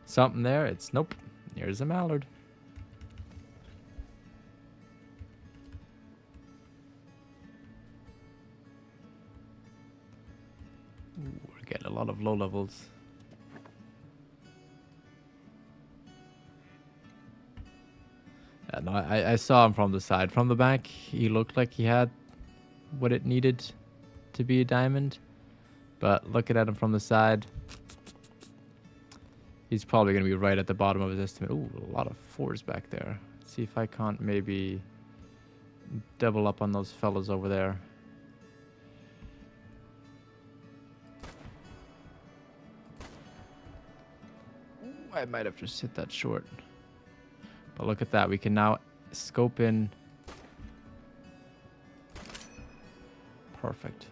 Speaker 1: something there, it's nope. Here's a mallard. Ooh, we're getting a lot of low levels. No, I saw him from the side. From the back, he looked like he had what it needed to be a diamond. But looking at him from the side, He's probably going to be right at the bottom of his estimate. Ooh, a lot of 4s back there. Let's see if I can't maybe double up on those fellas over there. Ooh, I might have just hit that short. But look at that. We can now scope in. Perfect.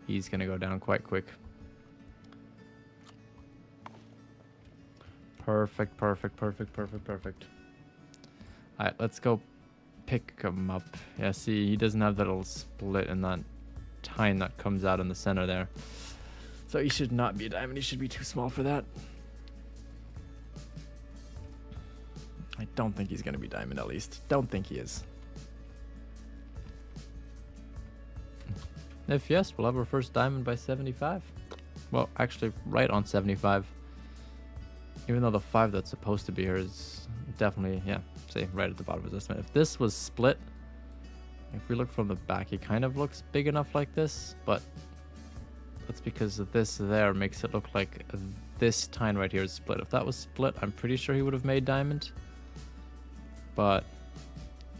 Speaker 1: He's going to go down quite quick. Perfect, perfect, perfect, perfect, perfect. Alright, let's go pick him up. Yeah, see, he doesn't have that little split and that tine that comes out in the center there. So he should not be a diamond. He should be too small for that. I don't think he's going to be diamond, at least. Don't think he is. If yes, we'll have our first diamond by 75. Well, actually, right on 75. Even though the 5 that's supposed to be here is definitely, yeah, say right at the bottom of his estimate. If this was split, if we look from the back, it kind of looks big enough like this, but that's because of this there makes it look like this tine right here is split. If that was split, I'm pretty sure he would have made diamond, but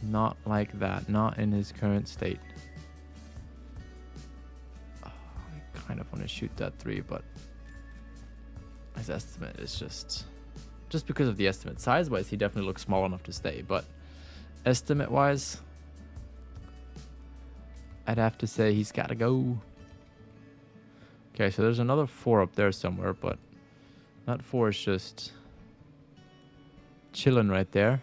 Speaker 1: not like that, not in his current state. Oh, I kind of want to shoot that 3, but his estimate is just because of the estimate. Size-wise, he definitely looks small enough to stay, but estimate-wise, I'd have to say he's got to go. Okay, so there's another 4 up there somewhere, but that 4 is just chilling right there.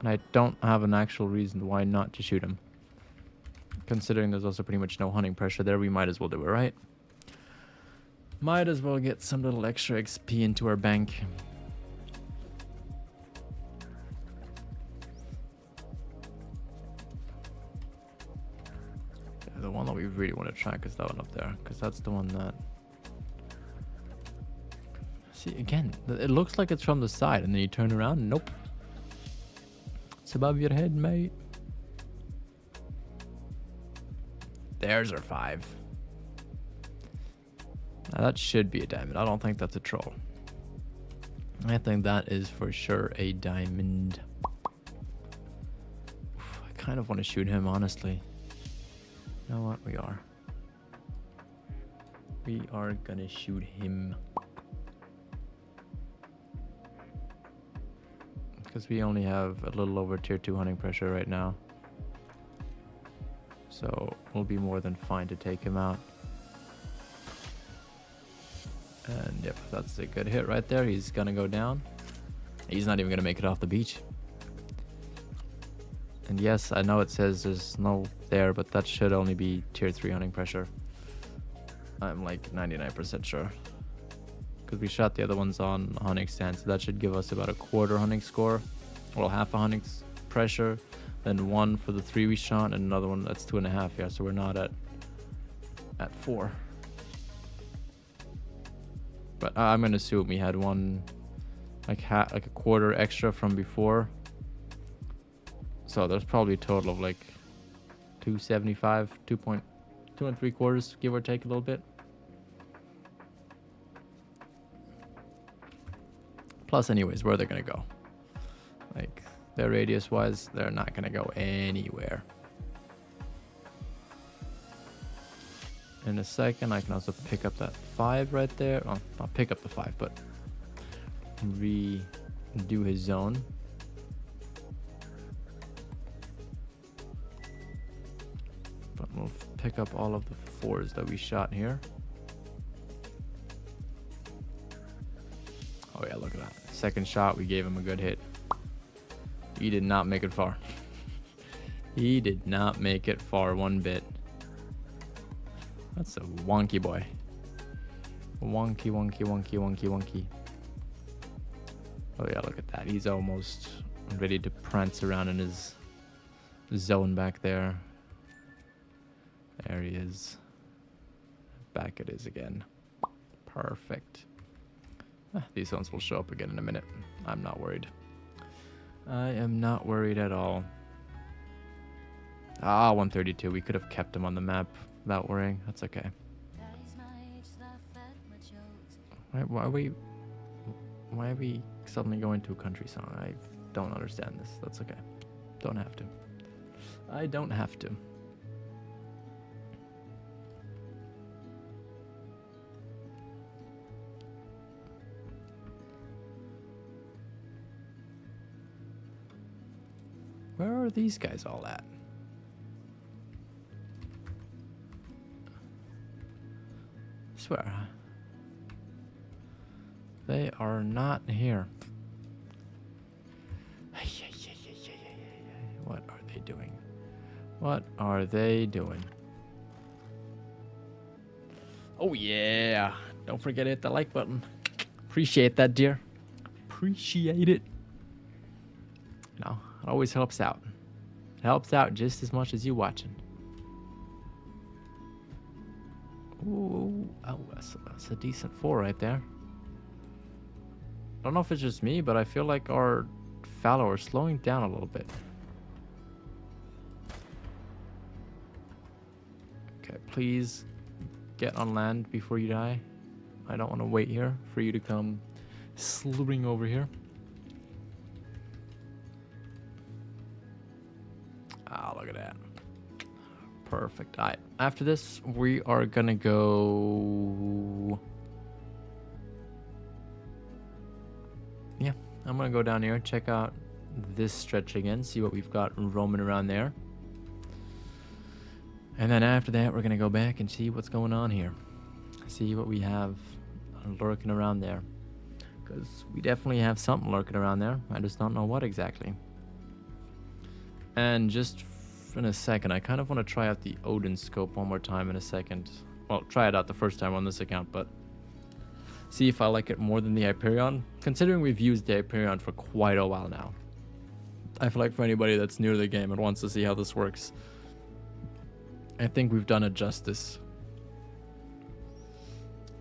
Speaker 1: And I don't have an actual reason why not to shoot him. Considering there's also pretty much no hunting pressure there, we might as well do it, right? Might as well get some little extra XP into our bank. Yeah, the one that we really want to track is that one up there, because that's the one that... See, again, it looks like it's from the side, and then you turn around, nope. It's above your head, mate. There's our 5. Now that should be a diamond. I don't think that's a troll. I think that is for sure a diamond. Oof, I kind of want to shoot him, honestly. You know what? We are. We are gonna shoot him. Because we only have a little over tier 2 hunting pressure right now. So we'll be more than fine to take him out. And yep, that's a good hit right there. He's gonna go down. He's not even gonna make it off the beach. And yes, I know it says there's no there, but that should only be tier 3 hunting pressure. I'm like 99% sure. Because we shot the other ones on hunting stand, so that should give us about a quarter hunting score. Well, half a hunting pressure. Then 1 for the 3 we shot, and another one that's 2.5. Yeah, so we're not at 4. But I'm gonna assume we had one like a quarter extra from before. So there's probably a total of like 275, 2 2.75, give or take a little bit. Plus, anyways, where they're gonna go? Like their radius wise, they're not gonna go anywhere. In a second, I can also pick up that 5 right there. Oh, I'll pick up the 5, but redo his zone. But we'll pick up all of the 4s that we shot here. Oh yeah, look at that. Second shot, we gave him a good hit. He did not make it far. He did not make it far one bit. That's a wonky boy. Wonky, wonky, wonky, wonky, wonky. Oh yeah, look at that. He's almost ready to prance around in his zone back there. There he is. Back it is again. Perfect. These ones will show up again in a minute. I'm not worried. I am not worried at all. Ah, 132. We could have kept him on the map without worrying. That's okay. Why are we suddenly going to a country song? I don't understand this. That's okay. Don't have to. I don't have to. Where are these guys all at? I swear. They are not here. What are they doing? What are they doing? Oh yeah! Don't forget to hit the like button. Appreciate that, dear. Appreciate it. No, it always helps out. It helps out just as much as you watching. Ooh, oh, that's a decent 4 right there. I don't know if it's just me, but I feel like our fallow are slowing down a little bit. Okay, please get on land before you die. I don't want to wait here for you to come slithering over here. Ah, look at that. Perfect. All right, after this, we are gonna go... Yeah, I'm gonna go down here, check out this stretch again, see what we've got roaming around there. And then after that, we're gonna go back and see what's going on here. See what we have lurking around there. Because we definitely have something lurking around there. I just don't know what exactly. And just in a second, I kind of want to try out the Odin scope one more time in a second. Well, try it out the first time on this account, but see if I like it more than the Hyperion. Considering we've used the Hyperion for quite a while now. I feel like for anybody that's new to the game and wants to see how this works, I think we've done it justice.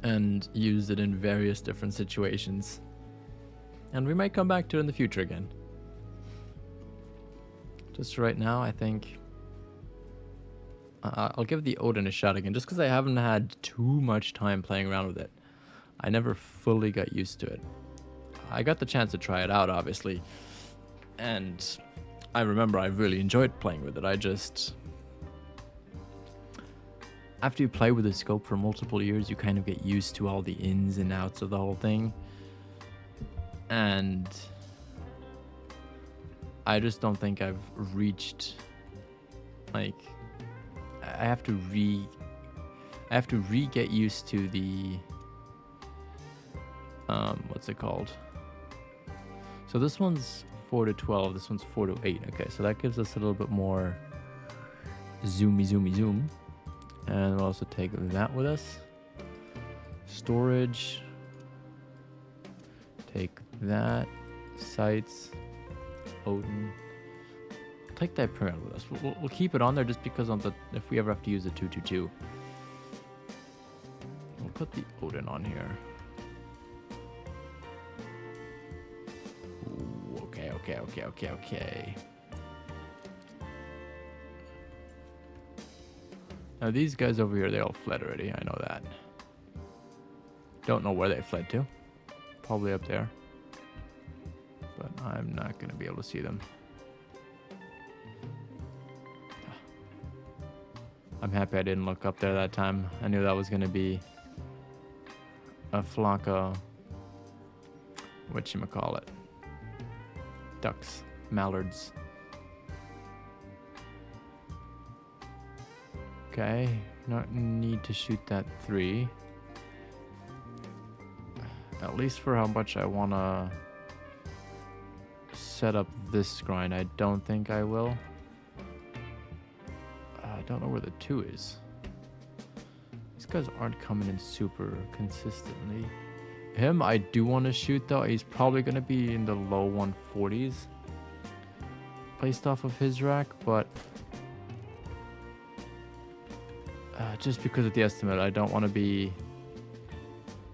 Speaker 1: And used it in various different situations. And we might come back to it in the future again. Just right now, I think I'll give the Odin a shot again, just because I haven't had too much time playing around with it. I never fully got used to it. I got the chance to try it out, obviously, and I remember I really enjoyed playing with it. I just... After you play with the scope for multiple years, you kind of get used to all the ins and outs of the whole thing. And I just don't think I've reached, like, I have to get used to the, what's it called? So this one's 4 to 12, this one's 4 to 8. Okay, so that gives us a little bit more zoom. And we'll also take that with us. Storage. Take that. Sights. Odin. Take that Hyperion with us. We'll keep it on there just because if we ever have to use the 222. We'll put the Odin on here. Ooh, okay. Now these guys over here, they all fled already. I know that. Don't know where they fled to. Probably up there. But I'm not going to be able to see them. I'm happy I didn't look up there that time. I knew that was going to be a flock of... whatchamacallit? Ducks. Mallards. Okay, not need to shoot that 3. At least for how much I want to set up this grind. I don't think I will. I don't know where the 2 is. These guys aren't coming in super consistently. Him, I do want to shoot though. He's probably going to be in the low 140s. Based off of his rack, but... just because of the estimate, I don't want to be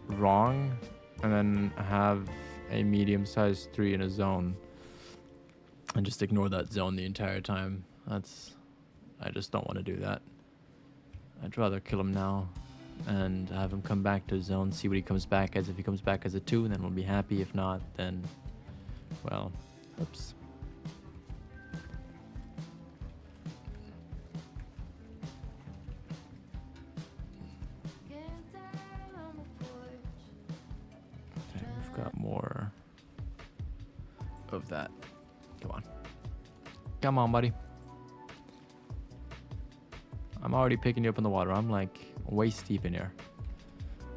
Speaker 1: wrong and then have a medium-sized 3 in a zone and just ignore that zone the entire time. I just don't want to do that. I'd rather kill him now and have him come back to his zone, see what he comes back as. If he comes back as a 2, then we'll be happy. If not, then, well, oops. Okay, we've got more of that. Come on. Come on, buddy. I'm already picking you up in the water. I'm like waist deep in here.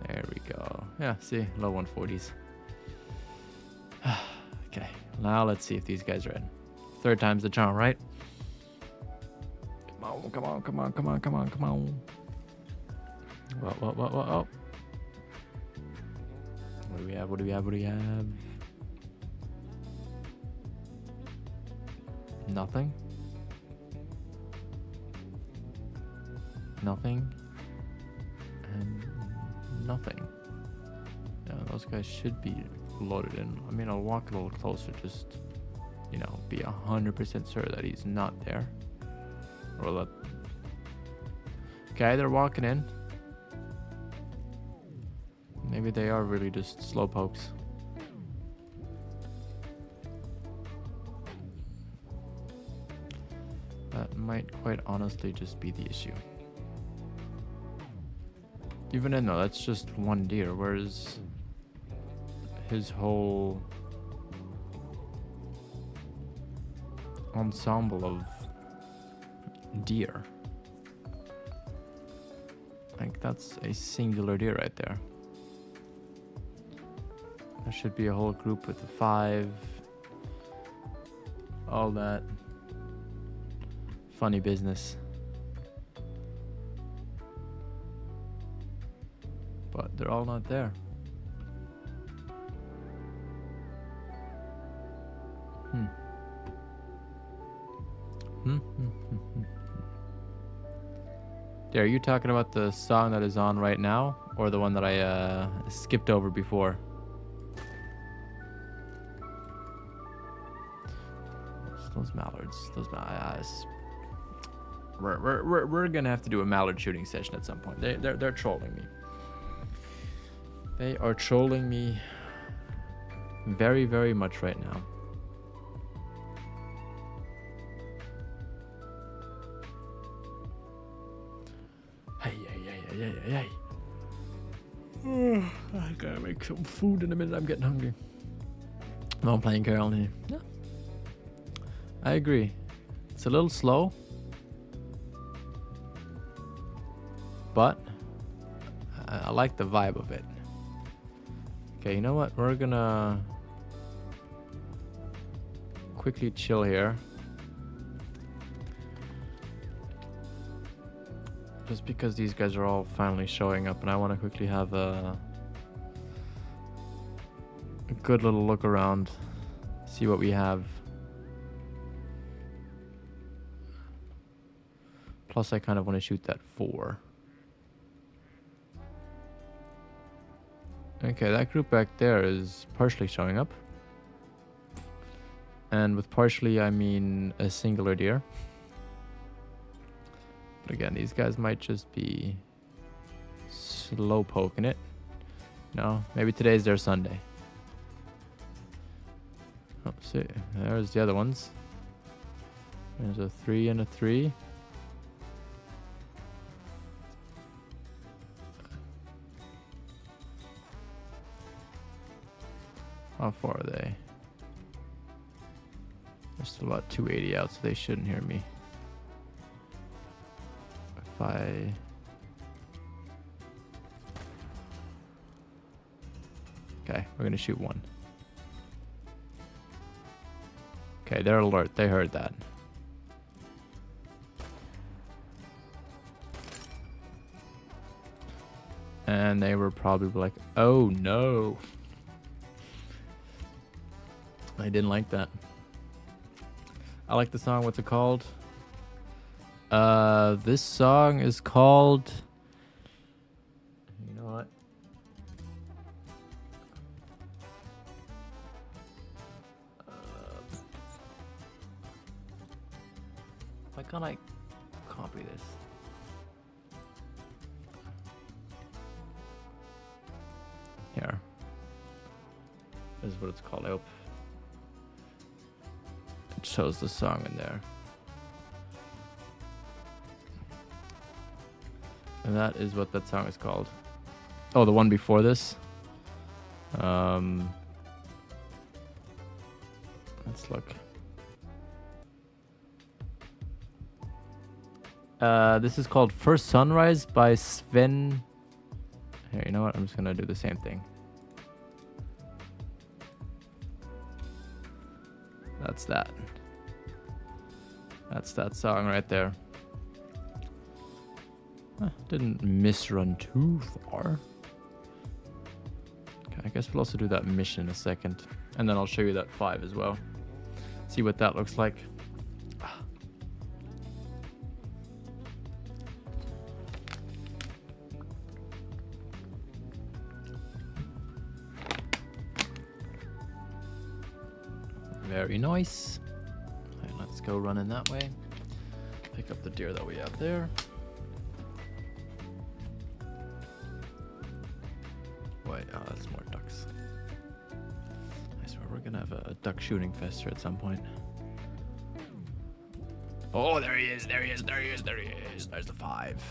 Speaker 1: There we go. Yeah, see, low 140s. Okay, now let's see if these guys are in. Third time's the charm, right? Come on, come on, come on, come on, come on, come on. Whoa. What do we have? What do we have? What do we have? Nothing. Nothing. And nothing. Yeah, those guys should be loaded in. I mean, I'll walk a little closer, just, you know, be 100% sure that he's not there. Or let... Okay, they're walking in. Maybe they are really just slow pokes. That might quite honestly just be the issue. Even then though, that's just one deer, whereas his whole ensemble of deer. Like, that's a singular deer right there. There should be a whole group with a 5. All that funny business. But they're all not there. Are you talking about the song that is on right now, or the one that I skipped over before? Those mallards. We're gonna have to do a mallard shooting session at some point. They're trolling me. They are trolling me very, very much right now. Hey. I gotta make some food in a minute. I'm getting hungry. No, I'm playing Carol here. Yeah. I agree. It's a little slow, but I like the vibe of it. Okay, you know what? We're gonna quickly chill here. Just because these guys are all finally showing up, and I want to quickly have a good little look around, see what we have. Plus, I kind of want to shoot that 4. Okay, that group back there is partially showing up. And with partially, I mean a singular deer. But again, these guys might just be slow poking it. No, maybe today's their Sunday. Oh, see, there's the other ones. There's a 3 and a 3. How far are they? They're still about 280 out, so they shouldn't hear me. If I... Okay, we're gonna shoot one. Okay, they're alert. They heard that. And they were probably like, oh no. I didn't like that. I like the song. What's it called? This song is called... You know what? Why can't I copy this? what it's called. I hope it shows the song in there. And that is what that song is called. Oh, the one before this. Let's look. This is called First Sunrise by Sven. Here, you know what? I'm just gonna do the same thing. That's that. That's that song right there. Didn't misrun too far. Okay, I guess we'll also do that mission in a second. And then I'll show you that 5 as well. See what that looks like. Very nice. Alright, let's go running that way. Pick up the deer that we have there. Wait, oh, that's more ducks. I swear we're gonna have a duck shooting fest here at some point. Oh, there he is, there he is, there he is, there he is. There's the 5.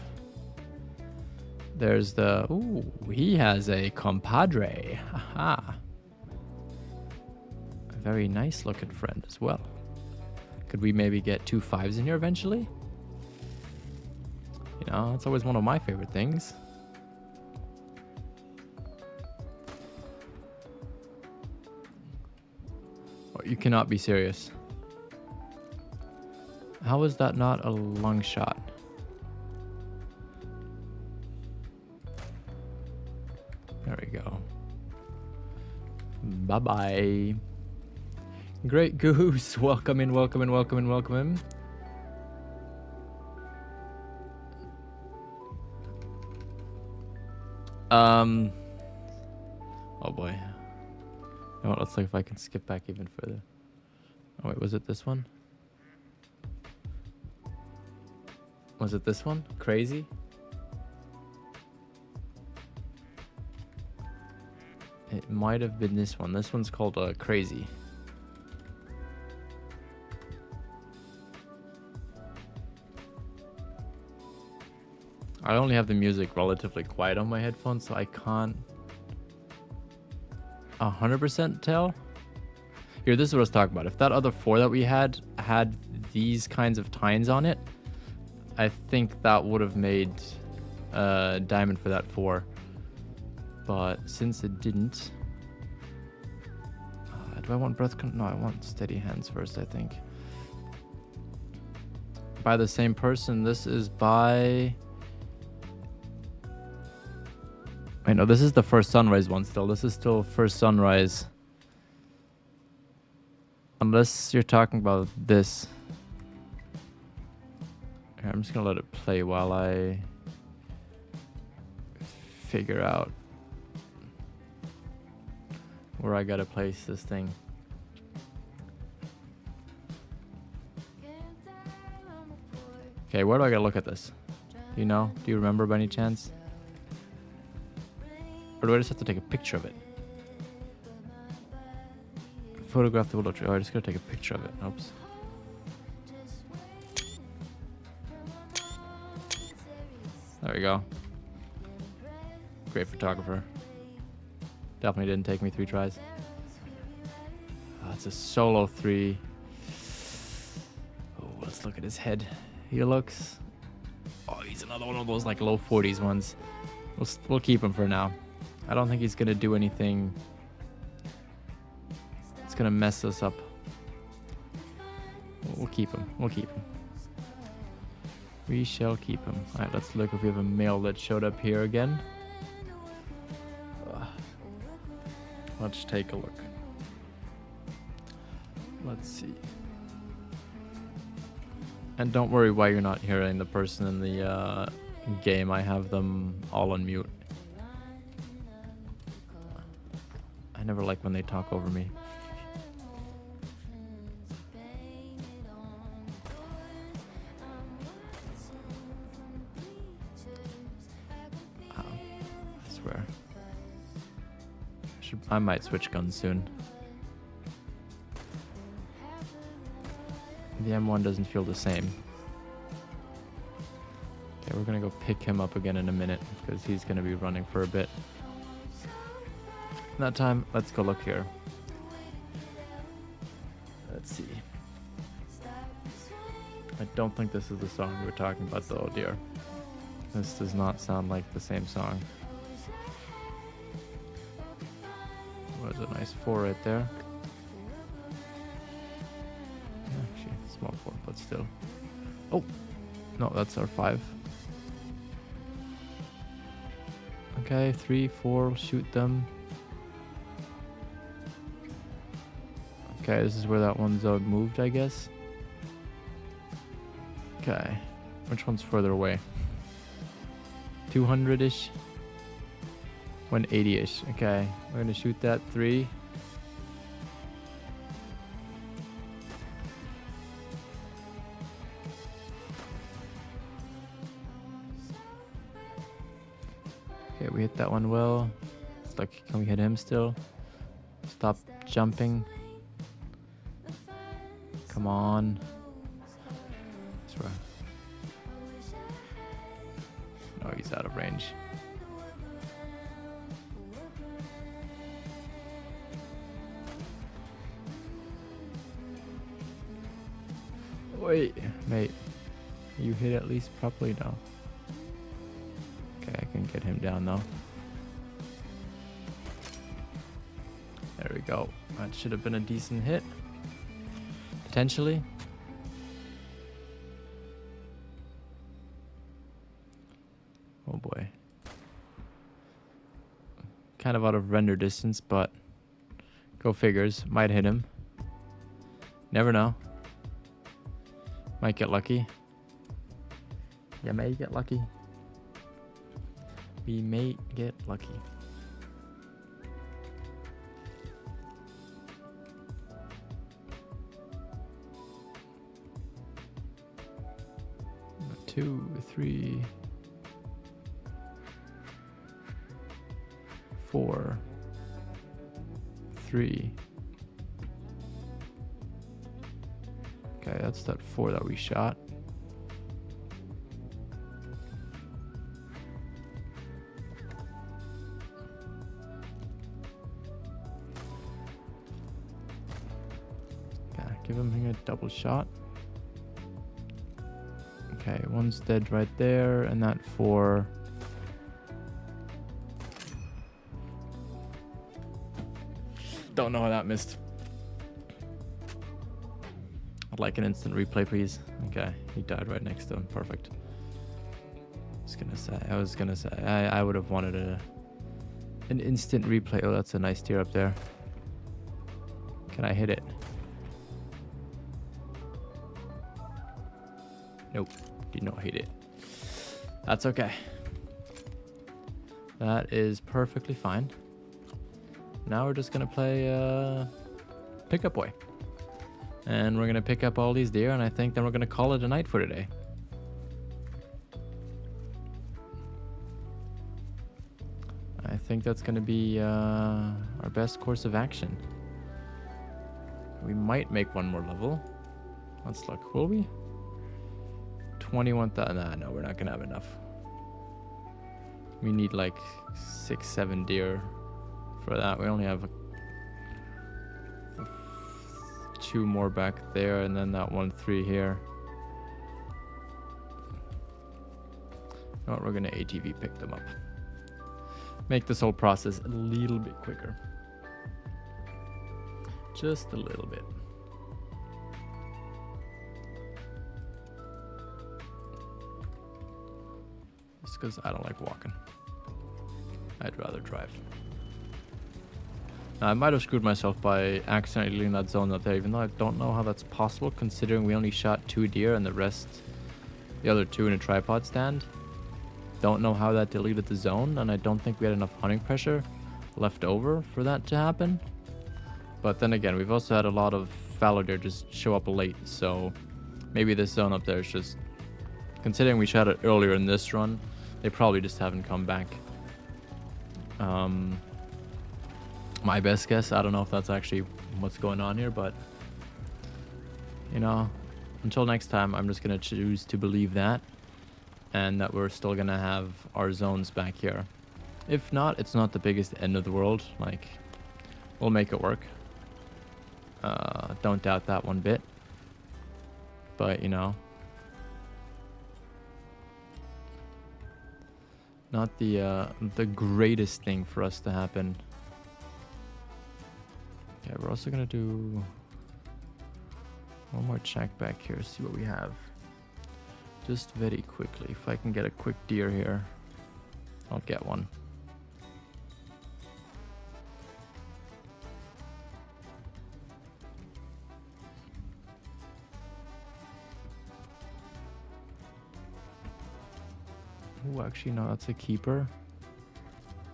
Speaker 1: There's the... Ooh, he has a compadre. Haha. A very nice looking friend as well. Could we maybe get 2 5s in here eventually? You know, it's always one of my favorite things. Oh, you cannot be serious. How is that not a long shot? There we go. Bye-bye. Great Goose. Welcome in, welcome in, welcome in, welcome in. Oh boy. You know what, let's see if I can skip back even further. Oh wait, was it this one? Was it this one? Crazy? It might have been this one. This one's called Crazy. I only have the music relatively quiet on my headphones, so I can't 100% tell. Here, this is what I was talking about. If that other 4 that we had these kinds of tines on it, I think that would have made diamond for that 4. But since it didn't... do I want breath control? No, I want steady hands first, I think. By the same person. This is by... Wait, no, this is the First Sunrise one still. This is still First Sunrise. Unless you're talking about this. Here, I'm just gonna let it play while I figure out where I gotta place this thing. Okay, where do I gotta look at this? Do you know? Do you remember by any chance? Or do I just have to take a picture of it? Photograph the willow tree. Oh, I just gotta take a picture of it. Oops. There we go. Great photographer. Definitely didn't take me 3 tries. Oh, it's a solo 3. Oh, let's look at his head. He looks... Oh, he's another one of those like low 40s ones. We'll keep him for now. I don't think he's gonna do anything. It's gonna mess us up. We'll keep him. We'll keep him. We shall keep him. Alright, let's look if we have a male that showed up here again. Let's take a look. Let's see. And don't worry why you're not hearing the person in the game. I have them all on mute. I never like when they talk over me. I swear. I might switch guns soon. The M1 doesn't feel the same. Okay, we're gonna go pick him up again in a minute because he's gonna be running for a bit. In that time, let's go look here. Let's see. I don't think this is the song we were talking about though, dear. This does not sound like the same song. There's a nice 4 right there. Actually, small 4, but still. Oh! No, that's our 5. Okay, 3, 4, shoot them. Okay, this is where that one zone moved, I guess. Okay, which one's further away? 200-ish? 180-ish. Okay, we're gonna shoot that 3. Okay, we hit that one well. It's like, can we hit him still? Stop jumping. Come on. No, he's out of range. Wait, mate. You hit at least properly now. Okay, I can get him down though. There we go. That should have been a decent hit. Potentially. Oh boy. Kind of out of render distance, but go figures. Might hit him. Never know. Might get lucky. You may get lucky. We may get lucky. Two, 3, 4, 3. Okay, that's that 4 that we shot. Okay, give him a double shot. Okay, one's dead right there, and that 4. Don't know how that missed. I'd like an instant replay, please. Okay, he died right next to him. Perfect. I was gonna say, I would have wanted an instant replay. Oh, that's a nice tier up there. Can I hit it? Nope, did not hit it. That's okay. That is perfectly fine. Now we're just gonna play Pickup Boy. And we're gonna pick up all these deer, and I think then we're gonna call it a night for today. I think that's gonna be our best course of action. We might make one more level. Let's look, will we? 21,000. Nah, no, we're not gonna have enough. We need like 6, 7 deer for that. We only have 2 more back there, and then that 1, 3 here. You know what, we're gonna ATV pick them up. Make this whole process a little bit quicker. Just a little bit. Just because I don't like walking. I'd rather drive. Now, I might have screwed myself by accidentally leaving that zone up there, even though I don't know how that's possible, considering we only shot 2 deer and the other 2 in a tripod stand. Don't know how that deleted the zone, and I don't think we had enough hunting pressure left over for that to happen. But then again, we've also had a lot of fallow deer just show up late, so maybe this zone up there is just, considering we shot it earlier in this run, they probably just haven't come back. My best guess, I don't know if that's actually what's going on here, but you know, until next time, I'm just going to choose to believe that, and that we're still going to have our zones back here. If not, it's not the biggest end of the world. Like, we'll make it work. Don't doubt that one bit. But, you know, not the greatest thing for us to happen. Okay, we're also gonna do one more check back here, see what we have. Just very quickly, if I can get a quick deer here, I'll get one. Oh, actually, no, that's a keeper.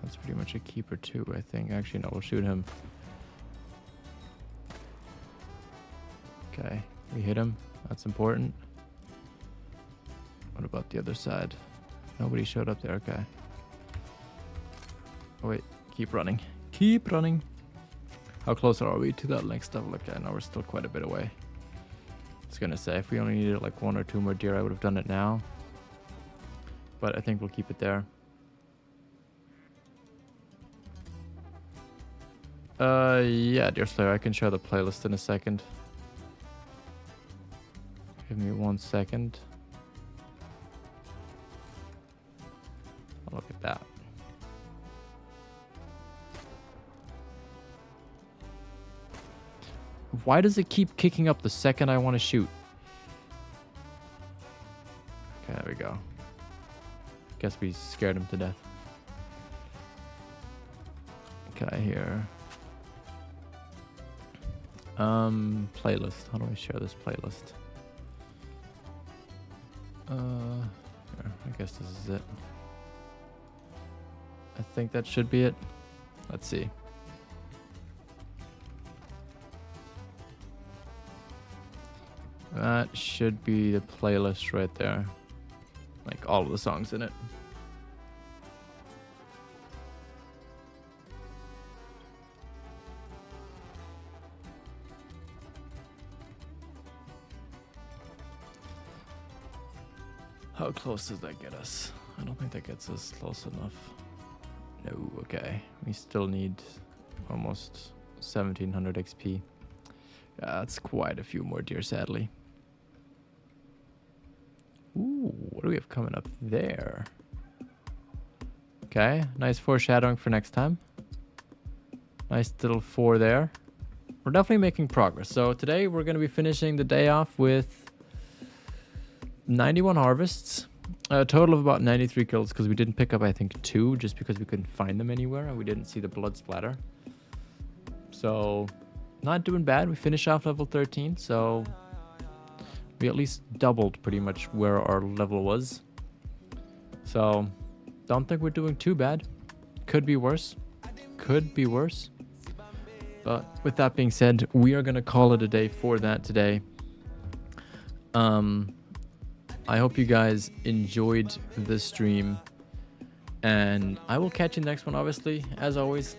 Speaker 1: That's pretty much a keeper too, I think. Actually, no, we'll shoot him. Okay, we hit him. That's important. What about the other side? Nobody showed up there, okay. Oh wait, keep running. Keep running. How close are we to that next level? Okay, no, we're still quite a bit away. I was gonna say, if we only needed like 1 or 2 more deer, I would have done it now. But I think we'll keep it there. Yeah, Deer Slayer, I can share the playlist in a second. Give me 1 second. Oh, look at that. Why does it keep kicking up the second I want to shoot? Okay, there we go. Guess we scared him to death. Okay, here. Playlist. How do I share this playlist? Here, I guess this is it. I think that should be it. Let's see. That should be the playlist right there. Like all of the songs in it. How close does that get us? I don't think that gets us close enough. No, okay. We still need almost 1700 XP. That's quite a few more deer, sadly. Ooh, what do we have coming up there? Okay, nice foreshadowing for next time. Nice little 4 there. We're definitely making progress. So today we're going to be finishing the day off with 91 harvests. A total of about 93 kills because we didn't pick up, I think, 2 just because we couldn't find them anywhere and we didn't see the blood splatter. So, not doing bad. We finished off level 13, so we at least doubled pretty much where our level was. So, don't think we're doing too bad. Could be worse. Could be worse. But with that being said, we are going to call it a day for that today. I hope you guys enjoyed this stream. And I will catch you next one, obviously. As always,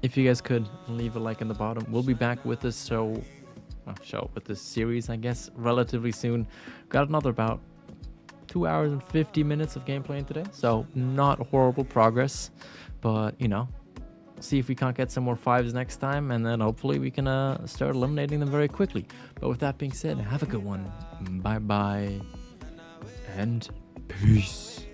Speaker 1: if you guys could leave a like in the bottom. We'll be back with this with this series, I guess, relatively soon. Got another about 2 hours and 50 minutes of gameplay today. So not horrible progress. But, you know, see if we can't get some more 5s next time. And then hopefully we can start eliminating them very quickly. But with that being said, have a good one. Bye-bye. And peace.